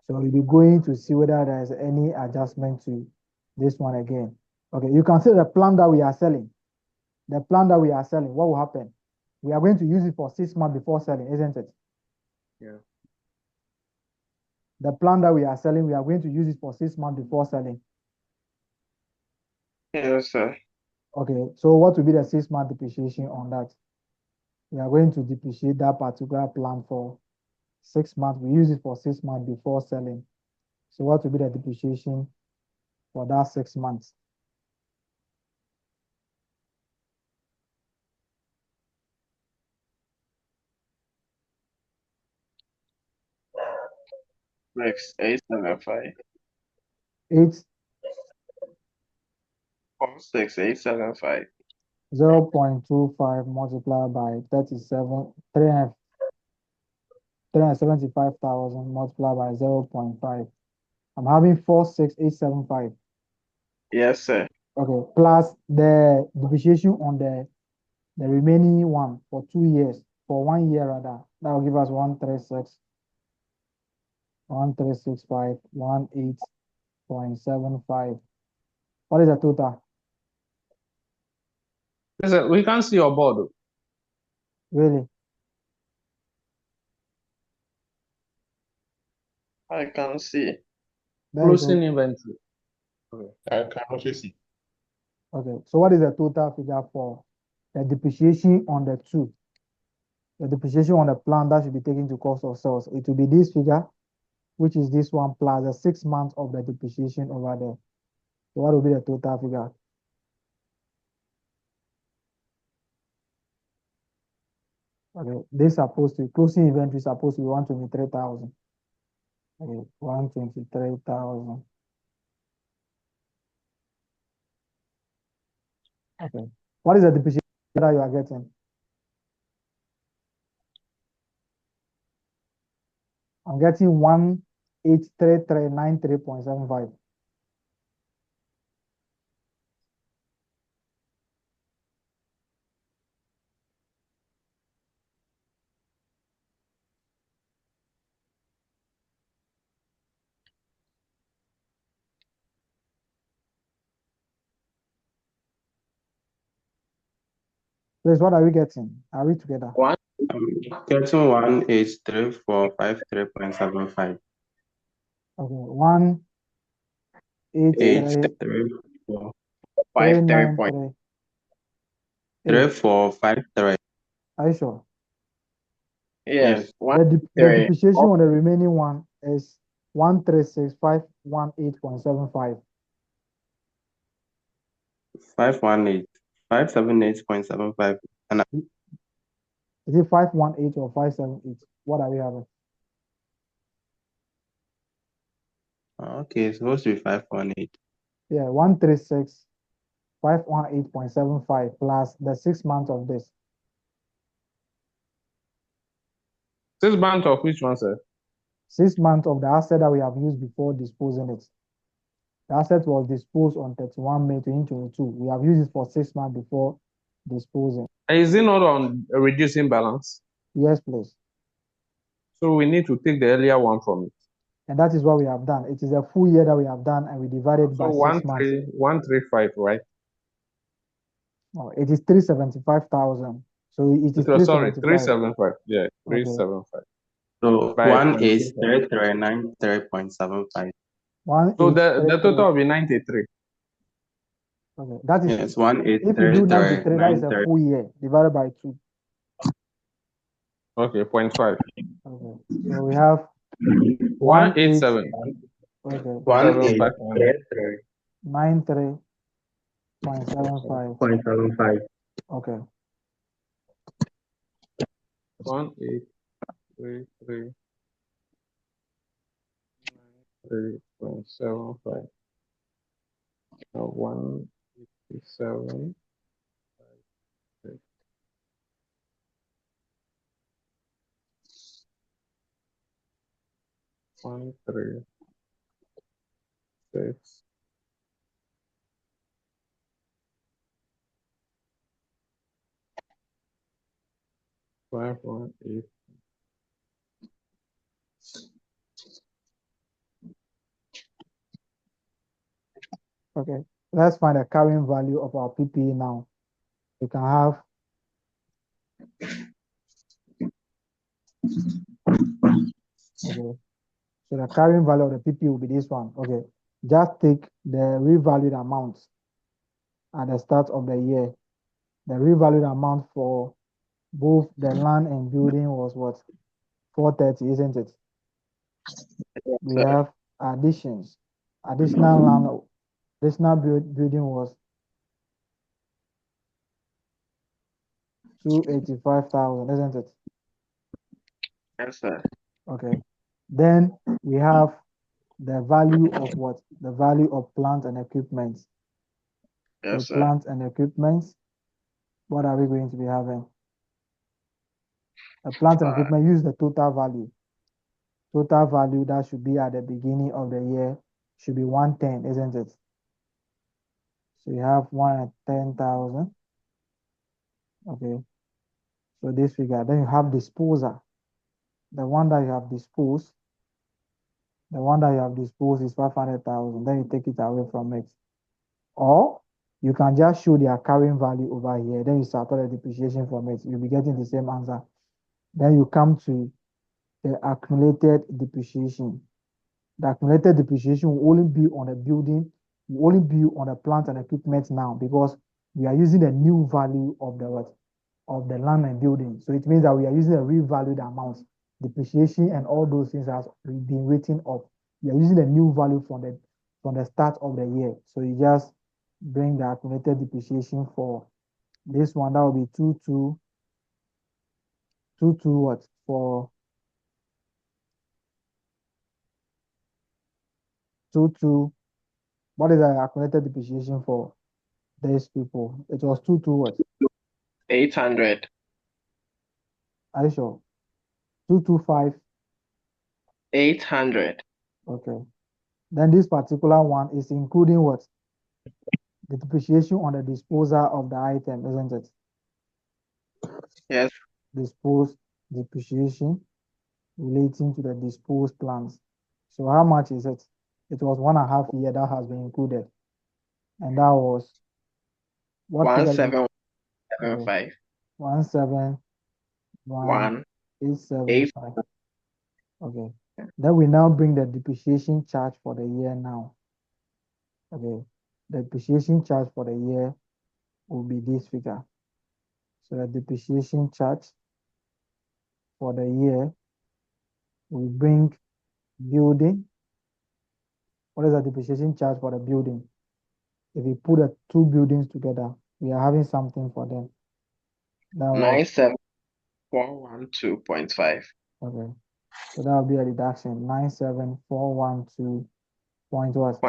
So we'll be going to see whether there is any adjustment to this one again. Okay, you can see the plan that we are selling. The plan that we are selling, what will happen? We are going to use it for 6 months before selling, isn't it? Yeah. The plan that we are selling, we are going to use it for 6 months before selling. Yes, sir. Okay, so what will be the 6 month depreciation on that? We are going to depreciate that particular plan for 6 months. We use it for 6 months before selling. So what will be the depreciation for that 6 months? Next, 875. 8 46875. 0.25 multiplied by 37, 375,000 multiplied by 0.5. I'm having 46875. Yes, sir. Okay, plus the depreciation on the remaining one for 2 years, for 1 year rather. That will give us 136,5, 18.75. What is the total? Listen, we can't see your board. Really? I can see. There you Closing go. inventory. I can also see. Okay, so what is the total figure for the depreciation on the two? The depreciation on the plan that should be taken to cost of sales. It will be this figure, which is this one plus the 6 months of the depreciation over there. So what will be the total figure? Okay, this supposed to closing inventory is supposed to be 123,000. Okay, 123,000. Okay, what is the depreciation that you are getting? I'm getting 183393.75. Please, what are we getting? Are we together? I'm getting 183,453.75. Okay, 183,393. 83453. Are you sure? Yes, The depreciation on the remaining one is 136,518.75. 518, 578.75. And Is it 518 or 578? What are we having? okay, it's supposed to be 518. Yeah, 136 518.75 plus the 6 months of this. 6 months of which one, sir? 6 months of the asset that we have used before disposing it. The asset was disposed on 31 May 2022. We have used it for 6 months before disposing. Is it not on a reducing balance? Yes, please. So we need to take the earlier one from it. And that is what we have done. It is a full year that we have done, and we divided by So 6 months. 135, right? No, it is 375,000. So it is Sorry, 375. 375. Yeah, Okay. 375. So By 183,393.75. So the total will be 93. Okay, that is Yes, if you do 93, that is a 183,393. full year divided by 2. Okay, 0.5. Okay, so we have 187. Okay, 93.75. 0.75. Okay, 1833. 3.75. 187. 136. 518. okay. Let's find the carrying value of our PPE now. We can have okay. So the carrying value of the PPE will be this one. Okay. Just take the revalued amount at the start of the year. The revalued amount for both the land and building was what? 430, isn't it? We have additions. Additional land, additional building was 285,000, isn't it? Yes, sir. Okay. Then we have the value of what? The value of plant and equipment. Yes, So sir. plant and equipment, what are we going to be having? The plant and equipment, use the total value. Total value that should be at the beginning of the year should be 110, isn't it? So you have 110,000. Okay. So this figure. Then you have disposal. The one that you have disposed, is 500,000. Then you take it away from it. Or you can just show their carrying value over here. Then you subtract the depreciation from it. You'll be getting the same answer. Then you come to the accumulated depreciation. The accumulated depreciation will only be on the building, will only be on the plant and equipment now because we are using the new value of the what? Of the land and building. So it means that we are using a revalued amount. Depreciation and all those things has been written up. We are using the new value from the start of the year. So you just bring the accumulated depreciation for this one. That will be 22 what? For 22. What is the accumulated depreciation for these people? It was 22 what? 800. Are you sure? 225. 800. Okay. Then this particular one is including what? The depreciation on the disposal of the item, isn't it? Yes. Disposed depreciation relating to the disposed plants. So how much is it? It was 1.5 year that has been included. And that was what figure? 1775. 171,875. Okay. Then we now bring the depreciation charge for the year now. Okay. The depreciation charge for the year will be this figure. So the depreciation charge for the year will bring building. What is the depreciation charge for the building? If we put the two buildings together, we are having something for them. That was 97412.5. okay. So that will be a reduction. 97412 point what?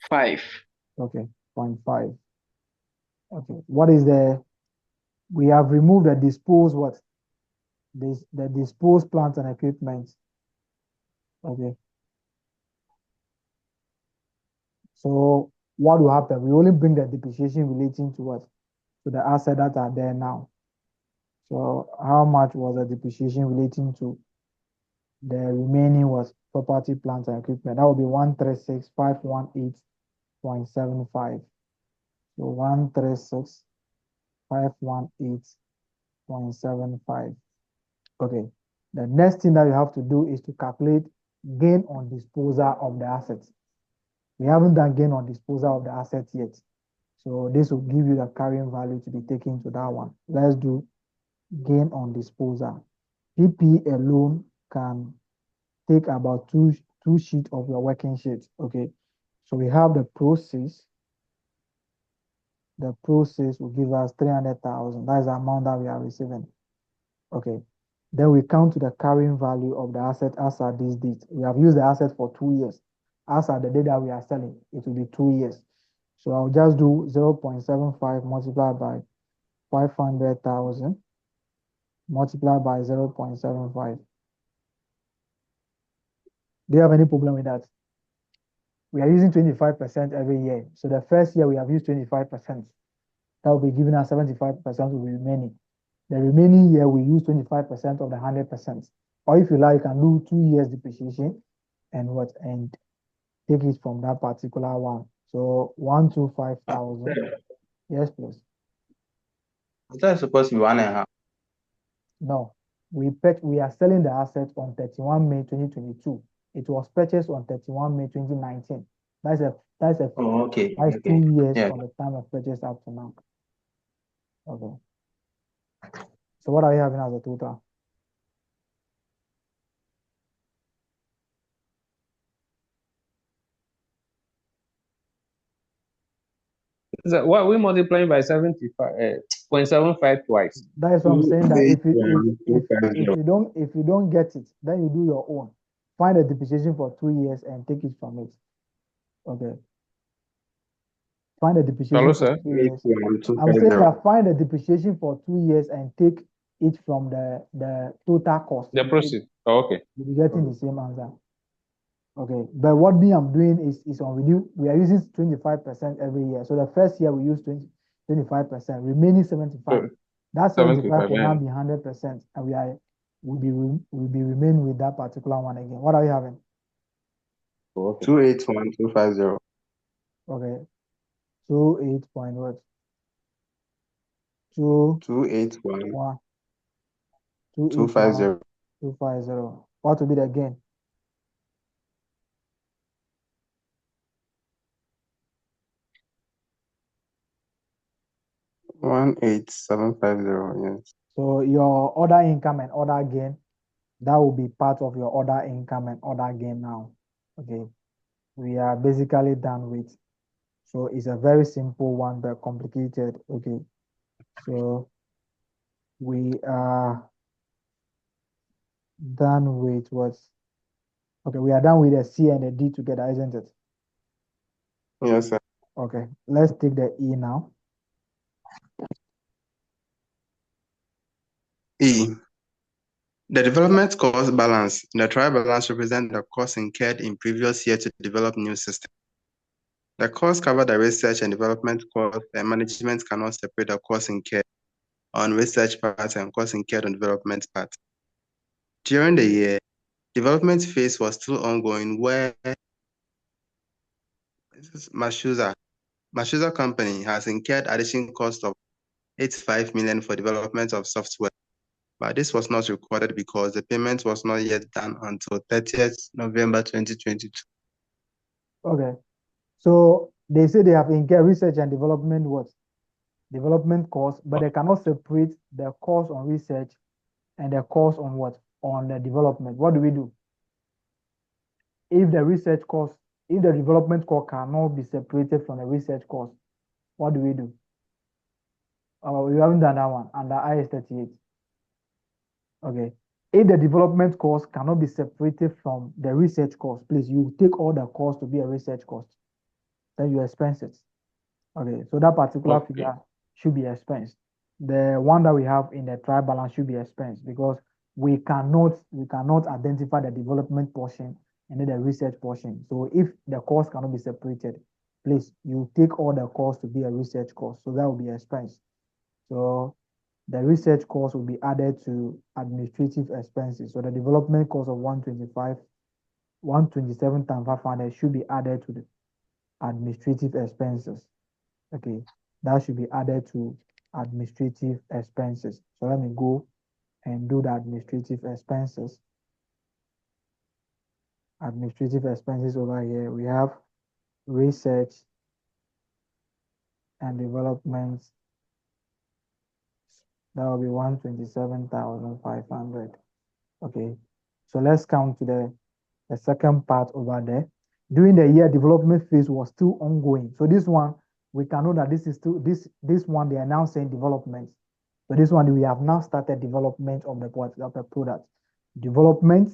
5. Okay. 0.5. Okay, what is we have removed the disposed what? The disposed plant and equipment. Okay. So what will happen? We only bring the depreciation relating to what? To the assets that are there now. So how much was the depreciation relating to the remaining was property, plant, and equipment? That would be 136,518.75. So 136,518.75. Okay. The next thing that you have to do is to calculate gain on disposal of the assets. We haven't done gain on disposal of the assets yet. So this will give you the carrying value to be taken to that one. Let's do gain on disposal. PP alone can take about two sheets of your working sheet. Okay. So we have the process. The process will give us 300,000. That's the amount that we are receiving. Okay. Then we count to the carrying value of the asset as at this date. We have used the asset for 2 years. As at the day that we are selling, it will be 2 years. So I'll just do 0.75 multiplied by 500,000 multiplied by 0.75. Do you have any problem with that? We are using 25% every year. So the first year we have used 25%. That will be giving us 75% will be remaining. The remaining year we use 25% of the 100%. Or if you like, you can do 2 years depreciation and take it from that particular one. So 125,000. Yes, please. I thought it's supposed to be 1.5. No, we are selling the asset on 31 May 2022. It was purchased on 31 May 2019. That's Oh, okay. that's Okay. 2 years Yeah. from the time of purchase up to now. Okay. So what are you having as a total? So what we multiplying by 75.75 twice. That is what I'm saying, that if you If don't get it, then you do your own. Find a depreciation for 2 years and take it from it. Okay. Find a depreciation Hello, for sir. 2 years. I'm saying 250. that find a depreciation for 2 years and take it from the total cost. The proceed. Oh, okay. You'll be getting the same answer. Okay, but what I'm doing is on renew. We are using 25% every year. So the first year we use 25%, remaining 75. So, That 75 will yeah. now be 100%, and we'll be remaining with that particular one again. What are you having? Oh, okay. 281,250. Okay, 28 point what? 281,250. 250. What will be the gain? One 18750. Yes. So your other income and other gain, that will be part of your other income and other gain now. Okay, we are basically done with. So it's a very simple one, but complicated. Okay, so we are done with what's okay. We are done with the C and the D together, isn't it? Yes, sir. Okay, let's take the E now. E. The development cost balance. The trial balance represents the cost incurred in previous year to develop new system. The costs cover the research and development cost, and management cannot separate the cost incurred on research part and cost incurred on development part. During the year, development phase was still ongoing where Mashuza company has incurred additional cost of 85 million for development of software. But this was not recorded because the payment was not yet done until 30th November 2022. Okay, so they say they have incurred research and development development costs, but they cannot separate the cost on research and the cost on on the development. What do we do? If the development cost cannot be separated from the research cost, what do we do? We haven't done that one under IS 38. Okay. If the development cost cannot be separated from the research cost, please, you take all the cost to be a research cost. Then you expense it. Okay, so that particular Okay. figure should be expensed. The one that we have in the trial balance should be expensed because we cannot identify the development portion and then the research portion. So if the cost cannot be separated, please you take all the cost to be a research cost. So that will be expense. So the research cost will be added to administrative expenses. So the development cost of 127,500 should be added to the administrative expenses. Okay, that should be added to administrative expenses. So let me go and do the administrative expenses. Administrative expenses over here, we have research and development. That will be 127,500. Okay, so let's come to the second part over there. During the year, development phase was still ongoing. So this one, we can know that this is still this one they are now saying development. So this one we have now started development of the product. Development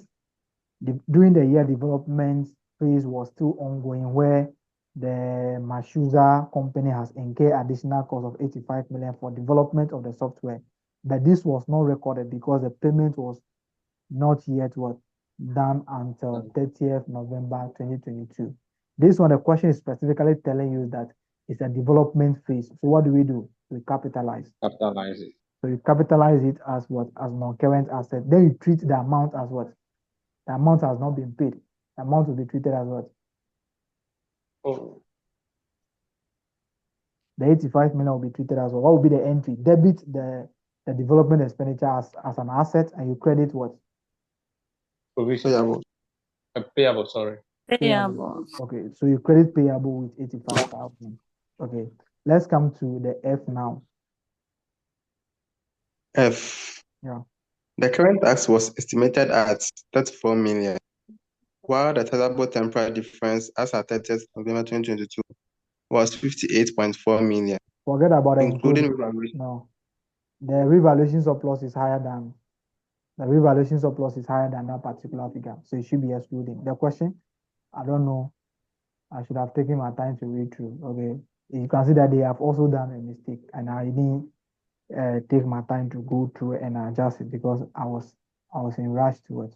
during the year, development phase was still ongoing, where the Mashuza company has incurred additional cost of 85 million for development of the software. But this was not recorded because the payment was not yet done until 30th November 2022. This one, the question is specifically telling you that it's a development phase. So what do? We capitalize. Capitalize it. So you capitalize it as what? As non-current asset. Then you treat the amount as what? The amount has not been paid. The amount will be treated as what? Oh, The 85 million will be treated as what? What will be the entry? Debit the development expenditure as an asset, and you credit what? provision. Payable, sorry. Payable. Okay, so you credit payable with 85,000. Okay, let's come to the F now. F. Yeah. The current tax was estimated at 34 million, while the taxable temporary difference as at 30th November 2022 was 58.4 million, Forget about the including including. revaluation. No, the revaluation surplus is higher than that particular figure, so it should be excluding. The question, I don't know. I should have taken my time to read through. Okay, you can see that they have also done a mistake, and I didn't take my time to go through and adjust it because I was in rush to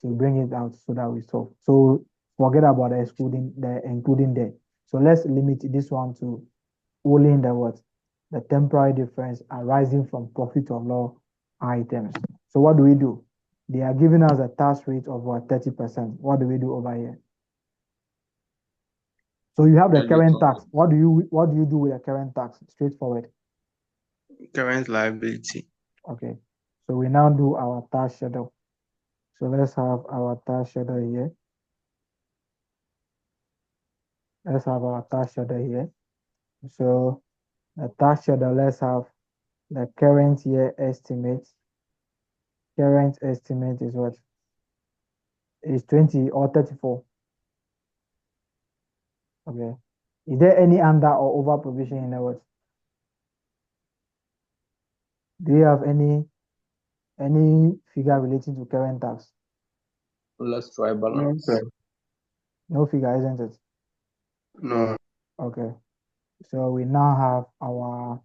bring it out so that we solve. So forget about the excluding the including there. So let's limit this one to only in the temporary difference arising from profit or loss items. So what do? They are giving us a tax rate of 30%. What do we do over here? So you have the current tax. What do you do with the current tax? Straightforward. Current liability. Okay. So we now do our tax schedule. So let's have our tax schedule here. Let's have our tax schedule here. So the tax schedule, let's have the current year estimate. Current estimate is what? Is 20 or 34? Okay. Is there any under or over provision in the what? Do you have any figure relating to current tax? Let's try balance. Okay. No figure, isn't it? No. Okay. So we now have our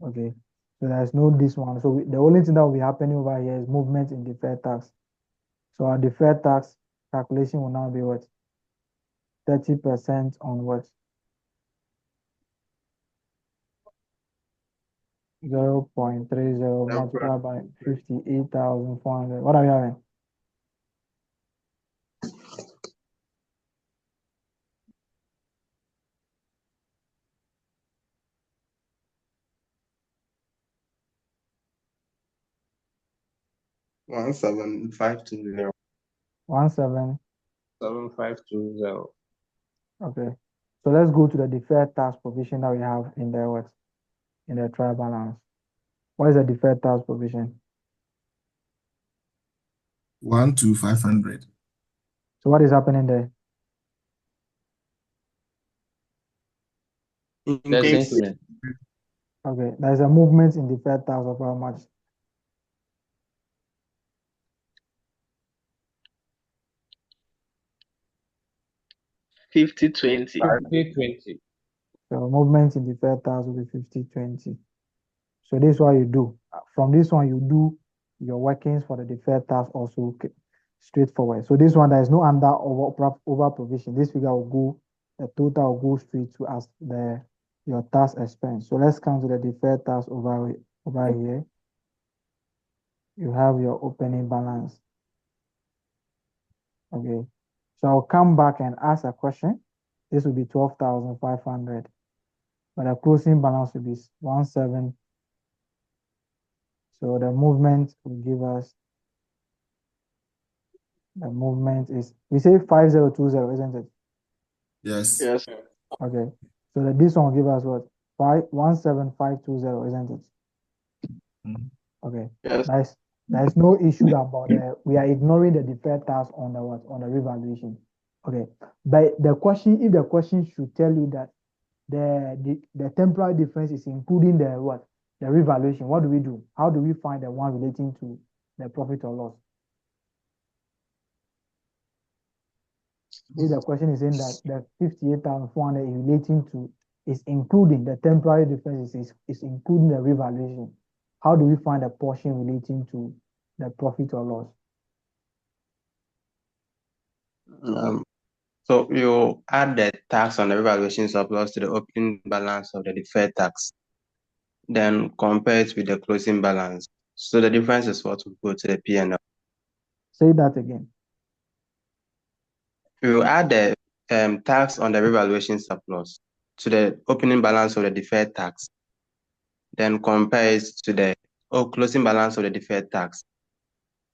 okay. So there's no this one. So the only thing that will be happening over here is movement in deferred tax. So our deferred tax calculation will now be what? 30% on what? 0.30 multiplied by 58,400. What are we having? One seven five two zero. 17. 7520. Okay. So let's go to the deferred tax provision that we have in the what? In the trial balance. What is the deferred tax provision? 1 to 500. So what is happening there? There's Increase. increment. Okay, there's a movement in deferred tax of how much? 50-20. 50-20. So movement in deferred tax will be 50-20. So this is what you do. From this one, you do your workings for the deferred tax also straightforward. So this one, there is no under over provision. This figure will go, the total will go straight to as your tax expense. So let's come to the deferred tax over here. You have your opening balance. Okay. So I'll come back and ask a question. This will be 12,500. But the closing balance will be 17. So the movement will give us, the movement is, we say 5020, isn't it? Yes. Yes. Okay. So this one will give us what? 17520, isn't it? Mhm. Okay. Yes. There is no issue about we are ignoring the deferred tax on the what? On the revaluation. Okay. But the question, if the question should tell you that the temporary difference is including the what? The revaluation, what do we do? How do we find the one relating to the profit or loss? If the question is saying that the 58,400 is relating to, is including the temporary difference, is including the revaluation, how do we find a portion relating to the profit or loss? So you add the tax on the revaluation surplus to the opening balance of the deferred tax, then compare it with the closing balance. So the difference is what will go to the P&L. Say that again. You add the tax on the revaluation surplus to the opening balance of the deferred tax, then compare it to the closing balance of the deferred tax.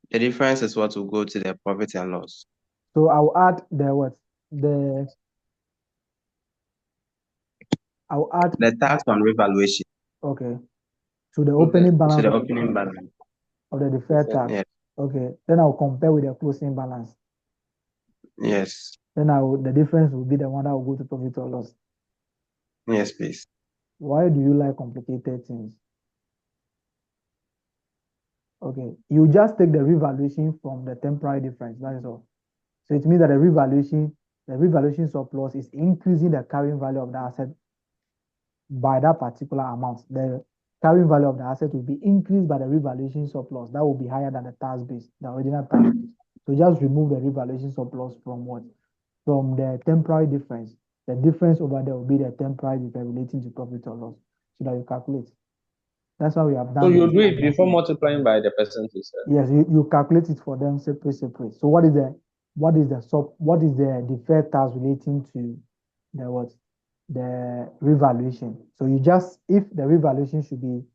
The difference is what will go to the profit and loss. So I'll add I'll add the tax on revaluation. Okay. To the opening balance. To the opening balance of the deferred tax. Yes. Okay. Then I'll compare with the closing balance. Yes. Then the difference will be the one that will go to profit or loss. Yes, please. Why do you like complicated things? Okay. You just take the revaluation from the temporary difference. That is all. So it means that the revaluation surplus is increasing the carrying value of the asset by that particular amount. The carrying value of the asset will be increased by the revaluation surplus. That will be higher than the tax base, the original tax base. So just remove the revaluation surplus from what? From the temporary difference. The difference over there will be the temporary difference relating to profit or loss, so that you calculate. That's how we have done. So you do it before multiplying by the percentage. Yes, you calculate it for them separate. So what is the deferred tax relating to the what? The revaluation. So you just, if the revaluation should be,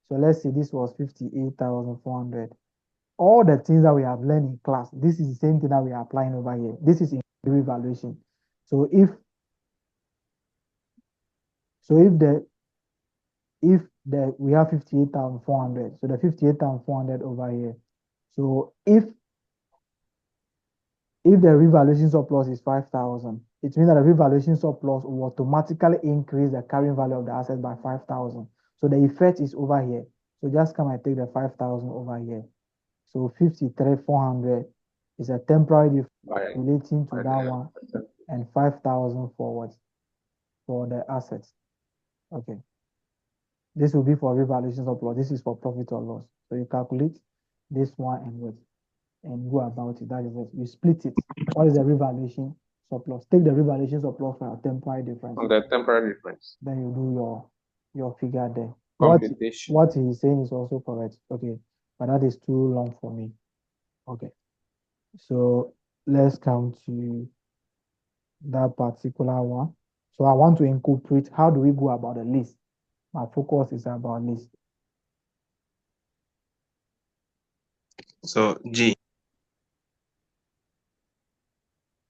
so let's say this was 58,400. All the things that we have learned in class, this is the same thing that we are applying over here. This is in the revaluation. So if we have 58,400, so the 58,400 over here. So if the revaluation surplus is 5,000, it means that the revaluation surplus will automatically increase the carrying value of the asset by 5,000. So the effect is over here. So just come and take the 5,000 over here. So 53,400 is a temporary difference relating to that one, and 5,000 forward for the assets. Okay. This will be for revaluation surplus. This is for profit or loss. So you calculate this one and go about it. That is it. You split it. What is the revaluation surplus? Take the revaluation surplus from a temporary difference. On the temporary difference. Then you do your figure there. Computation. What he's saying is also correct. Okay. But that is too long for me. Okay. So let's come to that particular one. So I want to incorporate, how do we go about the list? My focus is about list. So G.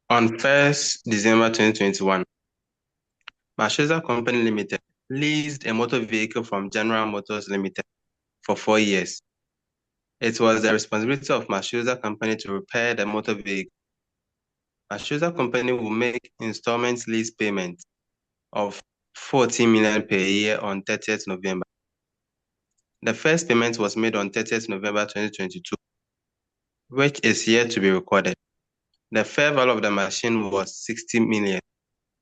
On 1st December 2021, Mashoza Company Limited leased a motor vehicle from General Motors Limited for 4 years. It was the responsibility of Mashoza Company to repair the motor vehicle. Mashoza Company will make installment lease payments of 40 million per year on 30th November. The first payment was made on 30th November 2022, which is yet to be recorded. The fair value of the machine was 60 million.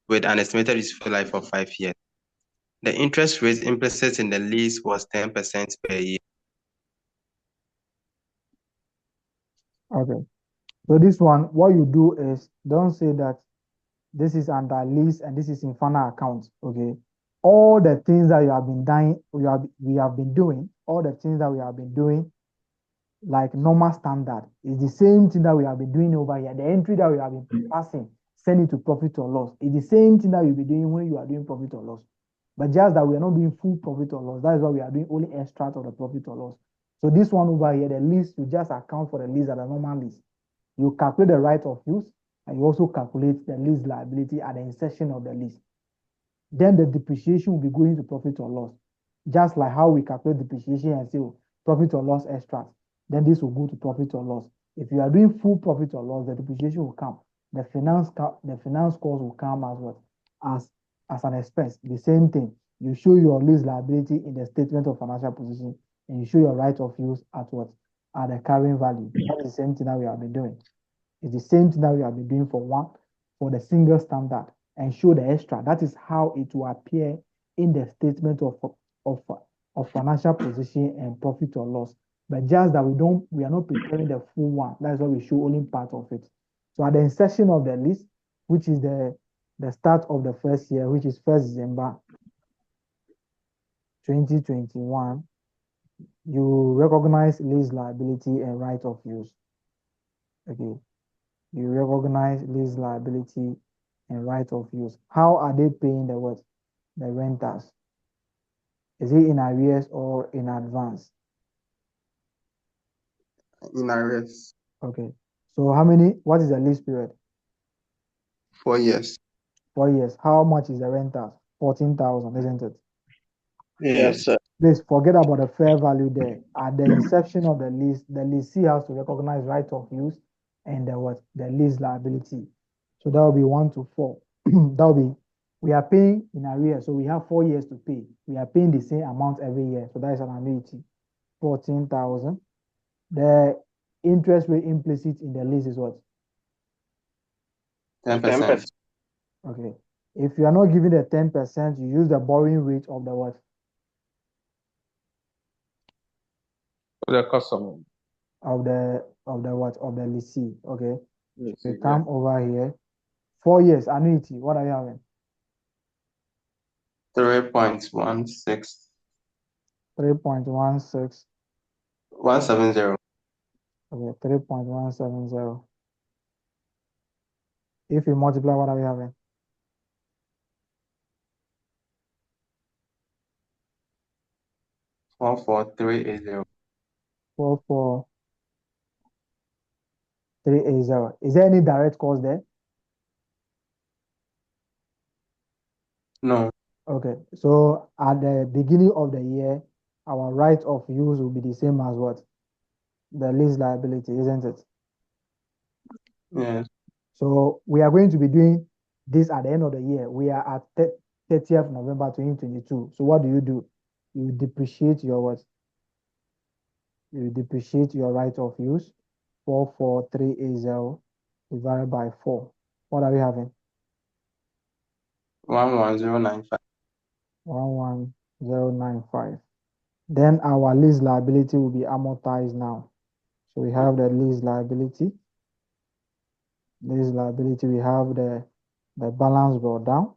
with an estimated useful life of 5 years. The interest rate implicit in the lease was 10% per year. Okay. So this one, what you do is don't say that this is under lease and this is in final account. Okay. All the things that you have been doing, we have been doing, all the things that we have been doing, like normal standard, is the same thing that we have been doing over here. The entry that we have been passing, send it to profit or loss. It's the same thing that you'll be doing when you are doing profit or loss. But just that we are not doing full profit or loss. That is why we are doing only extract of the profit or loss. So this one over here, the lease, you just account for the lease at a normal lease. You calculate the right of use, and you also calculate the lease liability at the inception of the lease. Then the depreciation will be going to profit or loss. Just like how we calculate depreciation and say, oh, profit or loss extract, then this will go to profit or loss. If you are doing full profit or loss, the depreciation will come. The finance cost will come as what? As an expense. The same thing. You show your lease liability in the statement of financial position, and you show your right of use at what? At the carrying value. That's the same thing that we have been doing. It's the same thing that we have been doing for the single standard, and show the extra. That is how it will appear in the statement of financial position and profit or loss. But just that we are not preparing the full one. That's why we show only part of it. So at the inception of the list, which is the start of the first year, which is 1st December 2021, you recognize lease liability and right of use. Okay. You recognize lease liability and right of use. How are they paying the what? The renters? Is it in arrears or in advance? In arrears. Okay. So what is the lease period? 4 years. 4 years. How much is the renters? 14,000, isn't it? Yes, sir. Please forget about the fair value there. At the inception of the lessee has to recognize right of use and the lease liability. So that will be 1 to 4. That will be, we are paying in arrears, so we have 4 years to pay. We are paying the same amount every year, so that is an annuity. 14,000. The interest rate implicit in the lease is what? 10%. Okay. If you are not giving the 10%, you use the borrowing rate of the what? The customer. Of the what? Of the lessee. Okay. Yes, We come over here. 4 years annuity. What are you having? 3.16. 3.16. 170. Okay, 3.170. If you multiply, what are we having? 44380. 44380. Is there any direct cost there? No. Okay, so at the beginning of the year, our right of use will be the same as what? The lease liability, isn't it? Yes. So we are going to be doing this at the end of the year. We are at 30th November 2022. So what do? You depreciate your what? You depreciate your right of use. 44380 divided by 4. What are we having? 11095. 11095. Then our lease liability will be amortized now. So we have the lease liability. Lease liability, we have the balance brought down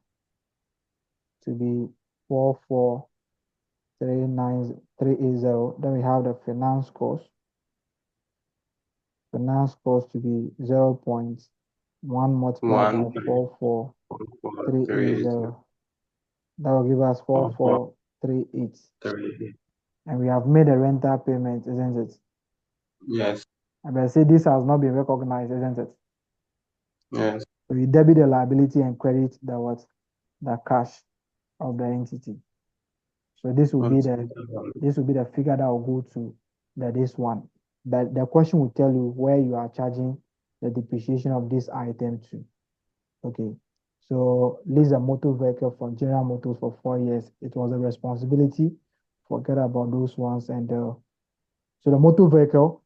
to be 44380. Then we have the finance cost. Finance cost to be 0.1 multiplied by 44380. That will give us 4438. And we have made a rental payment, isn't it? Yes. And I say this has not been recognized, isn't it? Yes. So we debit the liability and credit the cash of the entity. So this will be the figure that will go to this one. But the question will tell you where you are charging the depreciation of this item to. Okay. So lease a motor vehicle from General Motors for 4 years. It was a responsibility. Forget about those ones. And so the motor vehicle,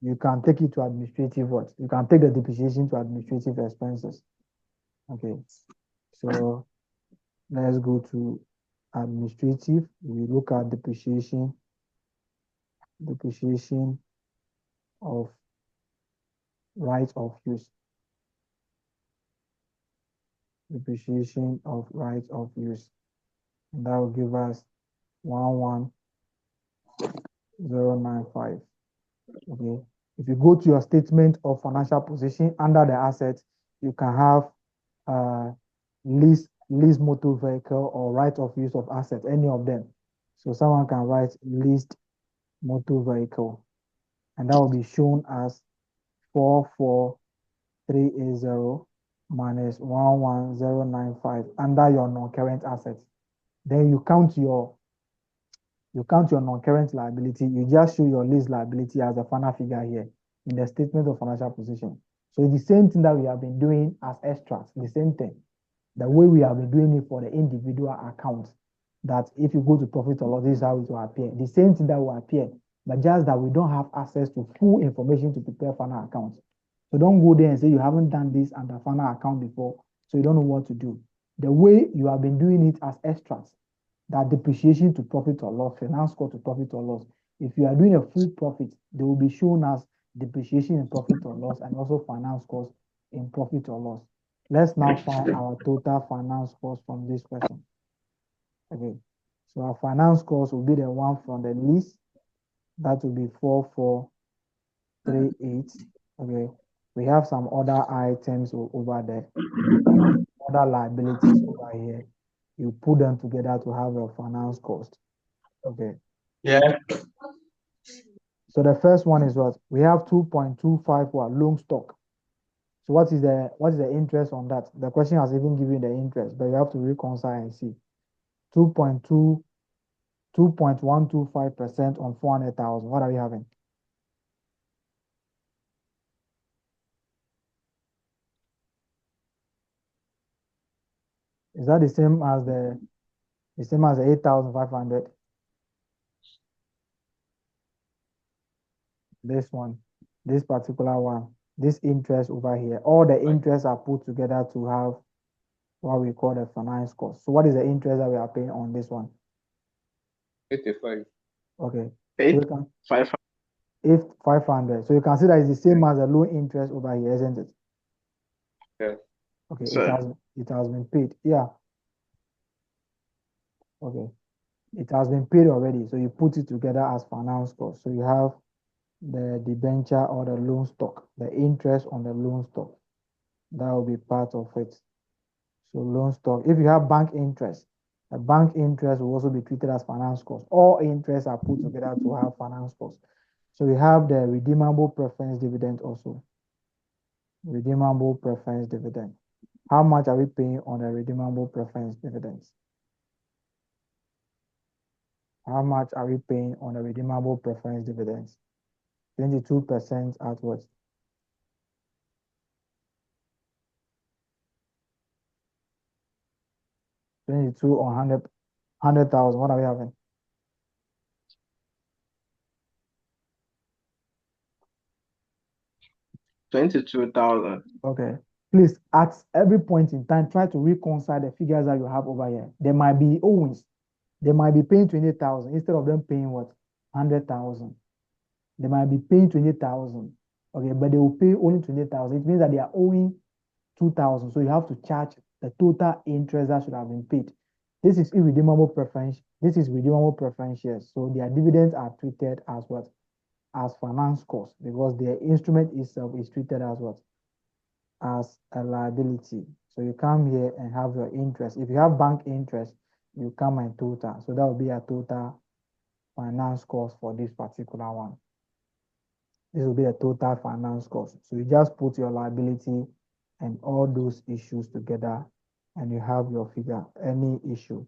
you can take it to administrative what? You can take the depreciation to administrative expenses. Okay. So let's go to administrative. We look at depreciation of right of use. Depreciation of right of use. And that will give us 11095. Okay. If you go to your statement of financial position under the assets, you can have lease motor vehicle or right of use of asset, any of them. So someone can write leased motor vehicle, and that will be shown as 44380 minus 11095 under your non-current assets. Then you count your non-current liability. You just show your lease liability as a final figure here in the statement of financial position. So it's the same thing that we have been doing as extracts, the same thing. The way we have been doing it for the individual accounts, that if you go to profit or loss, this is how it will appear. The same thing that will appear, but just that we don't have access to full information to prepare final accounts. So don't go there and say you haven't done this under final account before, so you don't know what to do. The way you have been doing it as extracts, that depreciation to profit or loss, finance cost to profit or loss. If you are doing a full profit, they will be shown as depreciation in profit or loss and also finance cost in profit or loss. Let's now find our total finance cost from this question. Okay, so our finance cost will be the one from the lease. That will be 4438. Okay, we have some other items over there, other liabilities over here. You put them together to have a finance cost. Okay. Yeah. So the first one is what? We have 2.25 for loan stock. So what is the interest on that? The question has even given the interest, but you have to reconcile and see. 2.125% on 400,000. What are we having? Is that the same as the 8,500? This one, this particular one, this interest over here, all the interests are put together to have what we call the finance cost. So what is the interest that we are paying on this one? 85. Okay. Eight, So we can 500. 8,500. So you can see that it's the same as the loan interest over here, isn't it? Yeah. Okay, So it has been paid. Yeah. Okay. It has been paid already. So you put it together as finance cost. So you have the debenture or the loan stock, the interest on the loan stock. That will be part of it. So loan stock. If you have bank interest, the bank interest will also be treated as finance cost. All interests are put together to have finance cost. So we have the redeemable preference dividend also. Redeemable preference dividend. How much are we paying on the redeemable preference dividends? How much are we paying on the redeemable preference dividends? 22% at what? 22 on 100,000. What are we having? 22,000. Okay. Please, at every point in time, try to reconcile the figures that you have over here. There might be owings. They might be paying 20,000 instead of them paying what? 100,000. They might be paying 20,000. Okay, but they will pay only 20,000. It means that they are owing 2,000. So you have to charge the total interest that should have been paid. This is irredeemable preference. This is redeemable preference shares. So their dividends are treated as what? As finance cost, because the instrument itself is treated as what? As a liability. So you come here and have your interest. If you have bank interest, you come and total. So that will be a total finance cost for this particular one. This will be a total finance cost. So you just put your liability and all those issues together and you have your figure. Any issue?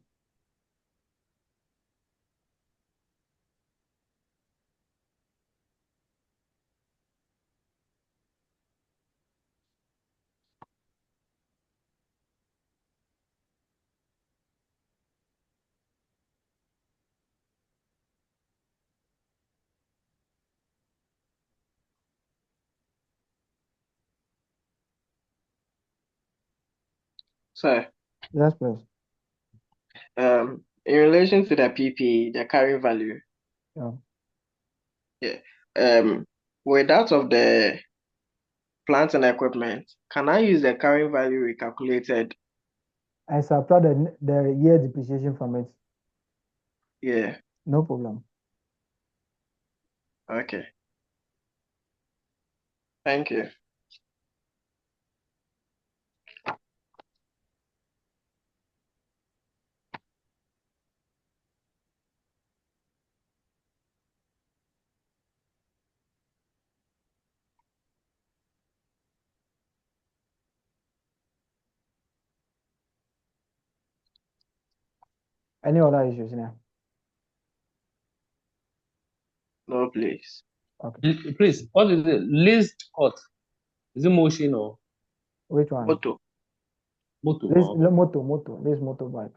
Sir, Yes, please. In relation to the PPE, the carrying value, Yeah. with that of the plant and equipment, can I use the carrying value recalculated? And subtract the year depreciation from it. Yeah, No problem. okay. Thank you. Any other issues now? No, please. Okay. Please, what is it? Least cost? Is it motion or Which one? Moto. motor? This Okay. motor. This motorbike.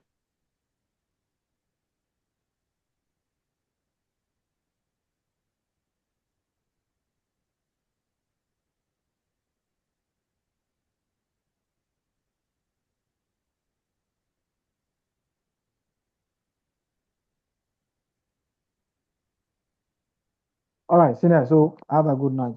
All right, senior. So have a good night.